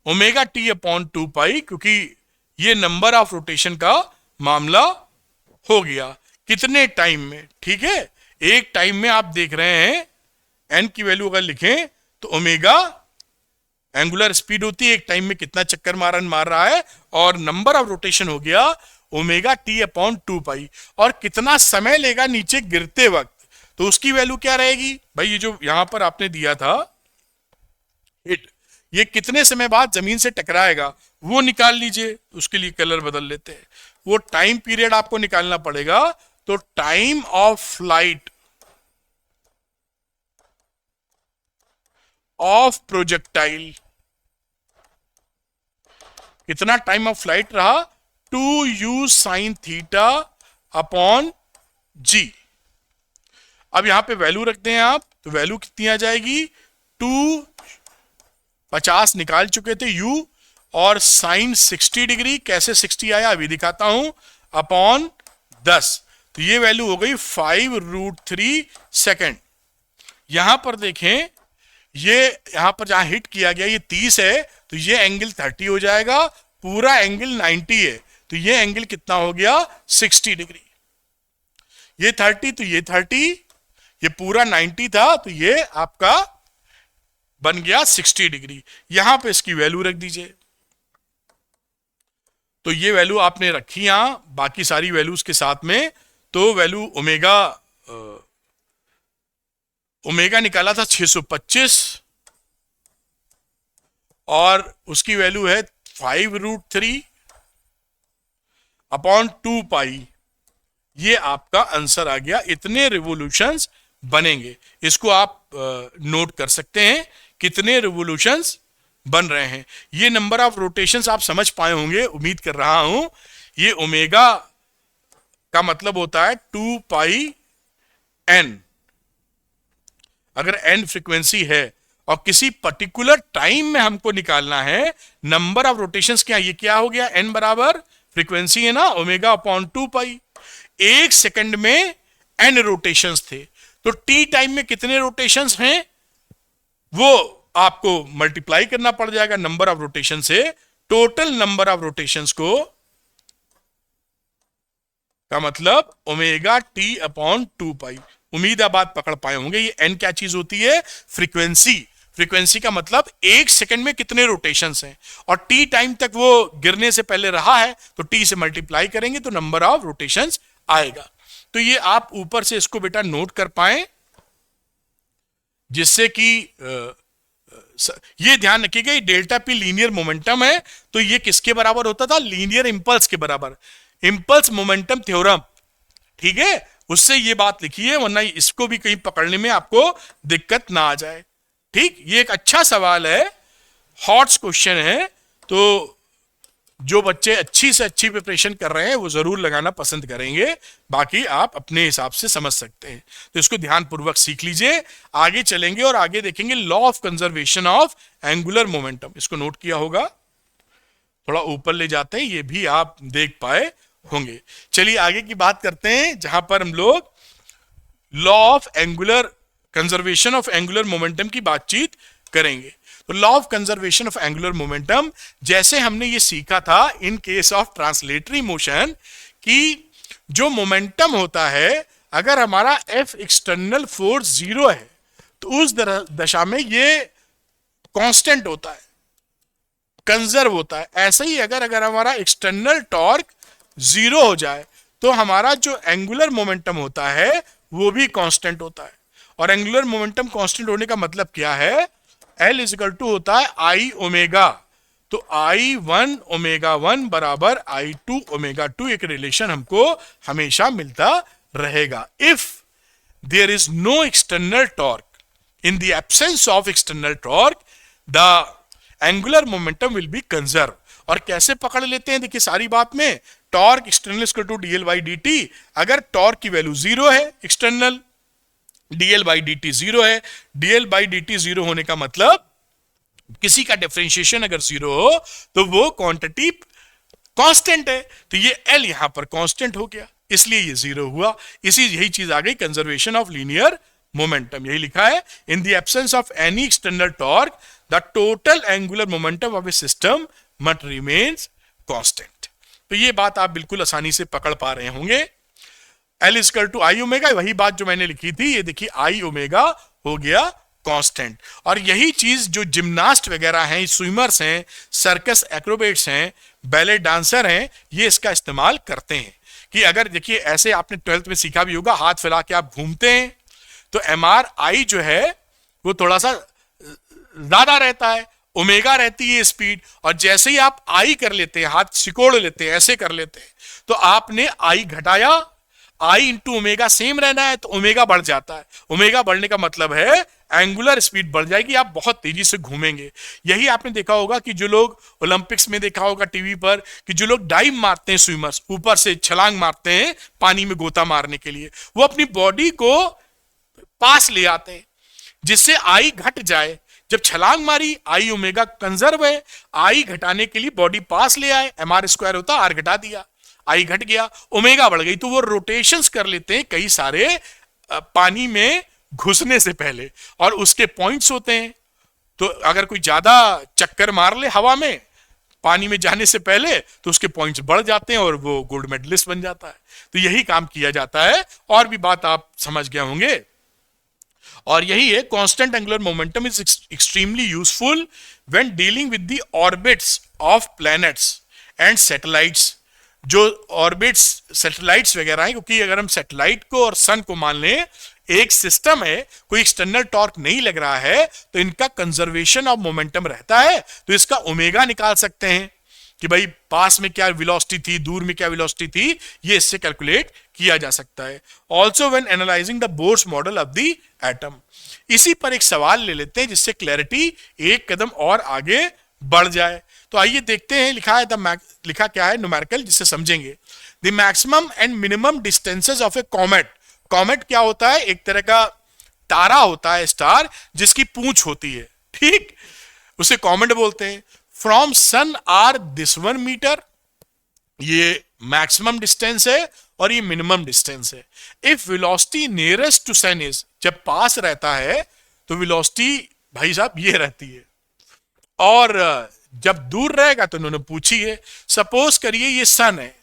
omega T upon 2 pi, क्योंकि ये नंबर ऑफ रोटेशन का मामला हो गया। कितने टाइम में, ठीक है, एक टाइम में आप देख रहे हैं एन की वैल्यू अगर लिखें तो ओमेगा एंगुलर स्पीड होती है, एक टाइम में कितना चक्कर मार रहा है, और नंबर ऑफ रोटेशन हो गया ओमेगा टी अपॉन 2 पाई। और कितना समय लेगा नीचे गिरते वक्त, तो उसकी वैल्यू क्या रहेगी भाई, ये जो यहां पर आपने दिया था हिट, ये कितने समय बाद जमीन से टकराएगा वो निकाल लीजिए। उसके लिए कलर बदल लेते हैं, वो टाइम पीरियड आपको निकालना पड़ेगा। तो time of flight of projectile, कितना टाइम ऑफ फ्लाइट रहा, 2u sin थीटा अपॉन जी। अब यहां पे वैल्यू रखते हैं आप, तो वैल्यू कितनी आ जाएगी, 250 निकाल चुके थे u, और साइन 60 डिग्री, कैसे 60 आया अभी दिखाता हूं, अपॉन 10, तो ये वैल्यू हो गई 5√3 सेकेंड। यहां पर देखें, ये यहां पर जहां हिट किया गया ये 30 है, तो ये एंगल 30 हो जाएगा, पूरा एंगल 90 है, तो ये एंगल कितना हो गया 60 डिग्री। ये 30 तो ये 30, ये पूरा 90 था, तो ये आपका बन गया 60 डिग्री। यहां पे इसकी वैल्यू रख दीजिए, तो ये वैल्यू आपने रखी यहां बाकी सारी वैल्यूज के साथ में। तो वैल्यू ओमेगा निकाला था 625, और उसकी वैल्यू है 5√3 अपॉन 2 पाई। ये आपका आंसर आ गया। इतने रिवोल्यूशंस बनेंगे, इसको आप नोट कर सकते हैं कितने रिवोल्यूशंस बन रहे हैं। ये नंबर ऑफ रोटेशंस आप समझ पाए होंगे, उम्मीद कर रहा हूं। ये ओमेगा का मतलब होता है 2 पाई एन, अगर एन फ्रीक्वेंसी है। और किसी पर्टिकुलर टाइम में हमको निकालना है नंबर ऑफ रोटेशंस। क्या ये क्या हो गया, n बराबर फ्रीक्वेंसी है ना ओमेगा अपॉन 2 पाई। एक सेकंड में n रोटेशंस थे, तो t टाइम में कितने रोटेशंस हैं वो आपको मल्टीप्लाई करना पड़ जाएगा नंबर ऑफ रोटेशन से। टोटल नंबर ऑफ रोटेशंस को का मतलब ओमेगा टी अपॉन 2 पाई। उम्मीद है बात पकड़ पाए होंगे। ये n क्या चीज होती है, फ्रीक्वेंसी। फ्रीक्वेंसी का मतलब एक सेकंड में कितने रोटेशंस हैं, और टी टाइम तक वो गिरने से पहले रहा है तो टी से मल्टीप्लाई करेंगे तो नंबर ऑफ रोटेशंस आएगा। तो ये आप ऊपर से इसको बेटा नोट कर पाए, जिससे कि ये ध्यान रखिएगा डेल्टा पी लीनियर मोमेंटम है, तो ये किसके बराबर होता था, लीनियर इंपल्स के बराबर, इंपल्स मोमेंटम थ्योरम। ठीक है, उससे ये बात लिखी है, वरना इसको भी कहीं पकड़ने में आपको दिक्कत ना आ जाए। ठीक, ये एक अच्छा सवाल है, हॉट्स क्वेश्चन है, तो जो बच्चे अच्छी से अच्छी प्रिपरेशन कर रहे हैं वो जरूर लगाना पसंद करेंगे, बाकी आप अपने हिसाब से समझ सकते हैं। तो इसको ध्यान पूर्वक सीख लीजिए। आगे चलेंगे और आगे देखेंगे law of conservation of angular momentum. इसको नोट किया होगा, थोड़ा ऊपर ले जाते हैं, ये भी आप देख पाए होंगे। चलिए आगे की बात करते हैं, जहां पर हम लोग law of angular conservation of angular momentum की बातचीत करेंगे। तो law of conservation of angular momentum, जैसे हमने ये सीखा था इन केस ऑफ ट्रांसलेटरी मोशन, कि जो मोमेंटम होता है अगर हमारा एफ एक्सटर्नल फोर्स 0 है तो उस दशा में ये कांस्टेंट होता है, कंजर्व होता है। ऐसे ही अगर हमारा एक्सटर्नल टॉर्क 0 हो जाए तो हमारा जो एंगुलर मोमेंटम होता है वो भी कांस्टेंट होता है। और एंगुलर मोमेंटम कांस्टेंट होने का मतलब क्या है, L इजिकल टू होता है आई ओमेगा। तो I1 ओमेगा 1 बराबर I2 ओमेगा 2, एक रिलेशन हमको हमेशा मिलता रहेगा। If there is no external torque, in the absence of external torque, the angular momentum will be conserve. और कैसे पकड़ लेते हैं, देखिए सारी बात में torque external equal to DL by D T. अगर टॉर्क की वैल्यू 0 है external, DL by D T 0 है, डीएल बाई डी टी 0 होने का मतलब किसी का डिफरेंशिएशन अगर 0 हो तो वो क्वांटिटी कांस्टेंट है, तो ये एल यहां पर कांस्टेंट हो गया, इसलिए ये 0 हुआ। यही चीज आ गई कंजर्वेशन ऑफ लीनियर मोमेंटम। यही लिखा है, इन the absence of any external torque the total angular momentum of a system must remains constant. तो ये बात आप बिल्कुल आसानी से पकड़ पा रहे होंगे। L is equal to I omega, वही बात जो मैंने लिखी थी, ये देखिए आई ओमेगा हो गया कांस्टेंट। और यही चीज जो जिम्नास्ट वगैरह हैं, स्विमर्स हैं, सर्कस एक्रोबेट्स हैं, बैले डांसर हैं, ये इसका इस्तेमाल करते हैं। कि अगर देखिए ऐसे आपने 12th में सीखा भी होगा, हाथ फैला के आप घूमते हैं तो MRI जो है वो थोड़ा सा ज्यादा रहता है, ओमेगा रहती है स्पीड, और जैसे ही आप आई कर लेते हैं, हाथ सिकोड़ लेते हैं, ऐसे कर लेते हैं, तो आपने आई घटाया, आई इंटू ओमेगा सेम रहना है तो ओमेगा बढ़ जाता है। ओमेगा बढ़ने का मतलब है एंगुलर स्पीड बढ़ जाएगी, आप बहुत तेजी से घूमेंगे। यही आपने देखा होगा कि जो लोग ओलंपिक्स में देखा होगा टीवी पर, कि जो लोग डाइव मारते हैं, स्विमर्स ऊपर से छलांग मारते हैं पानी में गोता मारने के लिए, वो अपनी बॉडी को पास ले आते हैं जिससे आई घट जाए। जब छलांग मारी आई ओमेगा कंजर्व है, आई घटाने के लिए बॉडी पास ले आए, MR स्क्वायर होता आर घटा दिया, आई घट गया, ओमेगा बढ़ गई, तो वो रोटेशंस कर लेते हैं कई सारे पानी में घुसने से पहले, और उसके पॉइंट्स होते हैं। तो अगर कोई ज्यादा चक्कर मार ले हवा में पानी में जाने से पहले तो उसके पॉइंट्स बढ़ जाते हैं और वो गोल्ड मेडलिस्ट बन जाता है। तो यही काम किया जाता है, और भी बात आप समझ गए होंगे। और यही है, constant angular momentum is extremely useful when dealing with the orbits of planets and satellites. जो ऑर्बिट्स सैटेलाइट्स वगैरह हैं, क्योंकि अगर हम सैटेलाइट को और सन को मान लें एक सिस्टम है, कोई एक्सटर्नल टॉर्क नहीं लग रहा है, तो इनका कंजर्वेशन ऑफ मोमेंटम रहता है। तो इसका ओमेगा निकाल सकते हैं कि भाई पास में क्या वेलोसिटी थी, दूर में क्या वेलोसिटी थी, ये इससे कैलकुलेट किया जा सकता है। Also when analysing the Bohr's model of the atom. इसी पर एक सवाल ले लेते हैं जिससे क्लैरिटी एक कदम और आगे बढ़ जाए। तो आइए देखते हैं, लिखा क्या है न्यूमेरिकल, जिससे समझेंगे। The maximum and minimum distances of A comet. Comet क्या होता है, एक तरह का तारा होता है, स्टार, जिसकी पूंछ होती है, ठीक, उसे कॉमेट बोलते हैं। From sun R this 1 metre, ये मैक्सिमम डिस्टेंस है और ये मिनिमम डिस्टेंस है। If velocity nearest to sun is, जब पास रहता है तो वेलोसिटी भाई साहब ये रहती है, और जब दूर रहेगा तो उन्होंने पूछी है। सपोज करिए ये सन है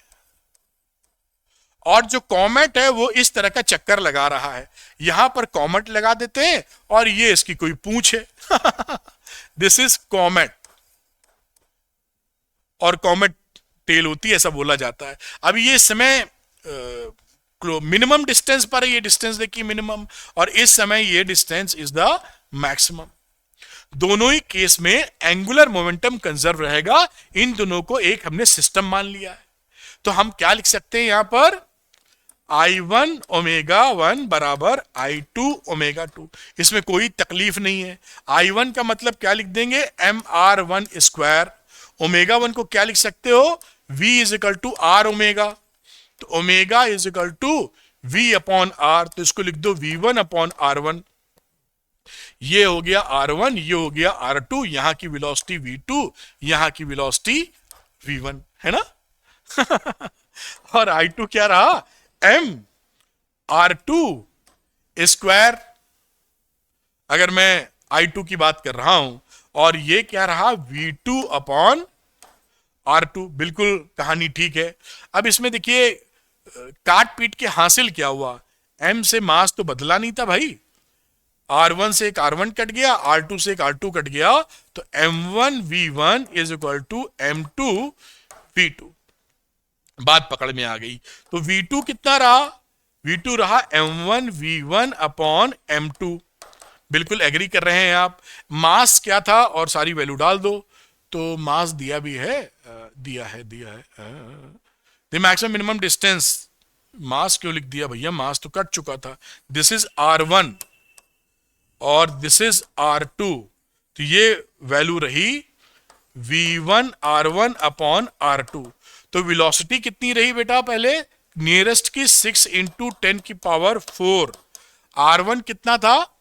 और जो कॉमेट है वो इस तरह का चक्कर लगा रहा है, यहां पर कॉमेट लगा देते हैं और ये इसकी कोई पूंछ है दिस इज कॉमेट, और कॉमेट टेल होती है, ऐसा बोला जाता है। अब ये समय मिनिमम डिस्टेंस पर है, ये डिस्टेंस देखिए मिनिमम, और इस समय ये डिस्टेंस इज द मैक्सिमम। दोनों ही केस में एंगुलर मोमेंटम कंजर्व रहेगा। इन दोनों को एक हमने सिस्टम मान लिया है, तो हम क्या लिख सकते हैं यहां पर, I1 ओमेगा 1 बराबर I2 ओमेगा 2। इसमें कोई तकलीफ नहीं है। I1 का मतलब क्या लिख देंगे, mr1 स्क्वायर। ओमेगा 1 को क्या लिख सकते हो, v is equal to R omega, तो omega is equal to v upon R, तो इसको लिख दो v1 अपॉन r1। ये हो गया r1, ये हो गया r2, यहां की वेलोसिटी v2, यहां की वेलोसिटी v1, है ना और I2 क्या रहा, m r2 स्क्वायर। अगर मैं I2 की बात कर रहा हूं, और ये क्या रहा, v2 अपॉन R2। बिल्कुल कहानी ठीक है। अब इसमें देखिए काट पीट के हासिल क्या हुआ, m से मास तो बदला नहीं था भाई, R1 से एक R1 कट गया, R2 से एक R2 कट गया, तो m1 v1 is equal to m2 v2। बात पकड़ में आ गई। तो v2 कितना रहा, v2 रहा m1 v1 अपॉन m2। बिल्कुल एग्री कर रहे हैं आप। मास क्या था और सारी वैल्यू डाल दो, तो मास दिया भी है, दिया है द मैक्सिमम मिनिमम डिस्टेंस। मास क्यों लिख दिया भैया, मास तो कट चुका था। दिस इज R1 और दिस इज R2, तो ये वैल्यू रही v1 R1 अपॉन R2। तो वेलोसिटी कितनी रही बेटा, पहले नियरेस्ट की 6 इंटू 10 की पावर 4। R1 कितना था,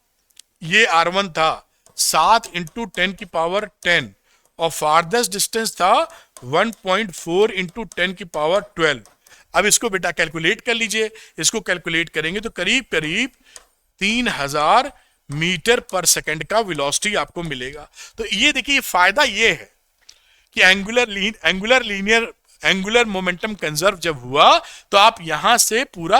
ये R1 था 7 इंटू 10 की पावर 10, और फारदेस्ट डिस्टेंस था 1.4 इंटू 10 की पावर 12। अब इसको बेटा कैलकुलेट कर लीजिए, इसको कैलकुलेट करेंगे तो करीब करीब 3000 मीटर पर सेकंड का वेलोसिटी आपको मिलेगा। तो ये देखिए फायदा ये है कि एंगुलर मोमेंटम कंजर्व जब हुआ तो आप यहां से पूरा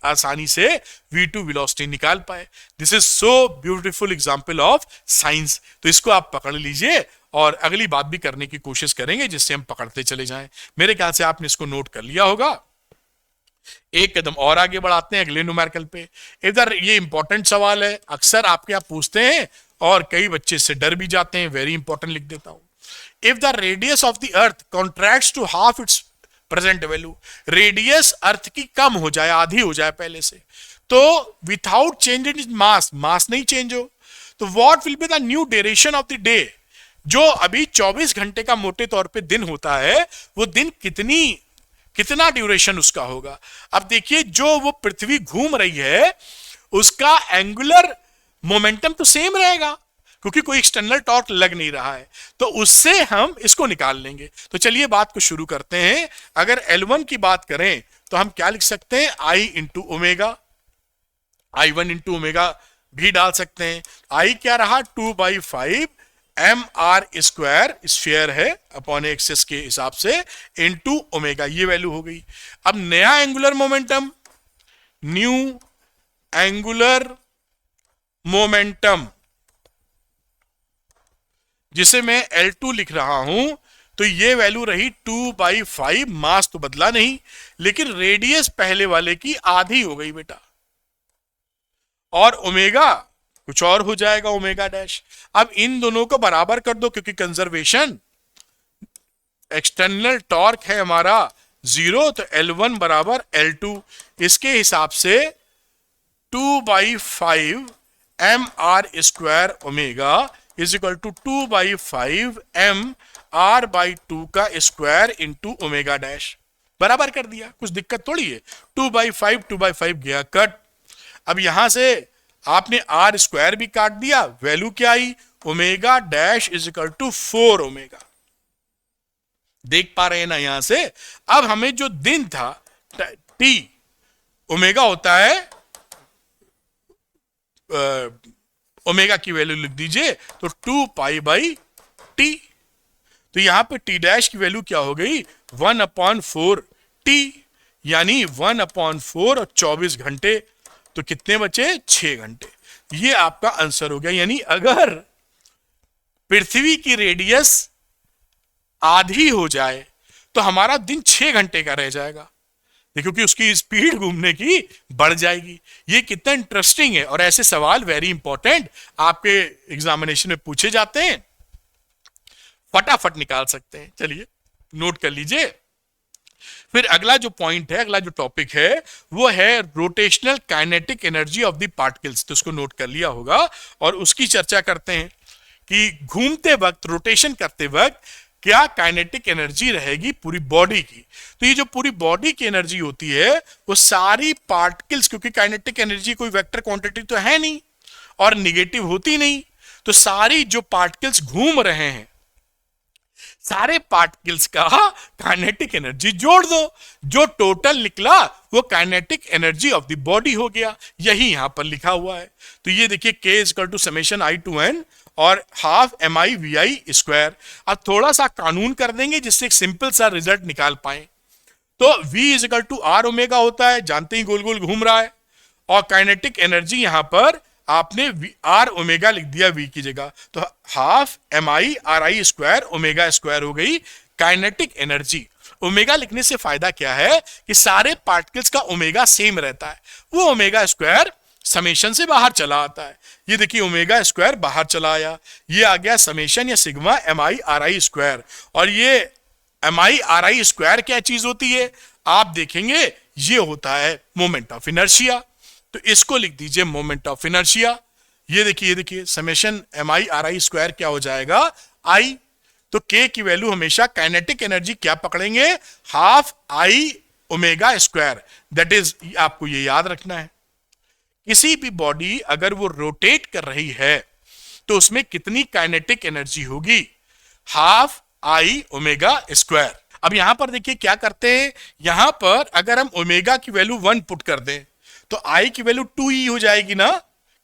आसानी से v2 वेलोसिटी निकाल पाए। This is so beautiful example of science. तो इसको आप पकड़ लीजिए और अगली बात भी करने की कोशिश करेंगे जिससे हम पकड़ते चले जाएं। मेरे ख्याल से आपने इसको नोट कर लिया होगा। एक कदम और आगे बढ़ाते हैं अगले न्यूमेरिकल पे। इधर ये इंपॉर्टेंट सवाल है, अक्सर आपके आप पूछते हैं और कई बच्चे इससे डर भी जाते हैं। वेरी इंपॉर्टेंट लिख देता हूं। If the radius of the earth contracts to half its present value, radius earth की कम हो जाए, आधी हो जाए पहले से, तो विथआउट चेंज इन मास नहीं चेंज हो, तो what will be the new duration of the day. जो अभी 24 घंटे का मोटे तौर पे दिन होता है, वो दिन कितना ड्यूरेशन उसका होगा। अब देखिए जो वो पृथ्वी घूम रही है उसका एंगुलर मोमेंटम तो सेम रहेगा क्योंकि कोई एक्सटर्नल टॉर्क लग नहीं रहा है, तो उससे हम इसको निकाल लेंगे। तो चलिए बात को शुरू करते हैं। अगर L1 की बात करें तो हम क्या लिख सकते हैं, I into omega, I1 into omega भी डाल सकते हैं। I क्या रहा 2/5 mr स्क्वायर, स्फीयर है, अपॉन एक्सिस के हिसाब से, इंटू ओमेगा, ये वैल्यू हो गई। अब नया angular momentum, new angular momentum, जिसे मैं L2 लिख रहा हूं, तो ये वैल्यू रही 2/5। मास तो बदला नहीं, लेकिन रेडियस पहले वाले की आधी हो गई बेटा, और ओमेगा कुछ और हो जाएगा, ओमेगा डैश। अब इन दोनों को बराबर कर दो क्योंकि कंजर्वेशन, एक्सटर्नल टॉर्क है हमारा 0, तो L1 बराबर L2। इसके हिसाब से 2/5 mr square omega is equal to 2/5 mr/2 का स्क्वायर इंटू ओमेगा डैश। बराबर कर दिया, कुछ दिक्कत थोड़ी है। 2/5 गया कट। अब यहां से आपने आर स्क्वायर भी काट दिया, वैल्यू क्या आई, omega dash is equal to 4 omega. देख पा रहे हैं ना यहां से। अब हमें जो दिन था टी, ओमेगा होता है, ओमेगा की वैल्यू लिख दीजिए तो 2 पाई बाई टी। तो यहां पे टी डैश की वैल्यू क्या हो गई, 1/4 टी, यानी 1/4 और 24 घंटे, तो कितने बचे, 6 घंटे। ये आपका आंसर हो गया। यानी अगर पृथ्वी की रेडियस आधी हो जाए तो हमारा दिन 6 घंटे का रह जाएगा, क्योंकि उसकी स्पीड घूमने की बढ़ जाएगी। ये कितना इंटरेस्टिंग है, और ऐसे सवाल वेरी इंपॉर्टेंट आपके एग्जामिनेशन में पूछे जाते हैं, फटाफट निकाल सकते हैं। चलिए नोट कर लीजिए। फिर अगला जो पॉइंट है, अगला जो टॉपिक है वो है rotational kinetic energy of the particles. तो उसको नोट कर लिया होगा और उसकी चर्चा करते हैं कि घूमते वक्त, रोटेशन करते वक्त क्या काइनेटिक एनर्जी रहेगी पूरी बॉडी की। तो ये जो पूरी बॉडी की एनर्जी होती है वो सारी पार्टिकल्स, क्योंकि काइनेटिक एनर्जी कोई वेक्टर क्वांटिटी तो है नहीं और निगेटिव होती नहीं, तो सारी जो पार्टिकल्स घूम रहे हैं, सारे पार्टिकल्स का काइनेटिक एनर्जी जोड़ दो, जो टोटल निकला वो kinetic energy of the body हो गया। यही यहां पर लिखा हुआ है। तो ये देखिए K is equal to summation I to N और हाफ MI/VI स्क्वायर। अब थोड़ा सा कानून कर देंगे जिससे एक सिंपल सा रिजल्ट निकाल पाए। तो V is equal to R omega होता है, जानते ही गोल गोल घूम रहा है, और काइनेटिक एनर्जी यहां पर आपने आर ओमेगा लिख दिया V की जगह, तो half MI/RI square omega square हो गई काइनेटिक एनर्जी। ओमेगा लिखने से फायदा क्या है कि सारे पार्टिकल्स का ओमेगा सेम रहता है, वो ओमेगा स्क्वायर समेशन से बाहर चला आता है। ये देखिए ओमेगा स्क्वायर बाहर चला आया, ये आ गया समेशन या सिग्मा MI/RI स्क्वायर। और ये MI/RI स्क्वायर क्या चीज होती है आप देखेंगे, ये होता है मोमेंट ऑफ इनर्शिया। तो इसको लिख दीजिए मोमेंट ऑफ इनर्शिया। ये देखिए समेशन MI/RI स्क्वायर क्या हो जाएगा, I। तो K की वैल्यू हमेशा काइनेटिक एनर्जी क्या पकड़ेंगे, half I omega square. That is, आपको ये याद रखना है, किसी भी बॉडी अगर वो रोटेट कर रही है तो उसमें कितनी काइनेटिक एनर्जी होगी, हाफ I ओमेगा स्क्वायर। अब यहां पर देखिए क्या करते हैं, यहां पर अगर हम ओमेगा की वैल्यू 1 पुट कर दें तो I की वैल्यू 2E हो जाएगी ना,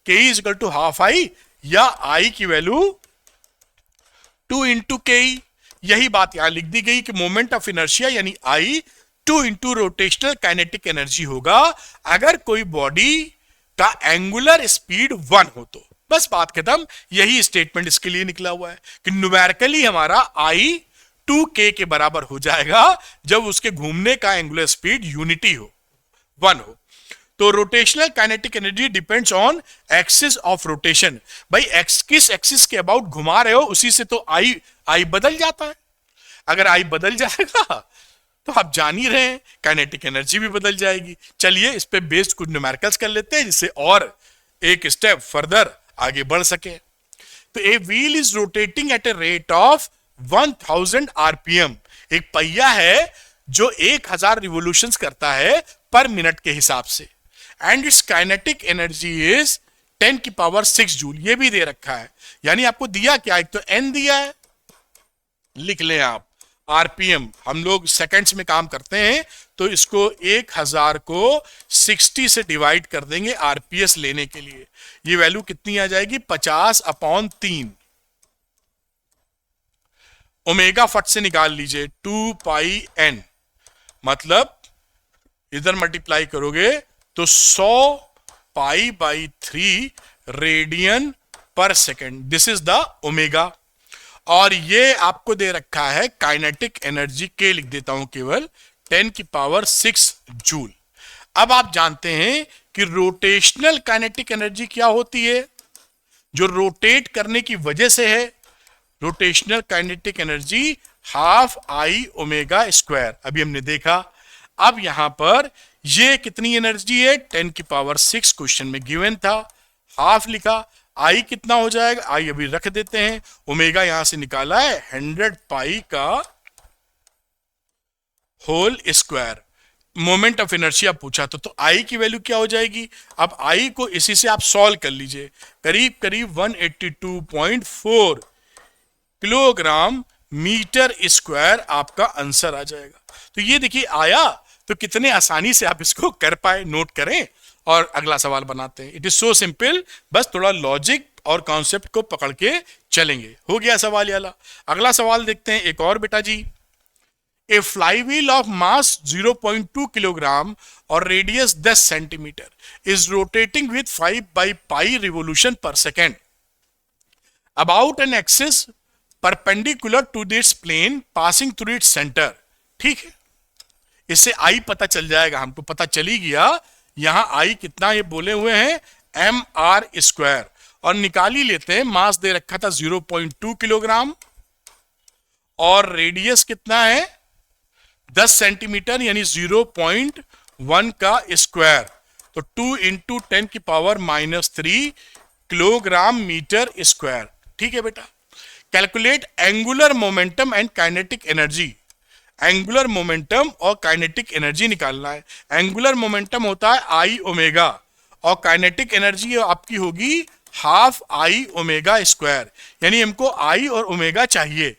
K is equal to half I, या I की वैल्यू 2 इंटू के। यही बात यहां लिख दी गई कि मोमेंट ऑफ इनर्शिया यानी I 2 into rotational kinetic energy होगा अगर कोई बॉडी का एंगुलर स्पीड 1 हो तो। बस बात खत्म। यही स्टेटमेंट इसके लिए निकला हुआ है कि न्यूमेरिकली हमारा I 2K के बराबर हो जाएगा जब उसके घूमने का एंगुलर स्पीड यूनिटी हो, 1 हो। तो rotational kinetic energy depends on axis of rotation. भाई किस एक्सिस के अबाउट घुमा रहे हो उसी से तो आई बदल जाता है। अगर आई बदल जाएगा तो आप जान ही रहे हैं काइनेटिक एनर्जी भी बदल जाएगी। चलिए इस पे बेस्ड कुछ न्यूमेरिकल्स कर लेते हैं जिससे और एक स्टेप फर्दर आगे बढ़ सके। तो a wheel is rotating at a rate of 1000 RPM। एक पहिया है जो 1000 रिवोल्यूशंस करता है पर मिनट के हिसाब से, and it's kinetic energy is 10⁶ joule. ये भी दे रखा है, यानी आपको दिया क्या, एक तो N दिया है, लिख लें आप RPM, हम लोग सेकंड्स में काम करते हैं तो इसको 1000 को 60 से डिवाइड कर देंगे RPS लेने के लिए। ये वैल्यू कितनी आ जाएगी, 50/3। ओमेगा फट से निकाल लीजिए, 2 पाई N, मतलब इधर मल्टीप्लाई करोगे तो 100 π/3 रेडियन पर second. This is the omega. और ये आपको दे रखा है काइनेटिक एनर्जी के, लिख देता हूं केवल 10⁶ जूल। अब आप जानते हैं कि रोटेशनल काइनेटिक एनर्जी क्या होती है, जो रोटेट करने की वजह से है। Rotational kinetic energy half I omega square, अभी हमने देखा। अब यहां पर ये कितनी एनर्जी है, 10⁶, क्वेश्चन में गिवन था, हाफ लिखा। I कितना हो जाएगा, I अभी रख देते हैं, ओमेगा यहां से निकाला है 100 पाई का whole square, moment of inertia पूछा तो आई की वैल्यू क्या हो जाएगी? अब आई को इसी से आप सॉल्व कर लीजिए, करीब करीब 182.4 किलोग्राम मीटर स्क्वायर आपका आंसर आ जाएगा। तो ये देखिए आया, तो कितने आसानी से आप इसको कर पाए, नोट करें और अगला सवाल बनाते हैं। इट इज सो सिंपल, बस थोड़ा लॉजिक और कॉन्सेप्ट को पकड़ के चलेंगे। हो गया सवाल वाला। अगला सवाल देखते हैं एक और बेटा जी। A flywheel of mass 0.2 kilogram और radius 10 centimetre is rotating with 5/π revolution per second about an axis perpendicular to this plane passing through its centre. ठीक है, इससे आई पता चल जाएगा, हमको पता चल ही गया यहां आई कितना ये बोले हुए हैं mr², और निकाल ही लेते हैं। मास दे रखा था 0.2 किलोग्राम और रेडियस कितना है 10 सेंटीमीटर यानी 0.1 का स्क्वायर, तो 2 इंटू 10 की पावर -3 किलोग्राम मीटर स्क्वायर। ठीक है बेटा, calculate angular momentum and kinetic energy. Angular momentum और काइनेटिक एनर्जी निकालना है। एंगुलर मोमेंटम होता है आई ओमेगा और काइनेटिक एनर्जी आपकी होगी हाफ आई ओमेगा स्क्वायर, यानी हमको आई और ओमेगा चाहिए।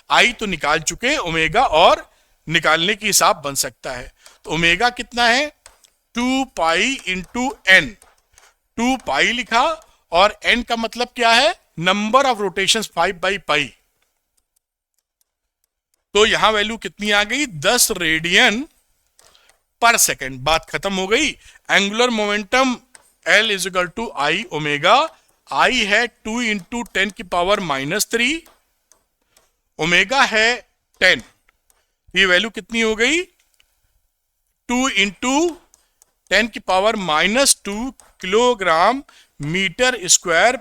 आई तो निकाल चुके, ओमेगा और निकालने की हिसाब बन सकता है। तो ओमेगा कितना है 2 पाई इंटू एन, 2 पाई लिखा और एन का मतलब क्या है नंबर ऑफ रोटेशन 5/π, तो यहां वैल्यू कितनी आ गई 10 रेडियन पर सेकेंड। बात खत्म हो गई। Angular momentum L is equal to I omega, I है 2 इंटू 10 की पावर -3, ओमेगा है 10, ये वैल्यू कितनी हो गई 2 इंटू 10 की पावर -2 किलोग्राम मीटर स्क्वायर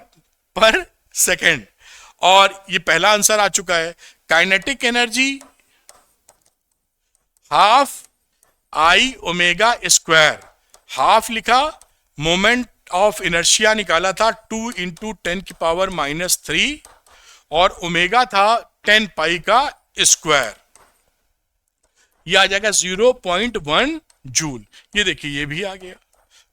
पर सेकेंड। और ये पहला आंसर आ चुका है। Kinetic energy half I omega square, half लिखा, मोमेंट ऑफ इनर्शिया निकाला था 2 इंटू 10 की पावर -3 और ओमेगा था 10 पाई का स्क्वायर, ये आ जाएगा 0.1 जूल। ये देखिए ये भी आ गया,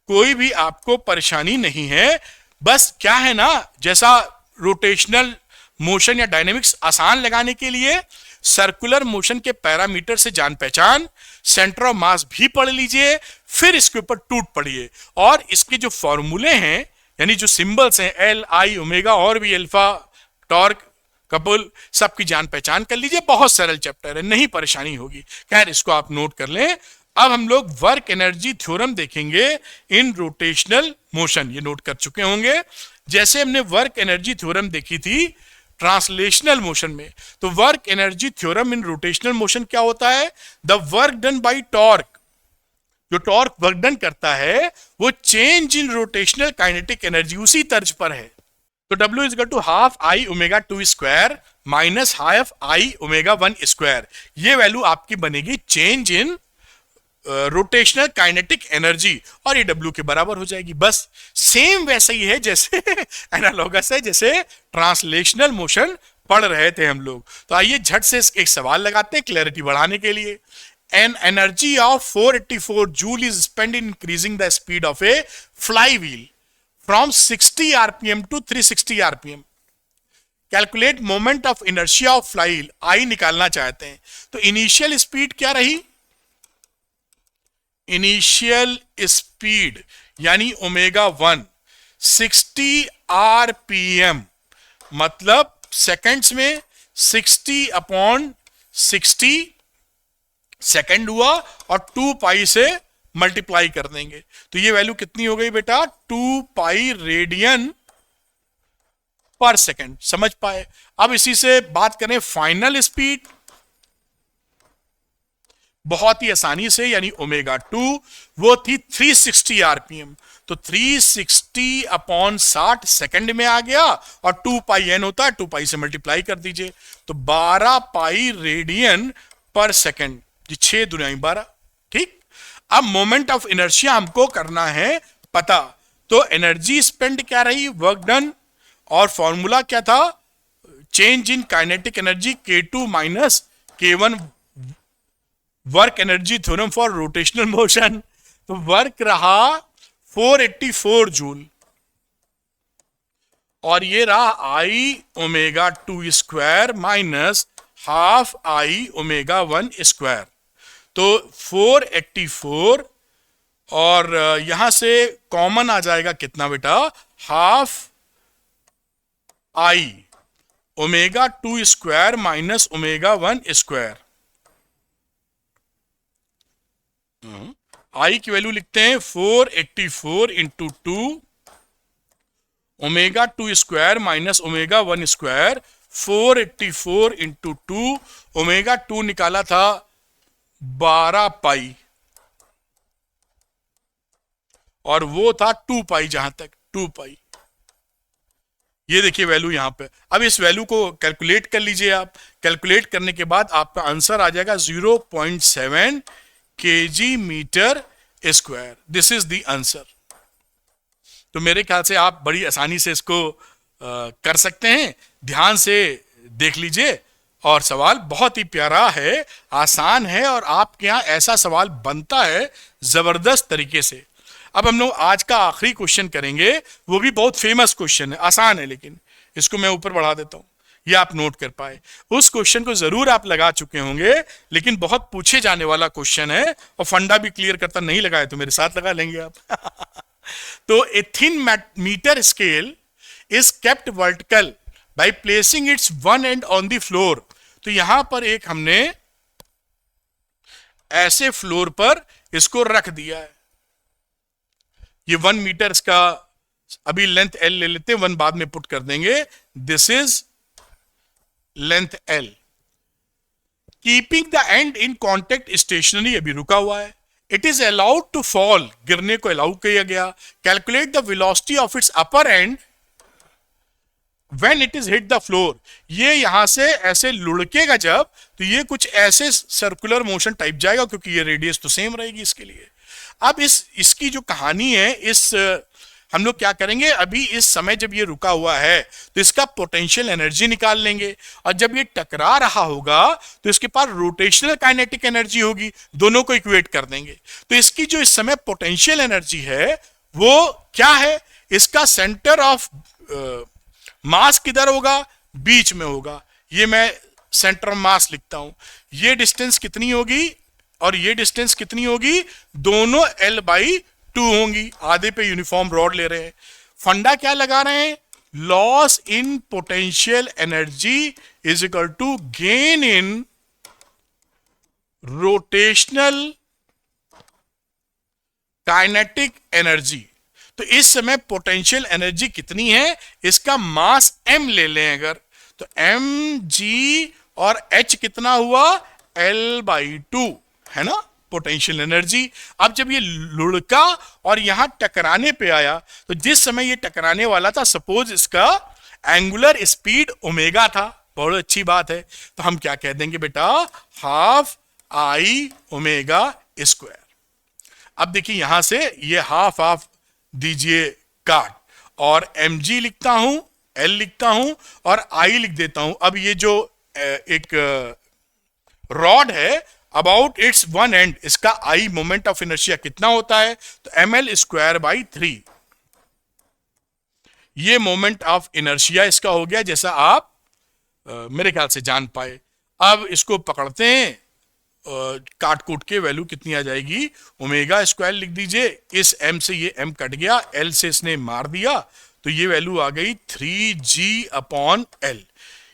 कोई भी आपको परेशानी नहीं है। बस क्या है ना, जैसा रोटेशनल मोशन या डायनेमिक्स आसान लगाने के लिए सर्कुलर मोशन के पैरामीटर से जान पहचान, सेंटर ऑफ मास भी पढ़ लीजिए, फिर इसके ऊपर टूट पड़िए और इसके जो फॉर्मूले हैं यानी जो सिंबल्स हैं एल आई ओमेगा और भी अल्फा टॉर्क कपल सबकी जान पहचान कर लीजिए। बहुत सरल चैप्टर है, नहीं परेशानी होगी। खैर इसको आप नोट कर लें। अब हम लोग वर्क एनर्जी थ्योरम देखेंगे इन रोटेशनल मोशन, ये नोट कर चुके होंगे। जैसे हमने वर्क एनर्जी थ्योरम देखी थी ट्रांसलेशनल मोशन में, तो work energy theorem in rotational motion क्या होता है, the work done by torque, जो टॉर्क वर्क डन करता है वो change in rotational kinetic energy उसी तर्ज पर है। तो W is equal to half I omega 2 square minus half I omega 1 square, ये वैल्यू आपकी बनेगी change in rotational kinetic energy और ये W के बराबर हो जाएगी। बस सेम वैसा ही है जैसे एनालॉगस है जैसे ट्रांसलेशनल मोशन पढ़ रहे थे हम लोग। तो आइए झट से एक सवाल लगाते हैं क्लैरिटी बढ़ाने के लिए। An energy of 484 joule is spend in increasing the speed of a flywheel from 60 RPM to 360 RPM. Calculate moment of inertia of flywheel, I निकालना चाहते हैं। तो इनिशियल स्पीड क्या रही, इनिशियल स्पीड यानी ओमेगा 1 60 आरपीएम, मतलब सेकंड्स में 60/60 second हुआ और 2 पाई से मल्टीप्लाई कर देंगे। तो ये वैल्यू कितनी हो गई बेटा 2 पाई रेडियन पर सेकंड। समझ पाए? अब इसी से बात करें फाइनल स्पीड, बहुत ही आसानी से, यानी ओमेगा 2 वो थी 360 आरपीएम, तो 360/60 सेकंड में आ गया और 2 पाई एन होता है, 2 पाई से मल्टीप्लाई कर दीजिए तो 12 पाई रेडियन पर सेकंड, 6 दुनिया 12। ठीक, अब मोमेंट ऑफ इनर्शिया हमको करना है पता, तो एनर्जी स्पेंड क्या रही, वर्क डन, और फॉर्मूला क्या था, change in kinetic energy K2 minus K1 work energy theorem for rotational motion, तो वर्क रहा 484 जूल, और ये रहा I omega 2 square minus half I omega 1 square. तो 484 और यहां से कॉमन आ जाएगा कितना बेटा, half I omega 2 square minus omega 1 square. I की वैल्यू लिखते हैं 484 into 2 omega 2 square minus omega 1 square. 484 into 2, omega 2 निकाला था 12 पाई, और वो था 2 पाई, जहां तक 2 पाई। ये देखिए वैल्यू यहां पे। अब इस वैल्यू को कैलकुलेट कर लीजिए आप। कैलकुलेट करने के बाद आपका आंसर आ जाएगा 0.7 kg metre square. This is the answer. तो मेरे ख्याल से आप बड़ी आसानी से इसको कर सकते हैं। ध्यान से देख लीजिए, और सवाल बहुत ही प्यारा है, आसान है, और आपके यहाँ ऐसा सवाल बनता है जबरदस्त तरीके से। अब हम लोग आज का आखिरी क्वेश्चन करेंगे, वो भी बहुत फेमस क्वेश्चन है, आसान है, लेकिन इसको मैं ऊपर बढ़ा देता हूं, ये आप नोट कर पाए। उस क्वेश्चन को जरूर आप लगा चुके होंगे, लेकिन बहुत पूछे जाने वाला क्वेश्चन है, और फंडा भी क्लियर करता नहीं लगाए तो मेरे साथ लगा लेंगे आप। तो a thin metre scale is kept vertical by placing its one end on the floor. तो यहां पर एक हमने ऐसे फ्लोर पर इसको रख दिया है। ये 1 मीटर इसका अभी लेंथ एल ले लेते हैं, 1 बाद में पुट कर देंगे। This is length L. Keeping the end in contact stationary, अभी रुका हुआ है। It is allowed to fall, गिरने को अलाउ किया गया। Calculate the velocity of its upper end when it is hit the floor. ये यहां से ऐसे लुढ़केगा जब, तो ये कुछ ऐसे सर्कुलर मोशन टाइप जाएगा, क्योंकि ये रेडियस तो सेम रहेगी इसके लिए। अब इसकी जो कहानी है, हम लोग क्या करेंगे, अभी इस समय जब ये रुका हुआ है तो इसका पोटेंशियल एनर्जी निकाल लेंगे, और जब ये टकरा रहा होगा तो इसके पास रोटेशनल काइनेटिक एनर्जी होगी, दोनों को इक्वेट कर देंगे। तो इसकी जो इस समय पोटेंशियल एनर्जी है वो क्या है, इसका सेंटर ऑफ मास किधर होगा, बीच में होगा। ये मैं सेंटर ऑफ मास लिखता हूं। ये डिस्टेंस कितनी होगी और ये डिस्टेंस कितनी होगी, दोनों L/2 होंगी। आधे पे यूनिफॉर्म रॉड ले रहे हैं। फंडा क्या लगा रहे हैं, loss in potential energy is equal to gain in rotational kinetic energy. तो इस समय पोटेंशियल एनर्जी कितनी है, इसका मास m ले लें अगर, तो mg और h कितना हुआ, L/2 है ना पोटेंशियल एनर्जी। अब जब ये लुढ़का और यहां टकराने पे आया, तो जिस समय ये टकराने वाला था, सपोज इसका एंगुलर स्पीड ओमेगा था, बहुत अच्छी बात है, तो हम क्या कह देंगे बेटा, हाफ आई ओमेगा स्क्वायर। अब देखिए यहां से ये हाफ हाफ दीजिए काट, और mg लिखता हूं, l लिखता हूं और I लिख देता हूं। अब ये जो एक रॉड है, अबाउट इट्स वन एंड, इसका I मोमेंट ऑफ इनर्शिया कितना होता है, तो ml²/3। ये मोमेंट ऑफ इनर्शिया इसका हो गया, जैसा आप मेरे ख्याल से जान पाए। अब इसको पकड़ते हैं, काट कूट के वैल्यू कितनी आ जाएगी, ओमेगा स्क्वायर लिख दीजिए। इस m से ये m कट गया, l से इसने मार दिया, तो ये वैल्यू आ गई 3g/L।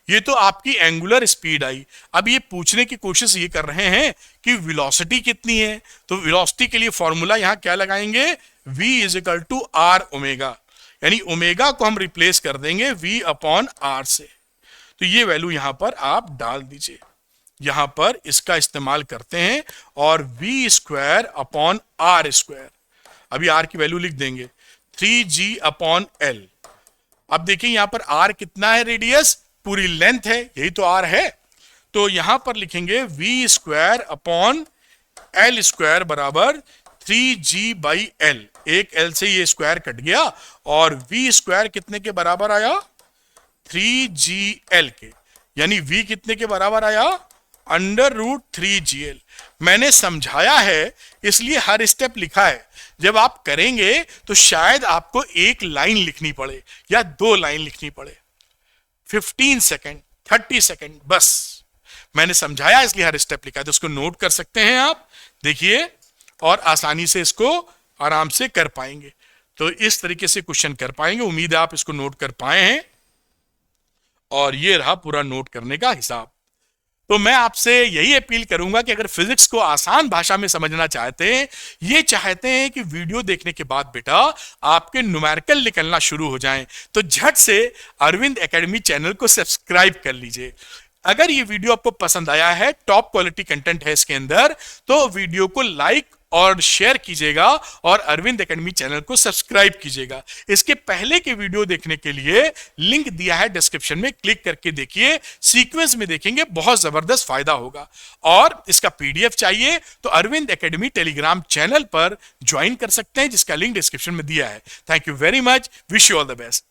ये तो आपकी एंगुलर स्पीड आई। अब ये पूछने की कोशिश ये कर रहे हैं कि वेलोसिटी कितनी है, तो वेलोसिटी के लिए फॉर्मूला यहां क्या लगाएंगे, v = r ओमेगा, यानी ओमेगा को हम रिप्लेस कर देंगे v/r से। तो ये वैल्यू यहां पर आप डाल दीजिए, यहां पर इसका इस्तेमाल करते हैं, और v²/r²। अभी r की वैल्यू लिख देंगे 3g/L। अब देखिए यहां पर r कितना है, रेडियस पूरी लेंथ है, यही तो r है। तो यहां पर लिखेंगे v²/L² बराबर 3g/L। एक l से ये स्क्वायर कट गया, और v² कितने के बराबर आया, 3gl के, यानी v कितने के बराबर आया, √3GL। मैंने समझाया है इसलिए हर स्टेप लिखा है। जब आप करेंगे तो शायद आपको एक लाइन लिखनी पड़े या 2 लाइन लिखनी पड़े। 15 सेकेंड, 30 सेकेंड, बस। मैंने समझाया इसलिए हर स्टेप लिखा है, तो उसको नोट कर सकते हैं आप, देखिए, और आसानी से इसको आराम से कर पाएंगे। तो इस तरीके से क्वेश्चन कर पाएंगे। उम्मीद है आप इसको नोट कर पाए हैं। और ये रहा पूरा नोट करने का हिसाब। तो मैं आपसे यही अपील करूंगा कि अगर फिजिक्स को आसान भाषा में समझना चाहते हैं, ये चाहते हैं कि वीडियो देखने के बाद बेटा आपके न्यूमेरिकल निकलना शुरू हो जाएं, तो झट से अरविंद एकेडमी चैनल को सब्सक्राइब कर लीजिए। अगर ये वीडियो आपको पसंद आया है, टॉप क्वालिटी कंटेंट है इसके अंदर, तो वीडियो को लाइक और शेयर कीजिएगा और अरविंद एकेडमी चैनल को सब्सक्राइब कीजिएगा। इसके पहले के वीडियो देखने के लिए लिंक दिया है डिस्क्रिप्शन में, क्लिक करके देखिए, सीक्वेंस में देखेंगे, बहुत जबरदस्त फायदा होगा। और इसका पीडीएफ चाहिए तो अरविंद एकेडमी टेलीग्राम चैनल पर ज्वाइन कर सकते हैं, जिसका लिंक डिस्क्रिप्शन में दिया है। Thank you very much, wish you all the best.